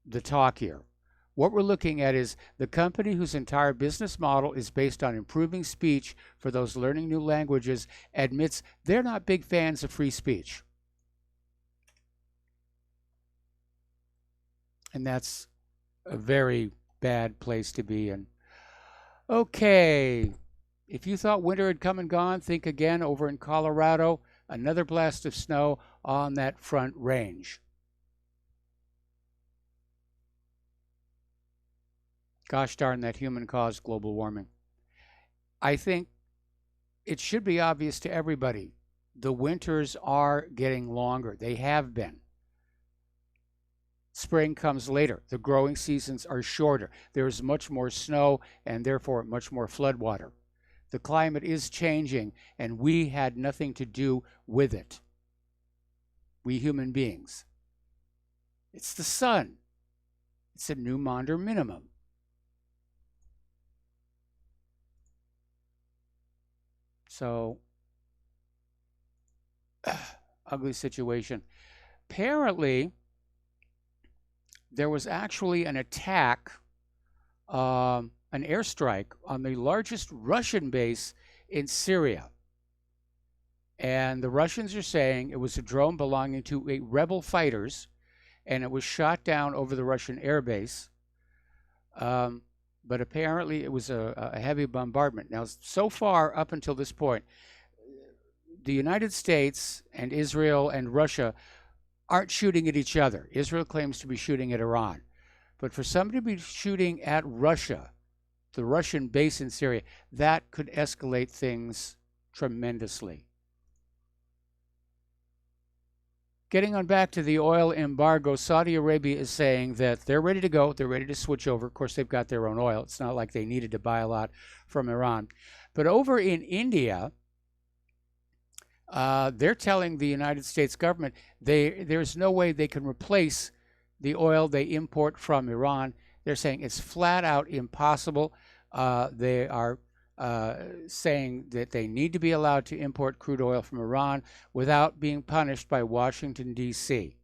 the talk here. What we're looking at is the company whose entire business model is based on improving speech for those learning new languages admits they're not big fans of free speech. And that's a very bad place to be in. Okay, if you thought winter had come and gone, think again. Over in Colorado, another blast of snow on that Front Range. Gosh darn that human-caused global warming. I think it should be obvious to everybody. The winters are getting longer. They have been. Spring comes later. The growing seasons are shorter. There is much more snow and therefore much more floodwater. The climate is changing, and we had nothing to do with it. We human beings. It's the sun. It's a new Maunder minimum. So, ugly situation. Apparently, there was actually an attack, an airstrike on the largest Russian base in Syria. And the Russians are saying it was a drone belonging to rebel fighters, and it was shot down over the Russian air base. But apparently it was a heavy bombardment. Now, so far, up until this point, the United States and Israel and Russia aren't shooting at each other. Israel claims to be shooting at Iran. But for somebody to be shooting at Russia, the Russian base in Syria, that could escalate things tremendously. Getting on back to the oil embargo, Saudi Arabia is saying that they're ready to go. They're ready to switch over. Of course, they've got their own oil. It's not like they needed to buy a lot from Iran. But over in India, they're telling the United States government there's no way they can replace the oil they import from Iran. They're saying it's flat out impossible. They are saying that they need to be allowed to import crude oil from Iran without being punished by Washington, D.C.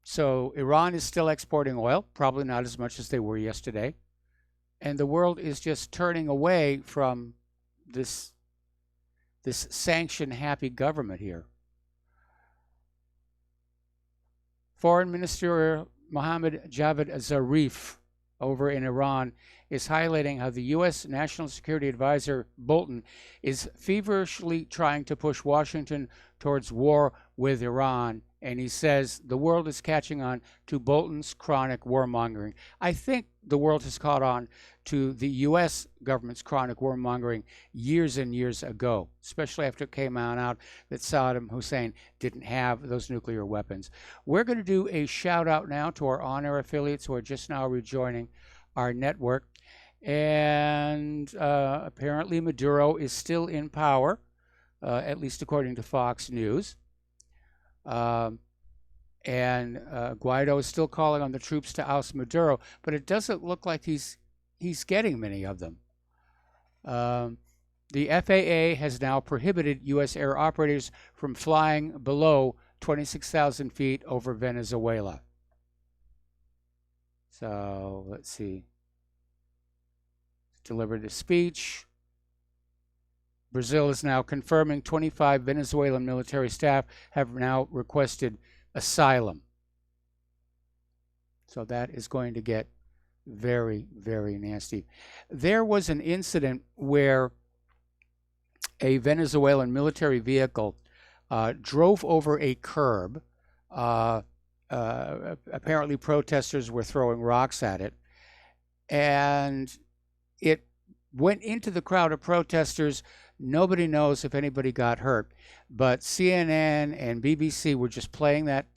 So Iran is still exporting oil, probably not as much as they were yesterday. And the world is just turning away from this sanction-happy government here. Foreign Minister Mohammad Javad Zarif over in Iran is highlighting how the U.S. National Security Advisor Bolton is feverishly trying to push Washington towards war with Iran. And he says the world is catching on to Bolton's chronic warmongering. I think the world has caught on to the U.S. government's chronic warmongering years and years ago, especially after it came out that Saddam Hussein didn't have those nuclear weapons. We're going to do a shout out now to our on-air affiliates who are just now rejoining our network. And apparently Maduro is still in power, at least according to Fox News. And Guaido is still calling on the troops to oust Maduro, but it doesn't look like he's getting many of them. The FAA has now prohibited U.S. air operators from flying below 26,000 feet over Venezuela. So let's see. Delivered a speech. Brazil is now confirming 25 Venezuelan military staff have now requested asylum. So that is going to get very, very nasty. There was an incident where a Venezuelan military vehicle drove over a curb. Apparently protesters were throwing rocks at it. And it went into the crowd of protesters. Nobody knows if anybody got hurt. But CNN and BBC were just playing that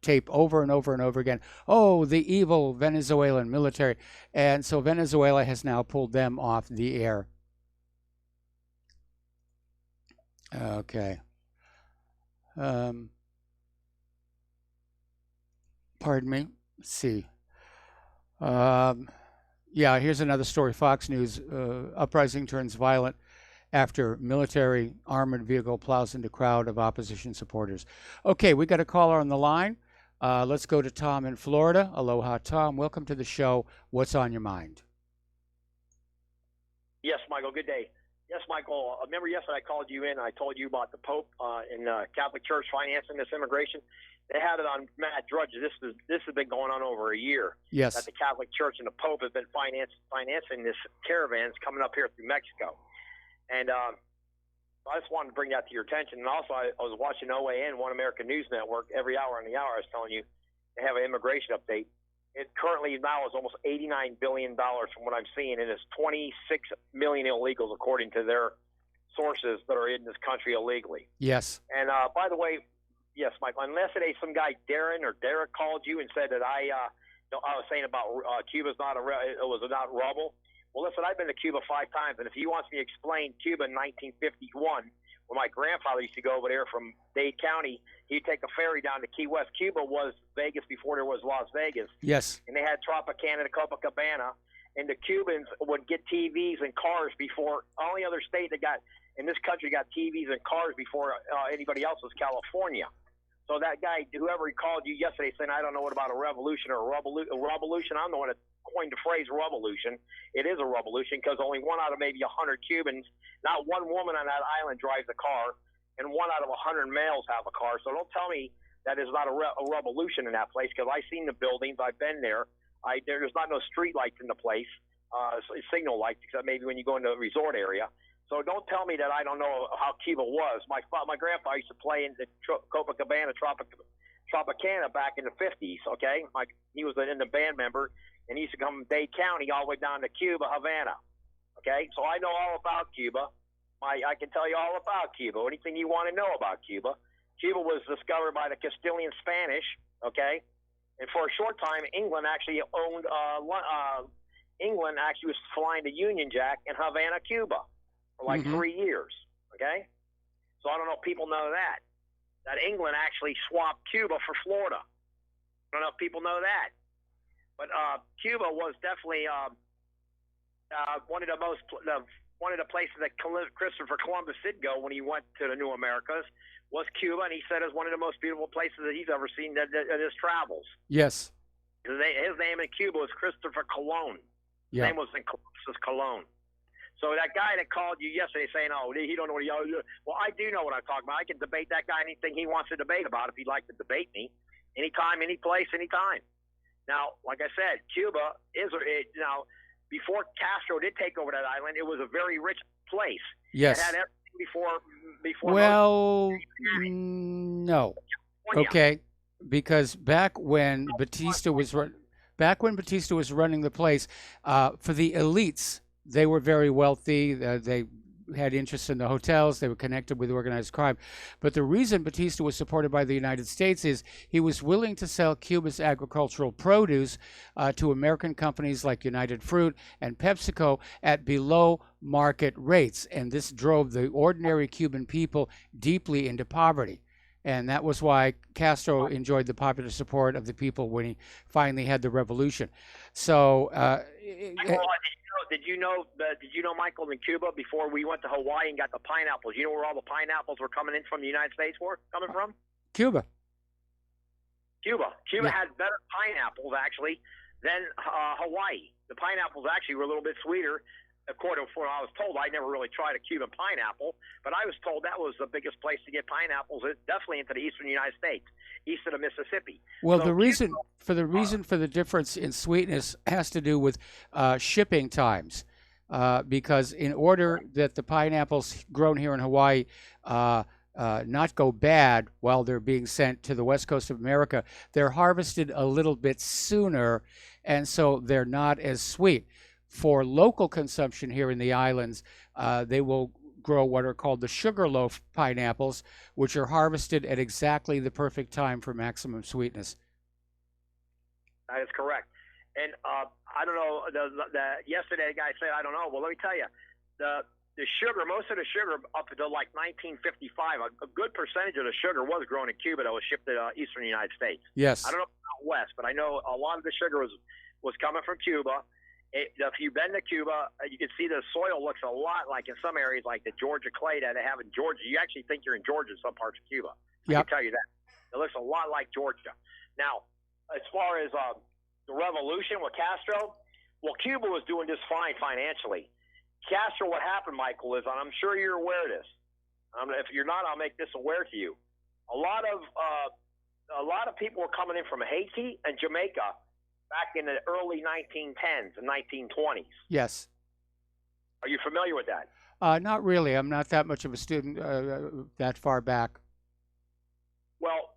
tape over and over and over again. Oh, the evil Venezuelan military. And so Venezuela has now pulled them off the air. Okay. Pardon me. Let's see. Yeah, here's another story. Fox News. Uprising turns violent after military armored vehicle plows into crowd of opposition supporters. Okay, we got a caller on the line. Let's go to Tom in Florida. Aloha, Tom. Welcome to the show. What's on your mind? Yes, Michael. Good day. Yes, Michael. Remember yesterday I called you in and I told you about the Pope in Catholic Church financing this immigration? They had it on Matt Drudge. This has been going on over a year. Yes. That the Catholic Church and the Pope have been financing this caravans coming up here through Mexico. And I just wanted to bring that to your attention. And also, I was watching OAN, One American News Network, every hour on the hour. I was telling you they have an immigration update. It currently now is almost $89 billion from what I'm seeing, and it's 26 million illegals according to their sources that are in this country illegally. Yes. And by the way, Yes, Michael. And yesterday, some guy, Darren or Derek, called you and said that I was saying about Cuba's not it was not rubble. Well, listen, I've been to Cuba 5 times, and if he wants me to explain Cuba in 1951, when my grandfather used to go over there from Dade County, he'd take a ferry down to Key West. Cuba was Vegas before there was Las Vegas. Yes. And they had Tropicana to Copacabana, and the Cubans would get TVs and cars before only other state that got in this country got TVs and cars before anybody else was California. So that guy, whoever he called you yesterday, saying I don't know what about a revolution or a revolution, I'm the one that coined the phrase revolution. It is a revolution because only 1 out of maybe 100 Cubans, not one woman on that island drives a car, and 1 out of 100 males have a car. So don't tell me that there's not a revolution in that place, because I've seen the buildings, I've been there. There's not no street lights in the place, signal lights, except maybe when you go into a resort area. So don't tell me that I don't know how Cuba was. My grandpa used to play in the Copacabana Tropicana back in the 50s, okay? He was in the band member, and he used to come from Dade County all the way down to Cuba, Havana, okay? So I know all about Cuba. I can tell you all about Cuba, anything you want to know about Cuba. Cuba was discovered by the Castilian Spanish, okay? And for a short time, England actually owned England actually was flying the Union Jack in Havana, Cuba, for like 3 years, okay? So I don't know if people know that England actually swapped Cuba for Florida. I don't know if people know that. But Cuba was definitely one of the places that Christopher Columbus did go when he went to the New Americas was Cuba, and he said it's one of the most beautiful places that he's ever seen in his travels. Yes. His name in Cuba was Christopher Colon. His name was Colon. So that guy that called you yesterday saying, oh, he don't know what well, I do know what I'm talking about. I can debate that guy anything he wants to debate about if he'd like to debate me. Anytime, any place, anytime. Now, like I said, Cuba before Castro did take over that island, it was a very rich place. Yes. It had everything before. Well, no. Okay, because back when Batista was running the place, for the elites, they were very wealthy. They had interest in the hotels. They were connected with organized crime. But the reason Batista was supported by the United States is he was willing to sell Cuba's agricultural produce to American companies like United Fruit and PepsiCo at below market rates. And this drove the ordinary Cuban people deeply into poverty. And that was why Castro enjoyed the popular support of the people when he finally had the revolution. So, Did you know, Michael, in Cuba, before we went to Hawaii and got the pineapples, you know where all the pineapples were coming in from the United States coming from? Cuba. Cuba had better pineapples, actually, than Hawaii. The pineapples actually were a little bit sweeter. According to what I was told, I never really tried a Cuban pineapple, but I was told that was the biggest place to get pineapples, definitely into the eastern United States, east of the Mississippi. Well, so the reason for the difference in sweetness has to do with shipping times, because in order that the pineapples grown here in Hawaii not go bad while they're being sent to the west coast of America, they're harvested a little bit sooner, and so they're not as sweet. For local consumption here in the islands, they will grow what are called the sugarloaf pineapples, which are harvested at exactly the perfect time for maximum sweetness. That is correct. And I don't know, yesterday the guy said, I don't know. Well, let me tell you, the sugar, most of the sugar up until like 1955, a good percentage of the sugar was grown in Cuba that was shipped to eastern United States. Yes. I don't know about west, but I know a lot of the sugar was coming from Cuba. If you've been to Cuba, you can see the soil looks a lot like in some areas like the Georgia clay that they have in Georgia. You actually think you're in Georgia in some parts of Cuba. I can tell you that. It looks a lot like Georgia. Now, as far as the revolution with Castro, well, Cuba was doing just fine financially. Castro, what happened, Michael, is, and I'm sure you're aware of this. If you're not, I'll make this aware to you. A lot of people were coming in from Haiti and Jamaica back in the early 1910s and 1920s. Yes. Are you familiar with that? Not really. I'm not that much of a student that far back. Well,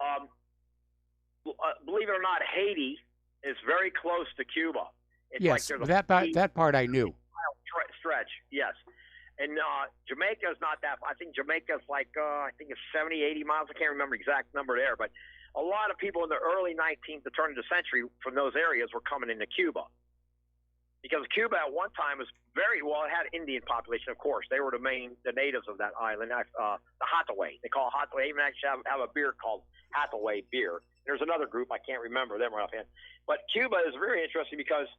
believe it or not, Haiti is very close to Cuba. It's yes, like that part I knew. Stretch, yes. And Jamaica is not that. I think Jamaica is like I think it's 70, 80 miles. I can't remember the exact number there, but a lot of people in the early 19th to turn of the century from those areas were coming into Cuba, because Cuba at one time was very well. It had Indian population, of course. They were the natives of that island. The Hathaway. They call it Hathaway. They even actually have a beer called Hathaway beer. There's another group I can't remember them right offhand. But Cuba is very interesting because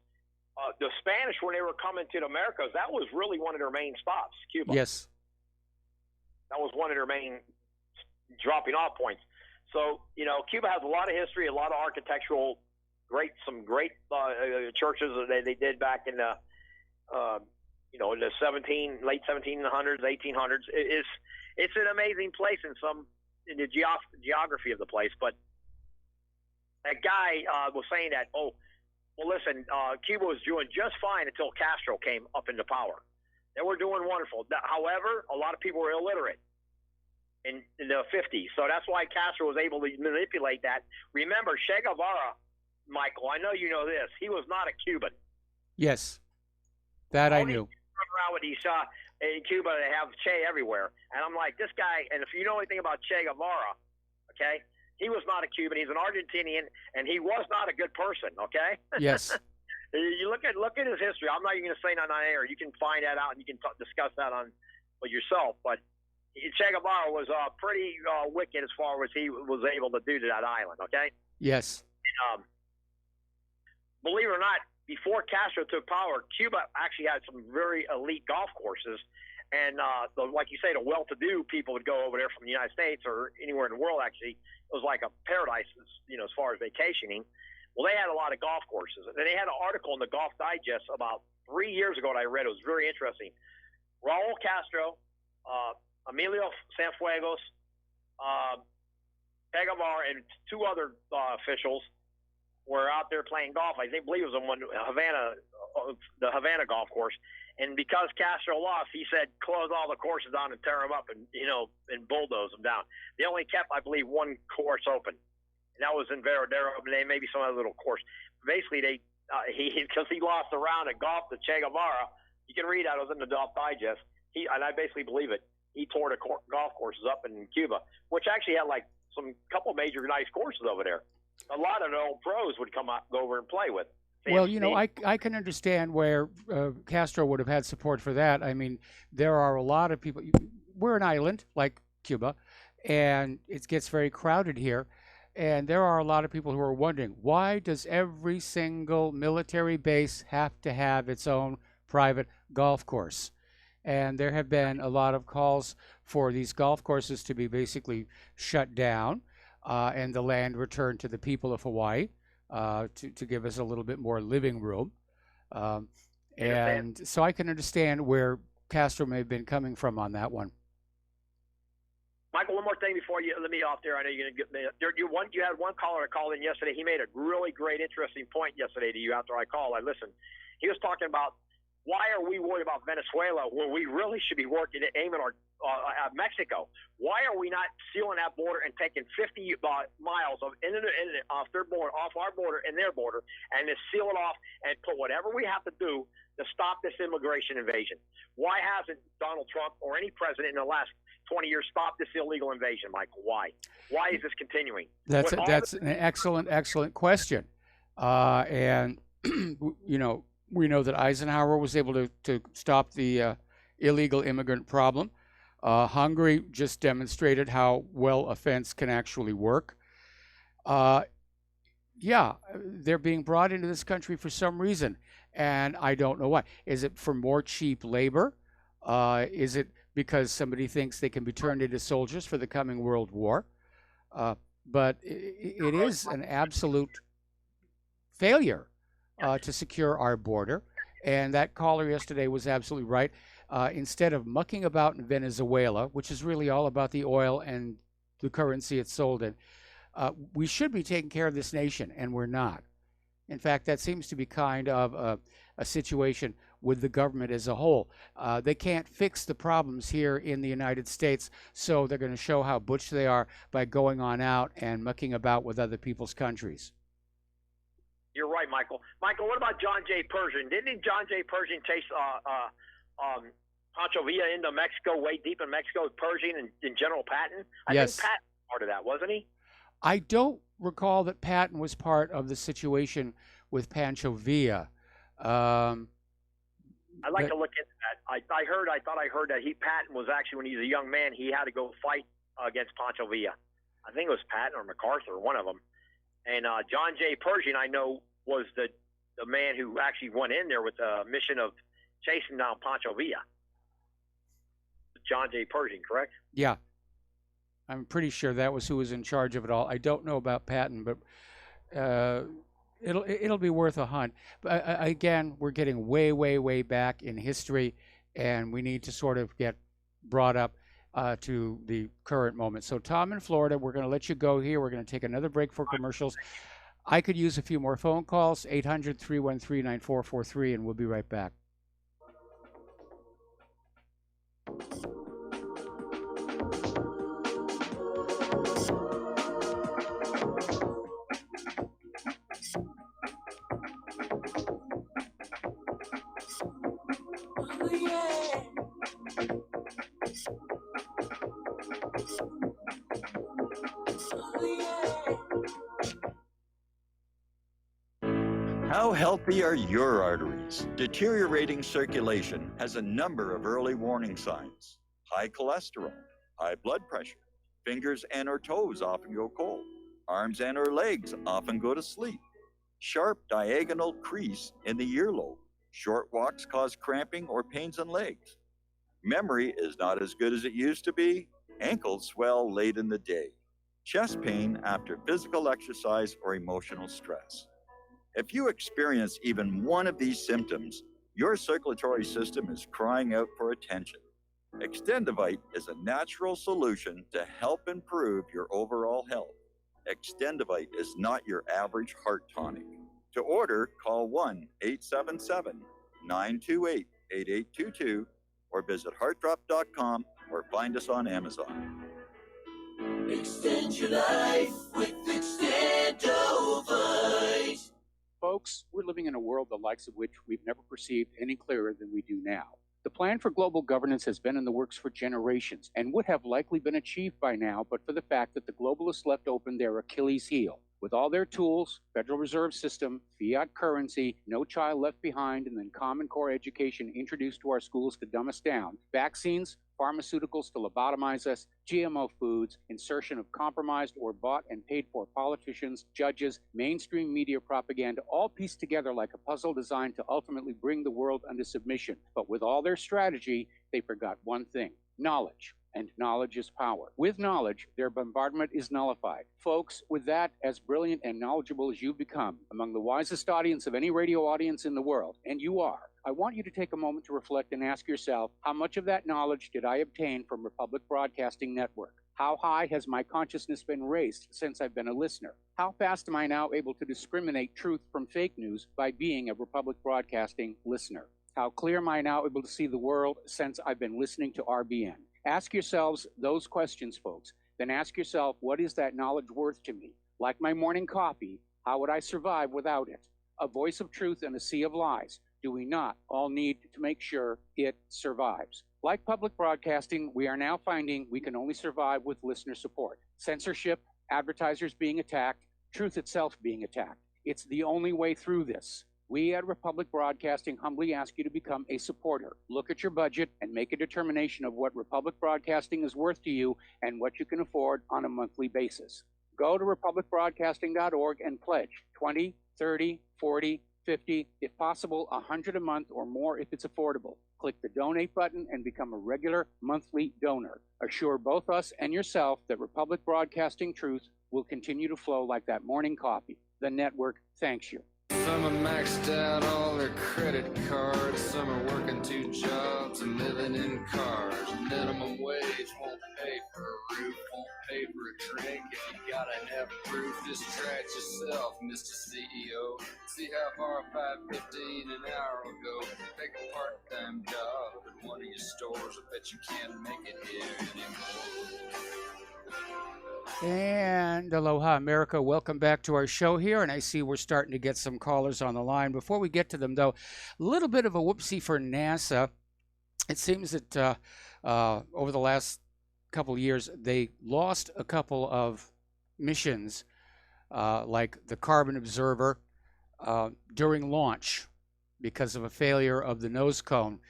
the Spanish, when they were coming to the Americas, that was really one of their main stops, Cuba. Yes. That was one of their main dropping off points. So, Cuba has a lot of history, a lot of architectural, some great churches that they did back in the, in the late 1700s, 1800s. It's an amazing place in the geography of the place. But that guy was saying that, well, listen, Cuba was doing just fine until Castro came up into power. They were doing wonderful. However, a lot of people were illiterate in the 50s. So that's why Castro was able to manipulate that. Remember, Che Guevara, Michael, I know you know this. He was not a Cuban. Yes, that I knew. Run around with these in Cuba, they have Che everywhere. And I'm like, this guy, and if you know anything about Che Guevara, okay, he was not a Cuban. He's an Argentinian, and he was not a good person. Okay. Yes. You look at his history. I'm not even going to say that on air. You can find that out, and you can discuss that with yourself. But Che Guevara was pretty wicked as far as he was able to do to that island. Okay. Yes. Believe it or not, before Castro took power, Cuba actually had some very elite golf courses. And like you say, the well-to-do people would go over there from the United States or anywhere in the world. Actually, it was like a paradise, as far as vacationing. Well, they had a lot of golf courses, and they had an article in the Golf Digest about 3 years ago that I read. It was very interesting. Raul Castro, Emilio Cienfuegos, Che Guevara, and two other officials were out there playing golf. I believe it was on the Havana golf course. And because Castro lost, he said, close all the courses down and tear them up and bulldoze them down. They only kept, I believe, one course open. And that was in Veradero, and maybe some other little course. Basically, because he lost a round of golf to Che Guevara, you can read that. It was in the Golf Digest. And I basically believe it. He tore the golf courses up in Cuba, which actually had like couple major nice courses over there. A lot of the old pros would go over and play with. Well, I can understand where Castro would have had support for that. I mean, there are a lot of people. We're an island like Cuba, and it gets very crowded here. And there are a lot of people who are wondering, why does every single military base have to have its own private golf course? And there have been a lot of calls for these golf courses to be basically shut down and the land returned to the people of Hawaii. To give us a little bit more living room. And so I can understand where Castro may have been coming from on that one. Michael, one more thing before you let me off there. I know you're going to get me. You had one caller that called in yesterday. He made a really great, interesting point yesterday to you after I called. I listened. He was talking about why are we worried about Venezuela when we really should be working to aim at Mexico? Why are we not sealing that border and taking 50 miles off their border, off our border and their border, and just seal it off and put whatever we have to do to stop this immigration invasion? Why hasn't Donald Trump or any president in the last 20 years stopped this illegal invasion, Michael? Why? Why is this continuing? That's an excellent question. And we know that Eisenhower was able to stop the illegal immigrant problem. Hungary just demonstrated how well a fence can actually work. They're being brought into this country for some reason, and I don't know why. Is it for more cheap labor? Is it because somebody thinks they can be turned into soldiers for the coming World War? But it is an absolute failure to secure our border. And that caller yesterday was absolutely right. Instead of mucking about in Venezuela, which is really all about the oil and the currency it's sold in, we should be taking care of this nation, and we're not. In fact, that seems to be kind of a situation with the government as a whole. They can't fix the problems here in the United States, so they're going to show how butch they are by going on out and mucking about with other people's countries. You're right, Michael. Michael, what about John J. Pershing? Didn't John J. Pershing Pancho Villa into Mexico, way deep in Mexico, Pershing and General Patton? I Yes. think Patton was part of that, wasn't he? I don't recall that Patton was part of the situation with Pancho Villa. I'd like but- to look into that. I thought I heard that Patton was actually, when he was a young man, he had to go fight against Pancho Villa. I think it was Patton or MacArthur, one of them. And John J. Pershing, I know, was the man who actually went in there with the mission of chasing down Pancho Villa. John J. Pershing, correct? Yeah. I'm pretty sure that was who was in charge of it all. I don't know about Patton, but it'll be worth a hunt. But again, we're getting way, way, way back in history, and we need to sort of get brought up to the current moment. So, Tom in Florida, we're going to let you go here. We're going to take another break for commercials. I could use a few more phone calls, 800-313-9443, and we'll be right back. How healthy are your arteries? Deteriorating circulation has a number of early warning signs. High cholesterol, high blood pressure, fingers and or toes often go cold, arms and or legs often go to sleep, sharp diagonal crease in the earlobe, short walks cause cramping or pains in legs. Memory is not as good as it used to be, ankles swell late in the day, chest pain after physical exercise or emotional stress. If you experience even one of these symptoms, your circulatory system is crying out for attention. Extendivite is a natural solution to help improve your overall health. Extendivite is not your average heart tonic. To order, call 1-877-928-8822 or visit heartdrop.com or find us on Amazon. Extend your life with Extendovite. Folks, we're living in a world the likes of which we've never perceived any clearer than we do now. The plan for global governance has been in the works for generations and would have likely been achieved by now, but for the fact that the globalists left open their Achilles heel. With all their tools, Federal Reserve System, fiat currency, no child left behind, and then Common Core education introduced to our schools to dumb us down, vaccines, pharmaceuticals to lobotomize us, GMO foods, insertion of compromised or bought and paid for politicians, judges, mainstream media propaganda, all pieced together like a puzzle designed to ultimately bring the world under submission. But with all their strategy, they forgot one thing: knowledge. And knowledge is power. With knowledge, their bombardment is nullified. Folks, with that, as brilliant and knowledgeable as you've become, among the wisest audience of any radio audience in the world, and you are, I want you to take a moment to reflect and ask yourself, how much of that knowledge did I obtain from Republic Broadcasting Network? How high has my consciousness been raised since I've been a listener? How fast am I now able to discriminate truth from fake news by being a Republic Broadcasting listener? How clear am I now able to see the world since I've been listening to RBN? Ask yourselves those questions, folks. Then ask yourself, what is that knowledge worth to me? Like my morning coffee, how would I survive without it? A voice of truth in a sea of lies. Do we not all need to make sure it survives? Like public broadcasting, we are now finding we can only survive with listener support. Censorship, advertisers being attacked, truth itself being attacked. It's the only way through this. We at Republic Broadcasting humbly ask you to become a supporter. Look at your budget and make a determination of what Republic Broadcasting is worth to you and what you can afford on a monthly basis. Go to republicbroadcasting.org and pledge 20, 30, 40, 50, if possible, 100 a month or more if it's affordable. Click the donate button and become a regular monthly donor. Assure both us and yourself that Republic Broadcasting truth will continue to flow like that morning coffee. The network thanks you. Some are maxed out all their credit cards. Some are working 2 jobs and living in cars. Minimum wage won't pay for a roof, won't pay for a drink. If you gotta have proof, just try it yourself, Mr. CEO. See how far $5.15 an hour will go. Take a part-time job at one of your stores. I bet you can't make it here anymore. And aloha, America. Welcome back to our show here. And I see we're starting to get some callers on the line. Before we get to them, though, a little bit of a whoopsie for NASA. it seems that over the last couple of years, they lost a couple of missions, like the Carbon Observer, during launch because of a failure of the nose cone.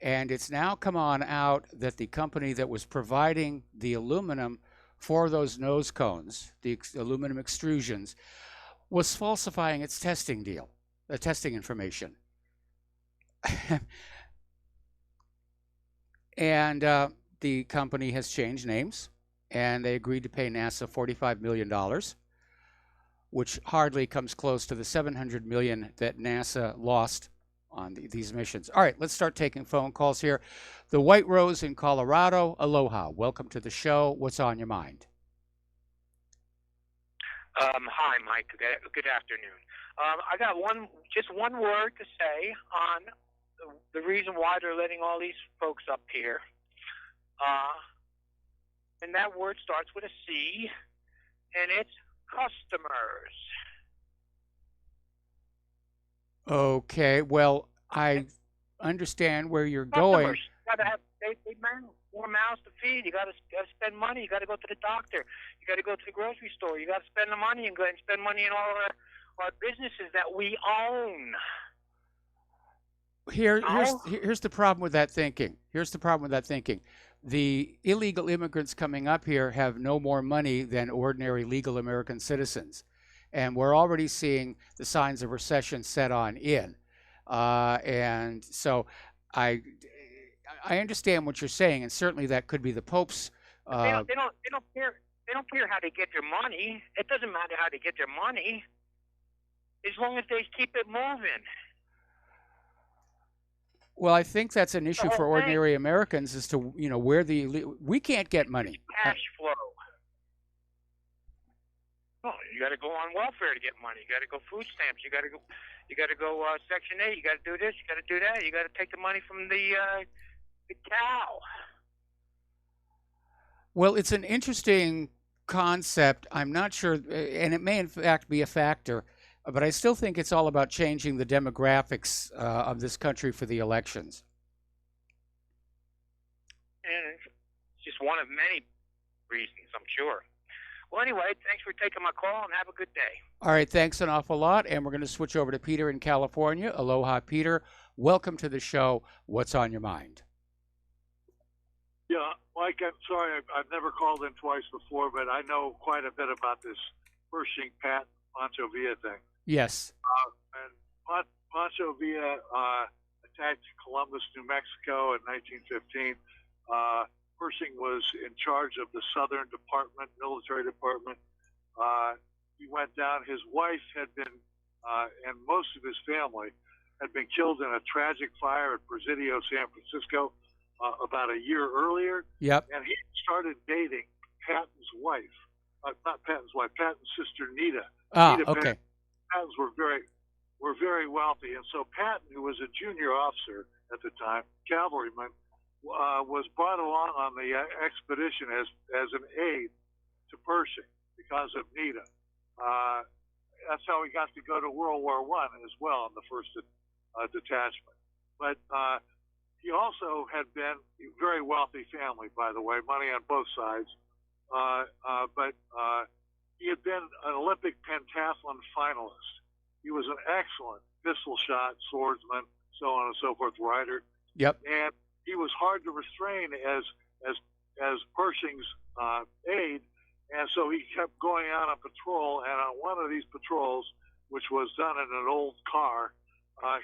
And it's now come on out that the company that was providing the aluminum for those nose cones, the aluminum extrusions, was falsifying its testing deal, the testing information. And the company has changed names, and they agreed to pay NASA $45 million, which hardly comes close to the $700 million that NASA lost on these missions. All right, let's start taking phone calls here. The White Rose in Colorado, aloha. Welcome to the show. What's on your mind? Hi, Mike. Good afternoon. I got just one word to say on the reason why they're letting all these folks up here. And that word starts with a C, and it's customers. Okay, well, I understand where you're Customers. going. You gotta have more mouths to feed. You gotta spend money. You gotta go to the doctor. You gotta go to the grocery store. You gotta spend the money and go and spend money in all our businesses that we own. Here's the problem with that thinking. The illegal immigrants coming up here have no more money than ordinary legal American citizens. And we're already seeing the signs of recession set on in. And so I understand what you're saying, and certainly that could be the Pope's. They don't care. They don't care how they get their money. It doesn't matter how they get their money, as long as they keep it moving. Well, I think that's an issue for ordinary Americans as to where we can't get money. Cash flow. Oh, you got to go on welfare to get money. You got to go food stamps. You got to go Section 8. You got to do this. You got to do that. You got to take the money from the cow. Well, it's an interesting concept. I'm not sure, and it may in fact be a factor, but I still think it's all about changing the demographics of this country for the elections. And it's just one of many reasons, I'm sure. Well, anyway, thanks for taking my call, and have a good day. All right, thanks an awful lot, and we're going to switch over to Peter in California. Aloha, Peter. Welcome to the show. What's on your mind? Yeah, Mike, I'm sorry, I've never called in twice before, but I know quite a bit about this Pershing Pat Pancho Villa thing. Yes. And Pancho Villa attacked Columbus, New Mexico in 1915. Pershing was in charge of the Southern Department, military department. He went down. His wife had been, and most of his family, had been killed in a tragic fire at Presidio, San Francisco, about a year earlier. Yep. And he started dating Patton's wife, not Patton's wife, Patton's sister Nita. Nita Okay. Pattons were very wealthy, and so Patton, who was a junior officer at the time, cavalryman, was brought along on the expedition as an aide to Pershing because of Nita. That's how he got to go to World War I as well in the first detachment. But he also had been a very wealthy family, by the way, money on both sides. But he had been an Olympic pentathlon finalist. He was an excellent pistol shot, swordsman, so on and so forth, rider. Yep. And he was hard to restrain as Pershing's aide, and so he kept going out on patrol. And on one of these patrols, which was done in an old car,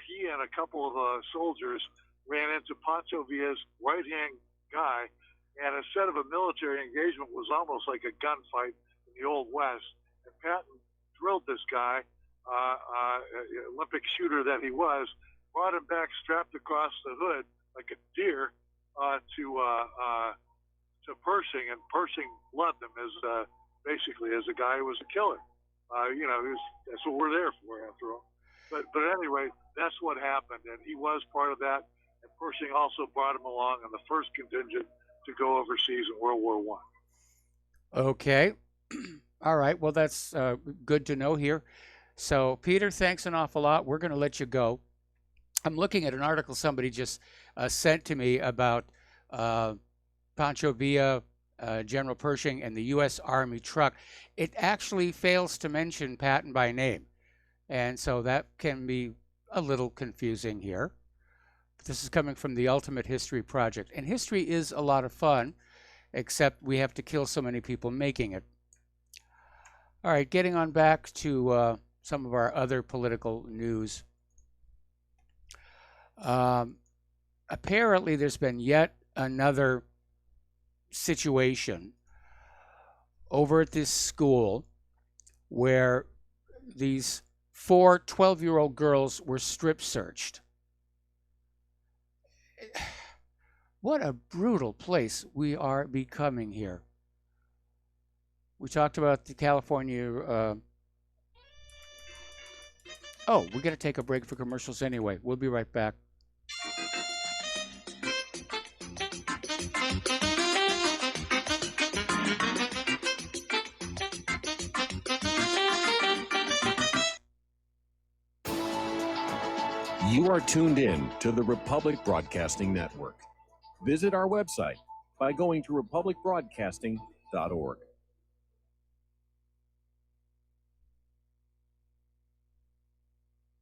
he and a couple of soldiers ran into Pancho Villa's right-hand guy, and instead of a military engagement, it was almost like a gunfight in the Old West. And Patton drilled this guy, Olympic shooter that he was, brought him back strapped across the hood like a deer to Pershing, and Pershing loved him as basically as a guy who was a killer. That's what we're there for, after all. But anyway, that's what happened, and he was part of that. And Pershing also brought him along on the first contingent to go overseas in World War I. Okay. All right. Well, that's good to know here. So, Peter, thanks an awful lot. We're going to let you go. I'm looking at an article somebody just sent to me about Pancho Villa, General Pershing, and the U.S. Army truck. It actually fails to mention Patton by name, and so that can be a little confusing here. This is coming from the Ultimate History Project, and history is a lot of fun, except we have to kill so many people making it. All right, getting on back to some of our other political news. Apparently, there's been yet another situation over at this school where these 4 12-year-old girls were strip searched. What a brutal place we are becoming here. We talked about the California... Oh, we're going to take a break for commercials anyway. We'll be right back. You are tuned in to the Republic Broadcasting Network. Visit our website by going to republicbroadcasting.org.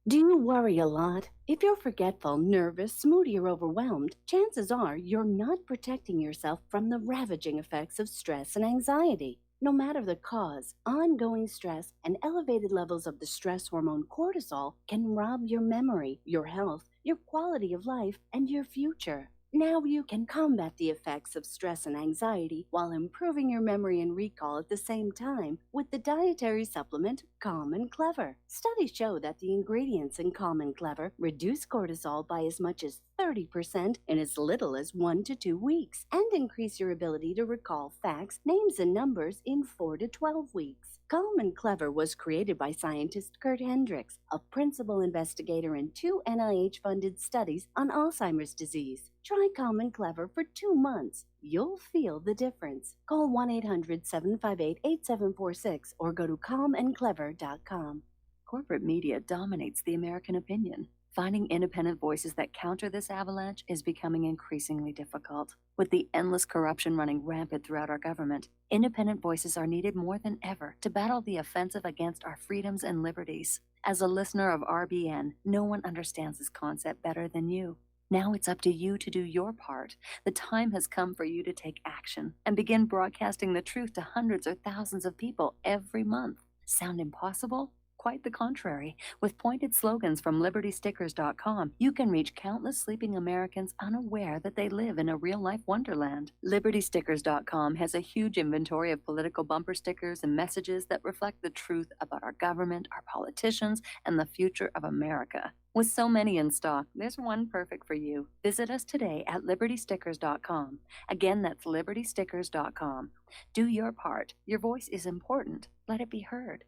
Do you worry a lot? If you're forgetful, nervous, moody, or overwhelmed, chances are you're not protecting yourself from the ravaging effects of stress and anxiety. No matter the cause, ongoing stress and elevated levels of the stress hormone cortisol can rob your memory, your health, your quality of life, and your future. Now you can combat the effects of stress and anxiety while improving your memory and recall at the same time with the dietary supplement Calm and Clever. Studies show that the ingredients in Calm and Clever reduce cortisol by as much as 30% in as little as 1 to 2 weeks and increase your ability to recall facts, names, and numbers in 4 to 12 weeks. Calm and Clever was created by scientist Kurt Hendricks, a principal investigator in 2 NIH-funded studies on Alzheimer's disease. Try Calm and Clever for 2 months. You'll feel the difference. Call 1-800-758-8746 or go to calmandclever.com. Corporate media dominates the American opinion. Finding independent voices that counter this avalanche is becoming increasingly difficult. With the endless corruption running rampant throughout our government, independent voices are needed more than ever to battle the offensive against our freedoms and liberties. As a listener of RBN, no one understands this concept better than you. Now it's up to you to do your part. The time has come for you to take action and begin broadcasting the truth to hundreds or thousands of people every month. Sound impossible? Quite the contrary. With pointed slogans from LibertyStickers.com, you can reach countless sleeping Americans unaware that they live in a real-life wonderland. LibertyStickers.com has a huge inventory of political bumper stickers and messages that reflect the truth about our government, our politicians, and the future of America. With so many in stock, there's one perfect for you. Visit us today at LibertyStickers.com. Again, that's LibertyStickers.com. Do your part. Your voice is important. Let it be heard.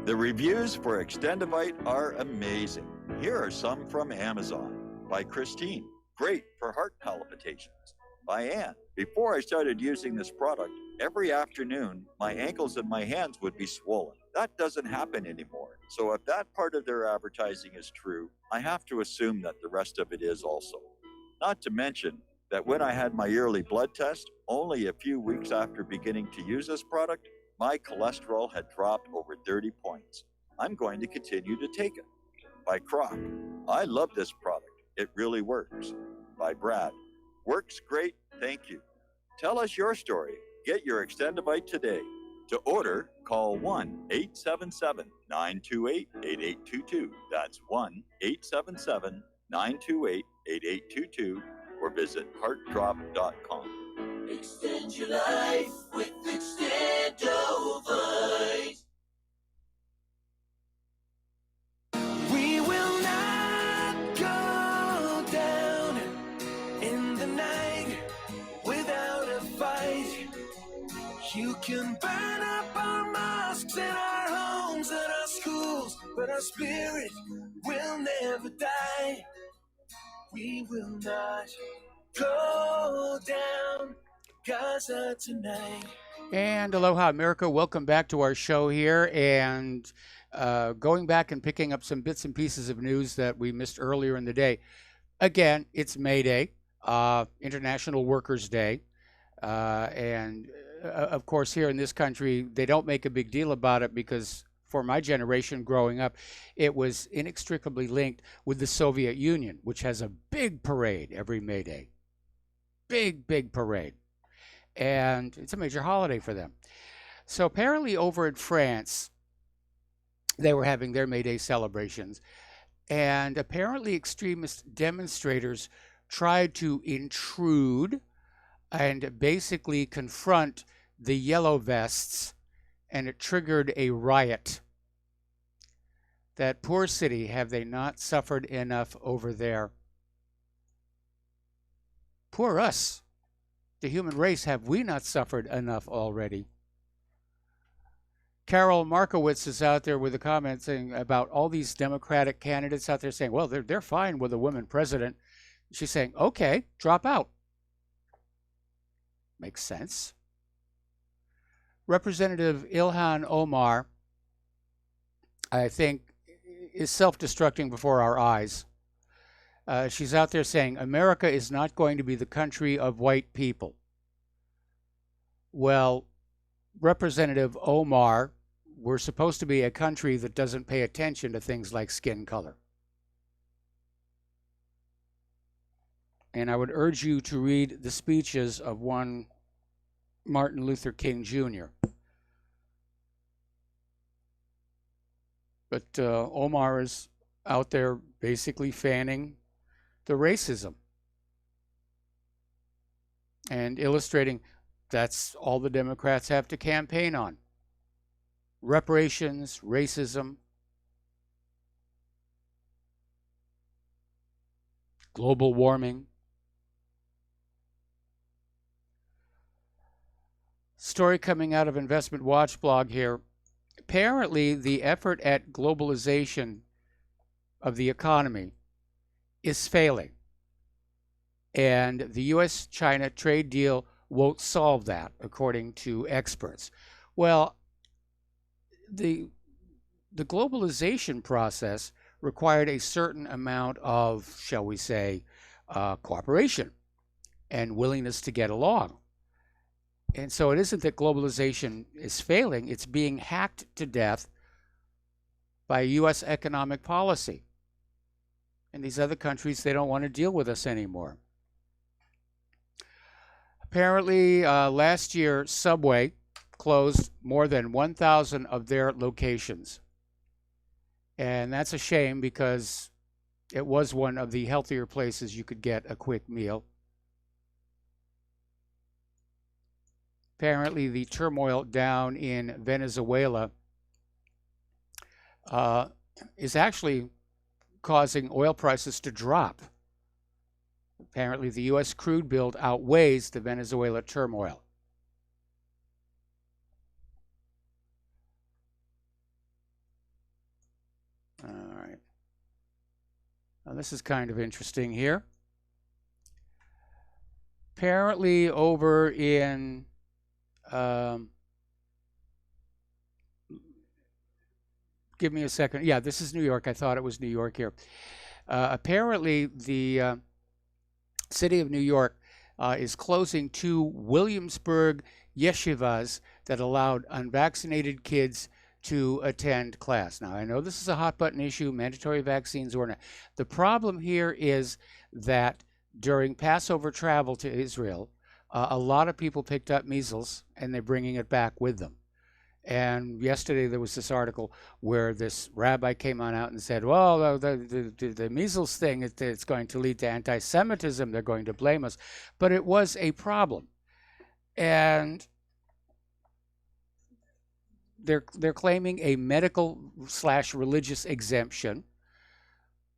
The reviews for Extendivite are amazing. Here are some from Amazon. By Christine, great for heart palpitations. By Anne, before I started using this product, every afternoon my ankles and my hands would be swollen. That doesn't happen anymore. So if that part of their advertising is true, I have to assume that the rest of it is also. Not to mention that when I had my yearly blood test, only a few weeks after beginning to use this product, my cholesterol had dropped over 30 points. I'm going to continue to take it. By Croc, I love this product. It really works. By Brad, works great, thank you. Tell us your story. Get your Extendivite today. To order, call 1-877-928-8822. That's 1-877-928-8822 or visit heartdrop.com. Extend your life with Extendovite. We will not go down in the night without a fight. You can burn up our mosques and our homes and our schools, but our spirit will never die. We will not go down. Gaza tonight. And aloha, America. Welcome back to our show here. And going back and picking up some bits and pieces of news that we missed earlier in the day. Again, it's May Day, International Workers' Day. And of course, here in this country, they don't make a big deal about it because for my generation growing up, it was inextricably linked with the Soviet Union, which has a big parade every May Day. Big parade. And it's a major holiday for them. So apparently over in France, they were having their May Day celebrations. And apparently extremist demonstrators tried to intrude and basically confront the yellow vests, and it triggered a riot. That poor city, have they not suffered enough over there? Poor us, the human race, have we not suffered enough already? Carol Markowitz is out there with a comment saying about all these Democratic candidates out there saying, well, they're fine with a woman president. She's saying, okay, drop out. Makes sense. Representative Ilhan Omar, I think, is self-destructing before our eyes. She's out there saying, America is not going to be the country of white people. Well, Representative Omar, we're supposed to be a country that doesn't pay attention to things like skin color. And I would urge you to read the speeches of one Martin Luther King Jr. But Omar is out there basically fanning the racism and illustrating that's all the Democrats have to campaign on. Reparations, racism, global warming. Story coming out of Investment Watch blog here. Apparently, the effort at globalization of the economy is failing. And the U.S.-China trade deal won't solve that, according to experts. Well, the globalization process required a certain amount of, shall we say, cooperation and willingness to get along. And so it isn't that globalization is failing, it's being hacked to death by U.S. economic policy. And these other countries, they don't want to deal with us anymore. Apparently, last year, Subway closed more than 1,000 of their locations. And that's a shame because it was one of the healthier places you could get a quick meal. Apparently, the turmoil down in Venezuela is actually causing oil prices to drop. Apparently, the U.S. crude build outweighs the Venezuela turmoil. All right. Now, this is kind of interesting here. Apparently, over in give me a second. Yeah, this is New York. I thought it was New York here. Apparently, the city of New York is closing 2 Williamsburg yeshivas that allowed unvaccinated kids to attend class. Now, I know this is a hot button issue, mandatory vaccines or not. The problem here is that during Passover travel to Israel, a lot of people picked up measles and they're bringing it back with them. And yesterday there was this article where this rabbi came on out and said, well, the measles thing, it's going to lead to anti-Semitism. They're going to blame us. But it was a problem. And they're claiming a medical/religious exemption.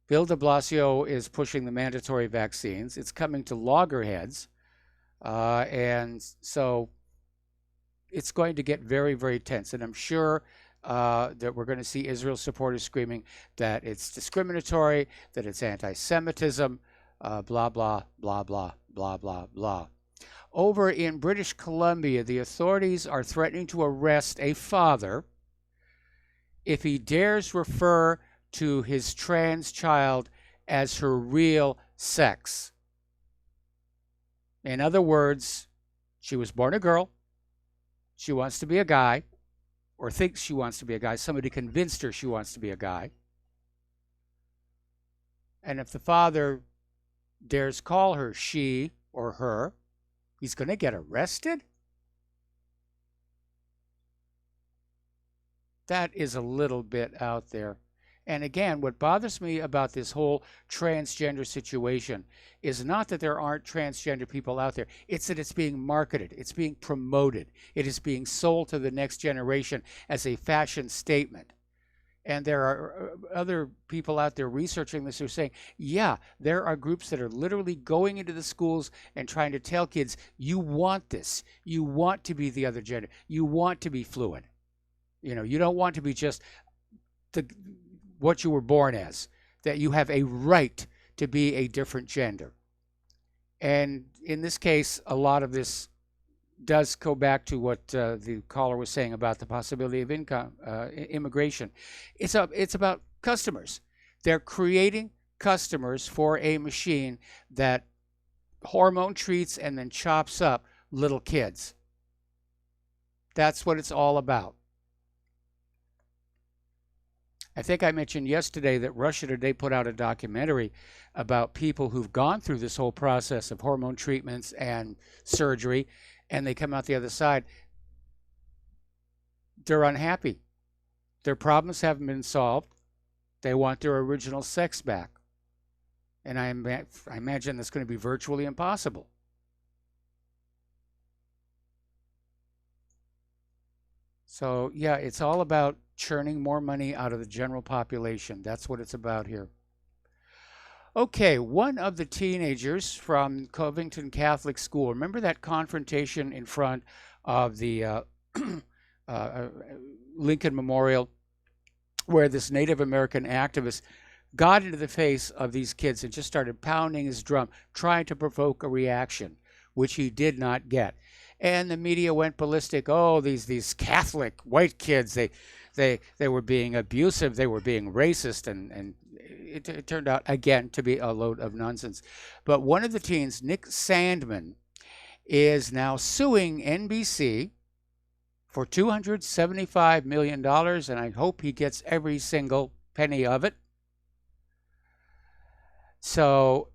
Bill de Blasio is pushing the mandatory vaccines. It's coming to loggerheads. And so it's going to get very, very tense. And I'm sure that we're going to see Israel supporters screaming that it's discriminatory, that it's anti-Semitism, blah, blah, blah, blah, blah, blah, blah. Over in British Columbia, the authorities are threatening to arrest a father if he dares refer to his trans child as her real sex. In other words, she was born a girl, she wants to be a guy, or thinks she wants to be a guy. Somebody convinced her she wants to be a guy. And if the father dares call her she or her, he's going to get arrested? That is a little bit out there. And again, what bothers me about this whole transgender situation is not that there aren't transgender people out there. It's that it's being marketed. It's being promoted. It is being sold to the next generation as a fashion statement. And there are other people out there researching this who are saying, yeah, there are groups that are literally going into the schools and trying to tell kids, you want this. You want to be the other gender. You want to be fluid. You know, you don't want to be just what you were born as, that you have a right to be a different gender. And in this case, a lot of this does go back to what the caller was saying about the possibility of immigration. It's about customers. They're creating customers for a machine that hormone treats and then chops up little kids. That's what it's all about. I think I mentioned yesterday that Russia Today put out a documentary about people who've gone through this whole process of hormone treatments and surgery, and they come out the other side. They're unhappy. Their problems haven't been solved. They want their original sex back. And I imagine that's going to be virtually impossible. So, yeah, it's all about churning more money out of the general population. That's what it's about here. Okay, one of the teenagers from Covington Catholic School, remember that confrontation in front of the Lincoln Memorial where this Native American activist got into the face of these kids and just started pounding his drum, trying to provoke a reaction, which he did not get. And the media went ballistic. Oh, these Catholic white kids, they were being abusive, they were being racist, and it turned out, again, to be a load of nonsense. But one of the teens, Nick Sandman, is now suing NBC for $275 million, and I hope he gets every single penny of it. So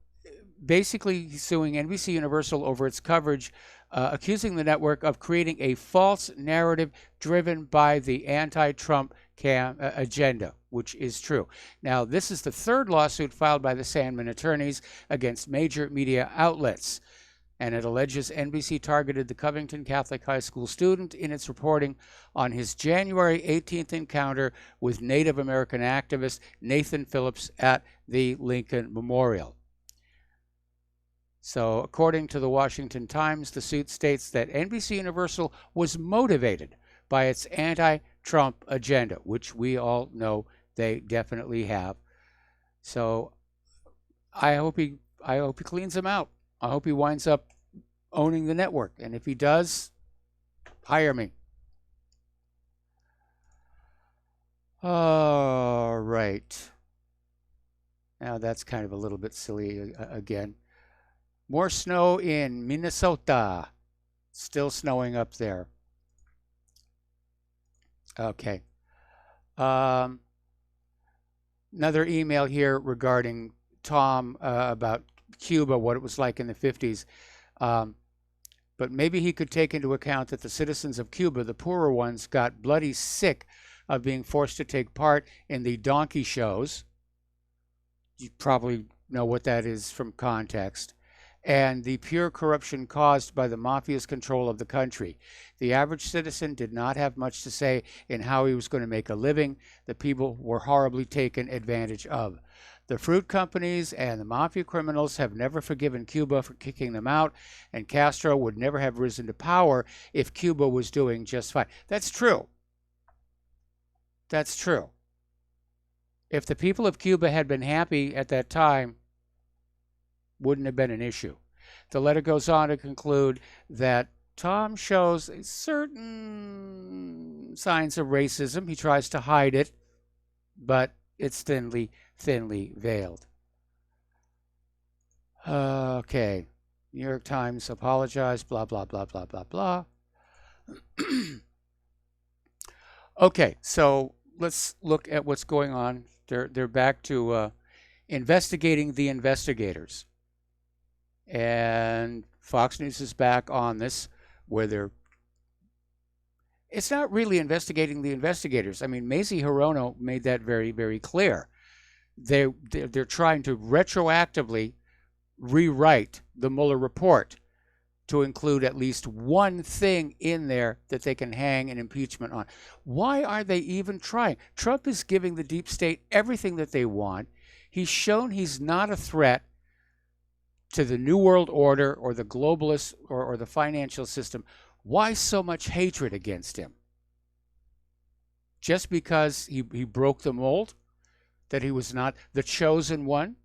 basically, he's suing NBC Universal over its coverage, accusing the network of creating a false narrative driven by the anti-Trump agenda, which is true. Now, this is the third lawsuit filed by the Sandman attorneys against major media outlets, and it alleges NBC targeted the Covington Catholic High School student in its reporting on his January 18th encounter with Native American activist Nathan Phillips at the Lincoln Memorial. So, according to the Washington Times, the suit states that NBC Universal was motivated by its anti-Trump agenda, which we all know they definitely have. So, I hope he cleans them out. I hope he winds up owning the network, and if he does, hire me. All right. Now that's kind of a little bit silly again. More snow in Minnesota. Still snowing up there. Okay. Another email here regarding Tom about Cuba, what it was like in the 50s. But maybe he could take into account that the citizens of Cuba, the poorer ones, got bloody sick of being forced to take part in the donkey shows. You probably know what that is from context. And the pure corruption caused by the mafia's control of the country. The average citizen did not have much to say in how he was going to make a living. The people were horribly taken advantage of. The fruit companies and the mafia criminals have never forgiven Cuba for kicking them out, and Castro would never have risen to power if Cuba was doing just fine. That's true. That's true. If the people of Cuba had been happy at that time, wouldn't have been an issue. The letter goes on to conclude that Tom shows certain signs of racism. He tries to hide it, but it's thinly veiled. Okay. New York Times apologized, blah, blah, blah, blah, blah, blah. Okay, so let's look at what's going on. They're back to investigating the investigators. And Fox News is back on this, where it's not really investigating the investigators. I mean, Mazie Hirono made that very, very clear. They're trying to retroactively rewrite the Mueller report to include at least one thing in there that they can hang an impeachment on. Why are they even trying? Trump is giving the deep state everything that they want. He's shown he's not a threat to the New World Order or the globalists or the financial system. Why so much hatred against him? Just because he broke the mold? That he was not the chosen one?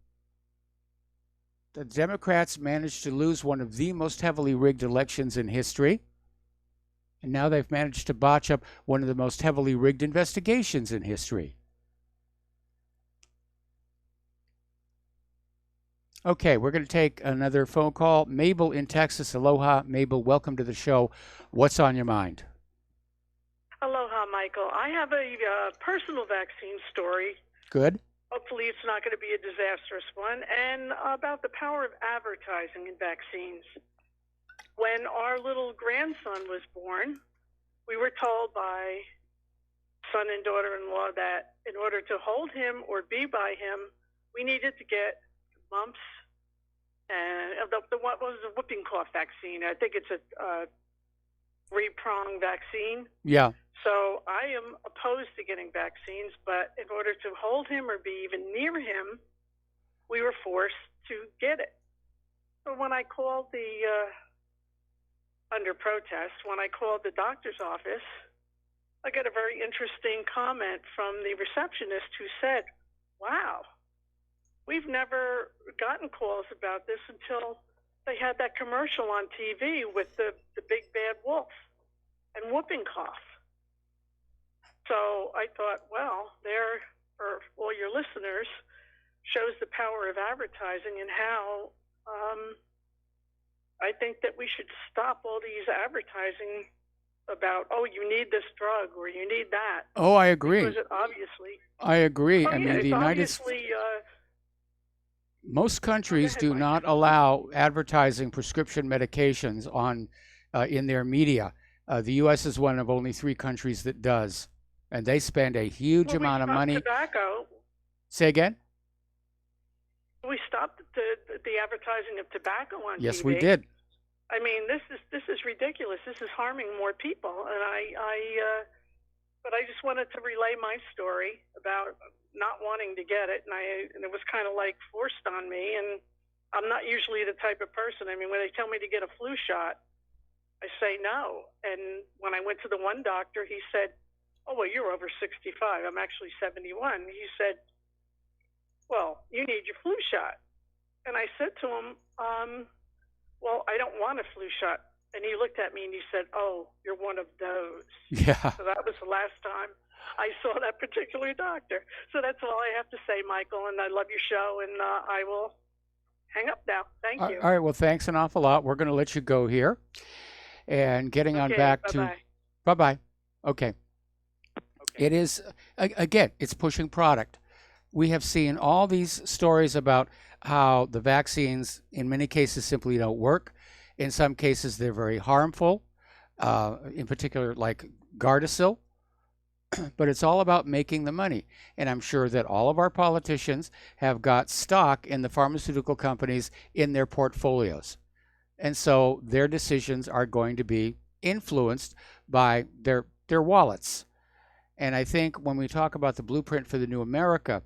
The Democrats managed to lose one of the most heavily rigged elections in history. And now they've managed to botch up one of the most heavily rigged investigations in history. Okay, we're going to take another phone call. Mabel in Texas. Aloha. Mabel, welcome to the show. What's on your mind? Aloha, Michael. I have a personal vaccine story. Good. Hopefully it's not going to be a disastrous one. And about the power of advertising in vaccines. When our little grandson was born, we were told by son and daughter-in-law that in order to hold him or be by him, we needed to get mumps and what was the whooping cough vaccine? I think it's a three-prong vaccine. Yeah. So I am opposed to getting vaccines, but in order to hold him or be even near him, we were forced to get it. So when I called under protest, when I called the doctor's office, I got a very interesting comment from the receptionist who said, wow, we've never gotten calls about this until they had that commercial on TV with the big bad wolf and whooping cough. So I thought, well, there, for all your listeners, shows the power of advertising and how I think that we should stop all these advertising about, oh, you need this drug or you need that. Oh, I agree. Because it obviously. I agree. Oh, I mean, yeah, the United States. Most countries do not allow advertising prescription medications on in their media. The U.S. is one of only 3 countries that does, and they spend a huge amount of money. Tobacco. Say again? We stopped the advertising of tobacco on Yes, TV. we did. I mean, this is ridiculous. This is harming more people, and but I just wanted to relay my story about not wanting to get it, and it was kind of like forced on me. And I'm not usually the type of person. I mean, when they tell me to get a flu shot, I say no. And when I went to the one doctor, he said, "Oh, well, you're over 65. I'm actually 71." He said, "Well, you need your flu shot." And I said to him, well, I don't want a flu shot. And he looked at me and he said, "Oh, you're one of those." Yeah. So that was the last time I saw that particular doctor. So that's all I have to say, Michael. And I love your show, and I will hang up now. Thank you. All right. Well, thanks an awful lot. We're going to let you go here. And getting on back to... Bye-bye. Okay. It is, again, it's pushing product. We have seen all these stories about how the vaccines, in many cases, simply don't work. In some cases, they're very harmful, in particular, like Gardasil. But it's all about making the money. And I'm sure that all of our politicians have got stock in the pharmaceutical companies in their portfolios. And so their decisions are going to be influenced by their wallets. And I think when we talk about the blueprint for the new America,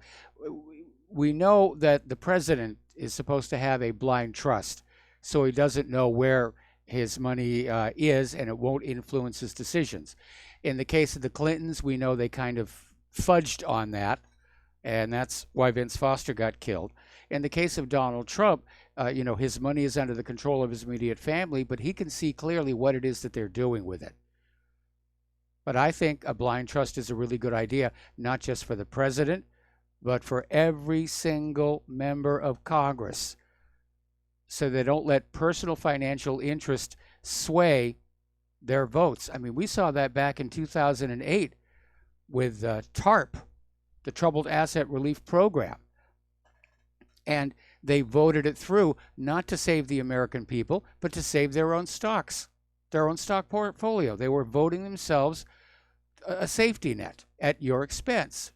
we know that the president is supposed to have a blind trust. So he doesn't know where his money is, and it won't influence his decisions. In the case of the Clintons, we know they kind of fudged on that, and that's why Vince Foster got killed. In the case of Donald Trump, his money is under the control of his immediate family, but he can see clearly what it is that they're doing with it. But I think a blind trust is a really good idea, not just for the president, but for every single member of Congress, so they don't let personal financial interest sway their votes. I mean, we saw that back in 2008 with TARP, the Troubled Asset Relief Program. And they voted it through not to save the American people, but to save their own stocks, their own stock portfolio. They were voting themselves a safety net at your expense.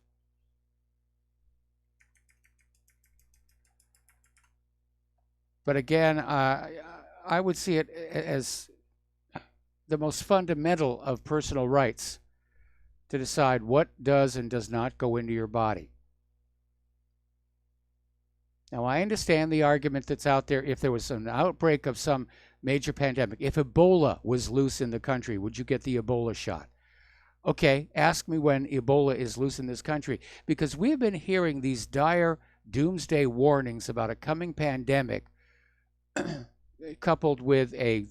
But again, I would see it as the most fundamental of personal rights to decide what does and does not go into your body. Now, I understand the argument that's out there. If there was an outbreak of some major pandemic, if Ebola was loose in the country, would you get the Ebola shot? Okay, ask me when Ebola is loose in this country, because we've been hearing these dire doomsday warnings about a coming pandemic coupled with a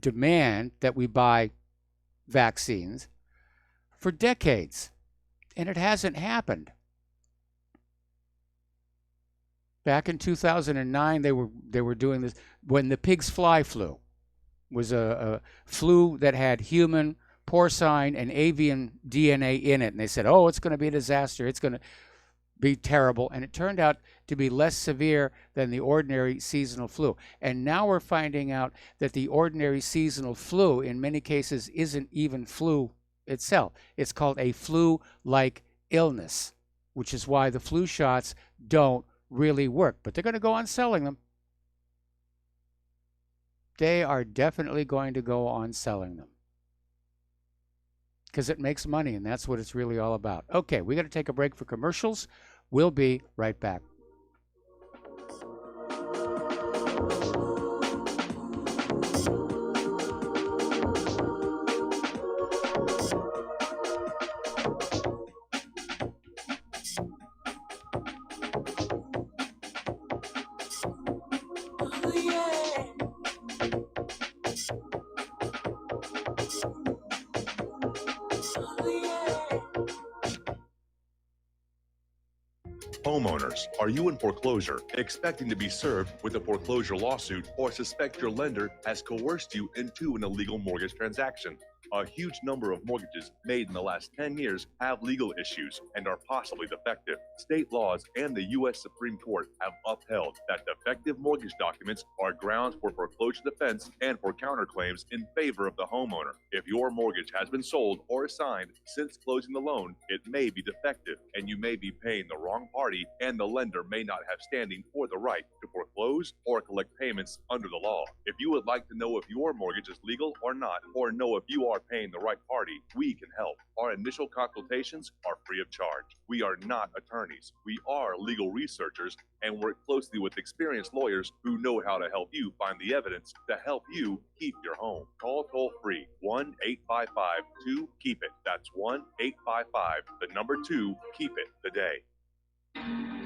demand that we buy vaccines for decades, and it hasn't happened. Back in 2009, they were doing this when the pig's fly flu was a flu that had human, porcine, and avian DNA in it, and they said, "Oh, it's going to be a disaster. It's going to be terrible," and it turned out to be less severe than the ordinary seasonal flu. And now we're finding out that the ordinary seasonal flu, in many cases, isn't even flu itself. It's called a flu-like illness, which is why the flu shots don't really work. But they're going to go on selling them. They are definitely going to go on selling them, because it makes money, and that's what it's really all about. Okay, we got to take a break for commercials. We'll be right back. Homeowners, are you in foreclosure, expecting to be served with a foreclosure lawsuit, or suspect your lender has coerced you into an illegal mortgage transaction? A huge number of mortgages made in the last 10 years have legal issues and are possibly defective. State laws and the U.S. Supreme Court have upheld that defective mortgage documents are grounds for foreclosure defense and for counterclaims in favor of the homeowner. If your mortgage has been sold or assigned since closing the loan, it may be defective, and you may be paying the wrong party, and the lender may not have standing or the right to foreclose or collect payments under the law. If you would like to know if your mortgage is legal or not, or know if you are paying the right party, we can help. Our initial consultations are free of charge. We are not attorneys. We are legal researchers and work closely with experienced lawyers who know how to help you find the evidence to help you keep your home. Call toll-free 1-855-2-KEEP-IT. That's 1-855-2-KEEP-IT today.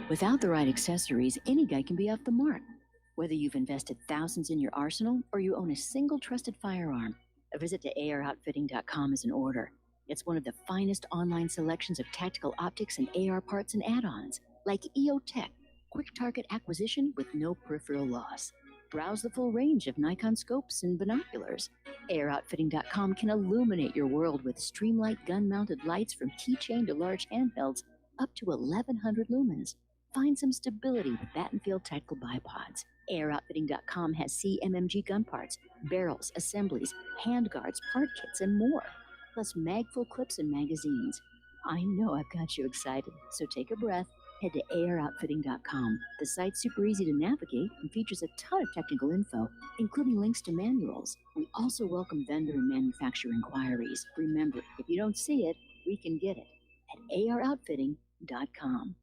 Without the right accessories, any guy can be off the mark. Whether you've invested thousands in your arsenal or you own a single trusted firearm, a visit to AROutfitting.com is in order. It's one of the finest online selections of tactical optics and AR parts and add-ons, like EOTech, quick target acquisition with no peripheral loss. Browse the full range of Nikon scopes and binoculars. AROutfitting.com can illuminate your world with Streamlight gun-mounted lights from keychain to large handhelds up to 1,100 lumens. Find some stability with Battenfield tactical bipods. AirOutfitting.com has CMMG gun parts, barrels, assemblies, handguards, part kits, and more, plus mag-full clips and magazines. I know I've got you excited, so take a breath. Head to AirOutfitting.com. The site's super easy to navigate and features a ton of technical info, including links to manuals. We also welcome vendor and manufacturer inquiries. Remember, if you don't see it, we can get it at AirOutfitting.com.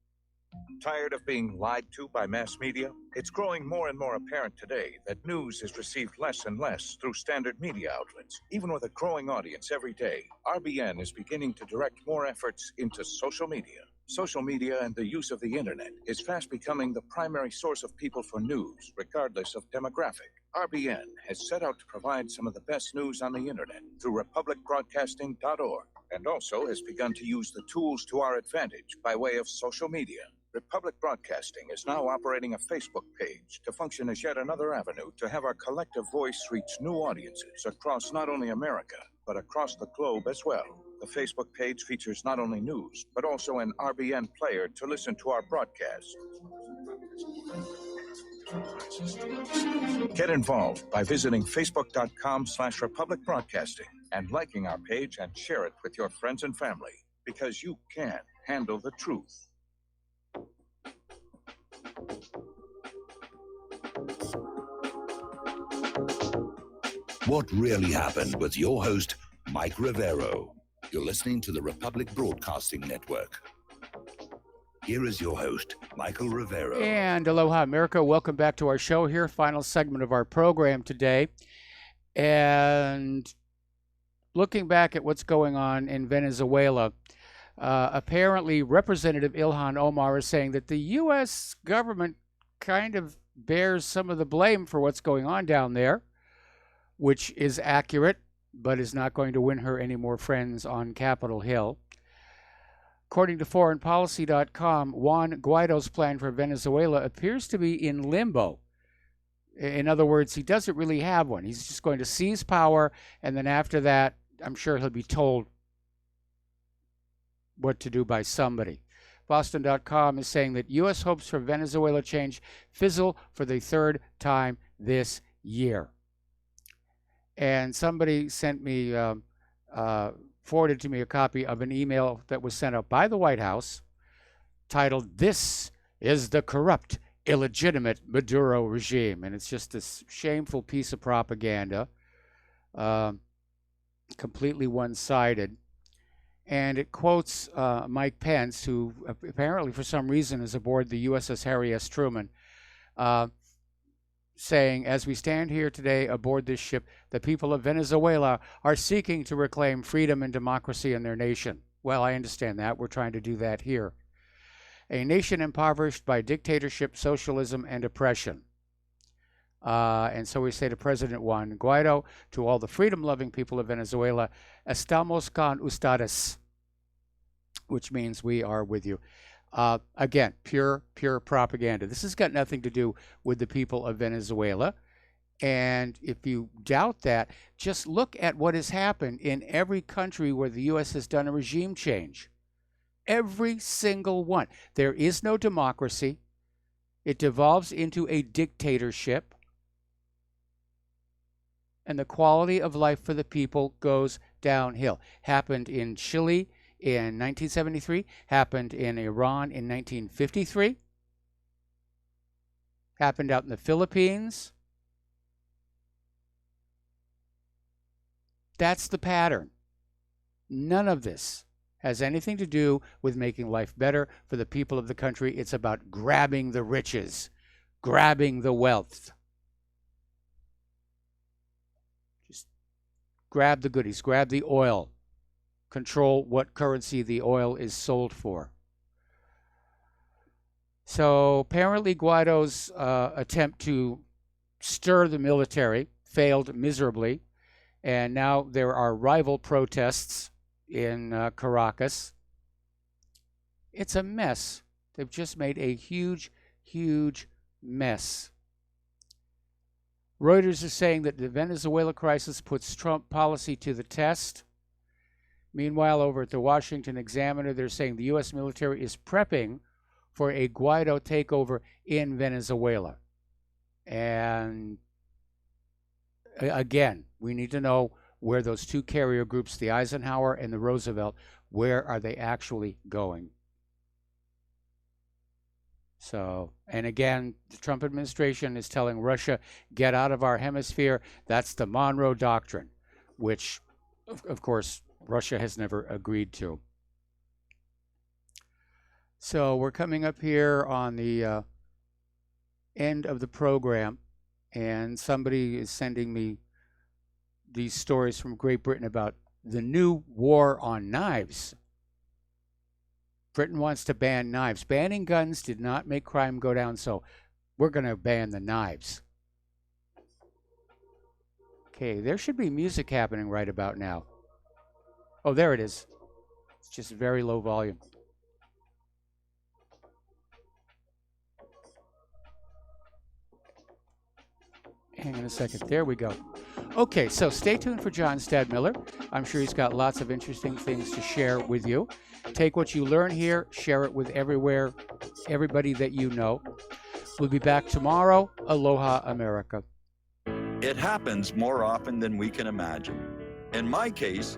Tired of being lied to by mass media? It's growing more and more apparent today that news is received less and less through standard media outlets. Even with a growing audience every day, RBN is beginning to direct more efforts into social media. Social media and the use of the internet is fast becoming the primary source of people for news, regardless of demographic. RBN has set out to provide some of the best news on the internet through republicbroadcasting.org, and also has begun to use the tools to our advantage by way of social media. Republic Broadcasting is now operating a Facebook page to function as yet another avenue to have our collective voice reach new audiences across not only America, but across the globe as well. The Facebook page features not only news, but also an RBN player to listen to our broadcast. Get involved by visiting facebook.com/Republic Broadcasting and liking our page and share it with your friends and family, because you can handle the truth. What really happened with your host, Mike Rivero. You're listening to the Republic Broadcasting Network. Here is your host, Michael Rivero. And aloha, America. Welcome back to our show here. Final segment of our program today. And looking back at what's going on in Venezuela, apparently Representative Ilhan Omar is saying that the U.S. government kind of bears some of the blame for what's going on down there, which is accurate, but is not going to win her any more friends on Capitol Hill. According to foreignpolicy.com, Juan Guaido's plan for Venezuela appears to be in limbo. In other words, he doesn't really have one. He's just going to seize power, and then after that, I'm sure he'll be told what to do by somebody. Boston.com is saying that U.S. hopes for Venezuela change fizzle for the third time this year. And somebody sent me, forwarded to me a copy of an email that was sent out by the White House titled, "This is the corrupt, illegitimate Maduro regime." And it's just this shameful piece of propaganda, completely one-sided. And it quotes Mike Pence, who apparently for some reason is aboard the USS Harry S. Truman, saying, "As we stand here today aboard this ship, the people of Venezuela are seeking to reclaim freedom and democracy in their nation." Well, I understand that. We're trying to do that here. "A nation impoverished by dictatorship, socialism, and oppression." And so we say to President Juan Guaido, to all the freedom-loving people of Venezuela, "Estamos con ustedes," which means we are with you. Again, pure propaganda. This has got nothing to do with the people of Venezuela. And if you doubt that, just look at what has happened in every country where the U.S. has done a regime change. Every single one. There is no democracy. It devolves into a dictatorship. And the quality of life for the people goes downhill. Happened in Chile in 1973, happened in Iran in 1953, happened out in the Philippines. That's the pattern. None of this has anything to do with making life better for the people of the country. It's about grabbing the riches, grabbing the wealth. Just grab the goodies, grab the oil. Control what currency the oil is sold for. So apparently Guaido's attempt to stir the military failed miserably, and now there are rival protests in Caracas. It's a mess. They've just made a huge, huge mess. Reuters is saying that the Venezuela crisis puts Trump policy to the test. Meanwhile, over at the Washington Examiner, they're saying the U.S. military is prepping for a Guaido takeover in Venezuela. And again, we need to know where those two carrier groups, the Eisenhower and the Roosevelt, where are they actually going? So, and again, the Trump administration is telling Russia, get out of our hemisphere. That's the Monroe Doctrine, which, of course, Russia has never agreed to. So we're coming up here on the end of the program, and somebody is sending me these stories from Great Britain about the new war on knives. Britain wants to ban knives. Banning guns did not make crime go down, so we're going to ban the knives. Okay, there should be music happening right about now. Oh, there it is. It's just very low volume. Hang on a second. There we go. Okay, so stay tuned for John Stadmiller. I'm sure he's got lots of interesting things to share with you. Take what you learn here, share it with everybody that you know. We'll be back tomorrow. Aloha, America. It happens more often than we can imagine. In my case,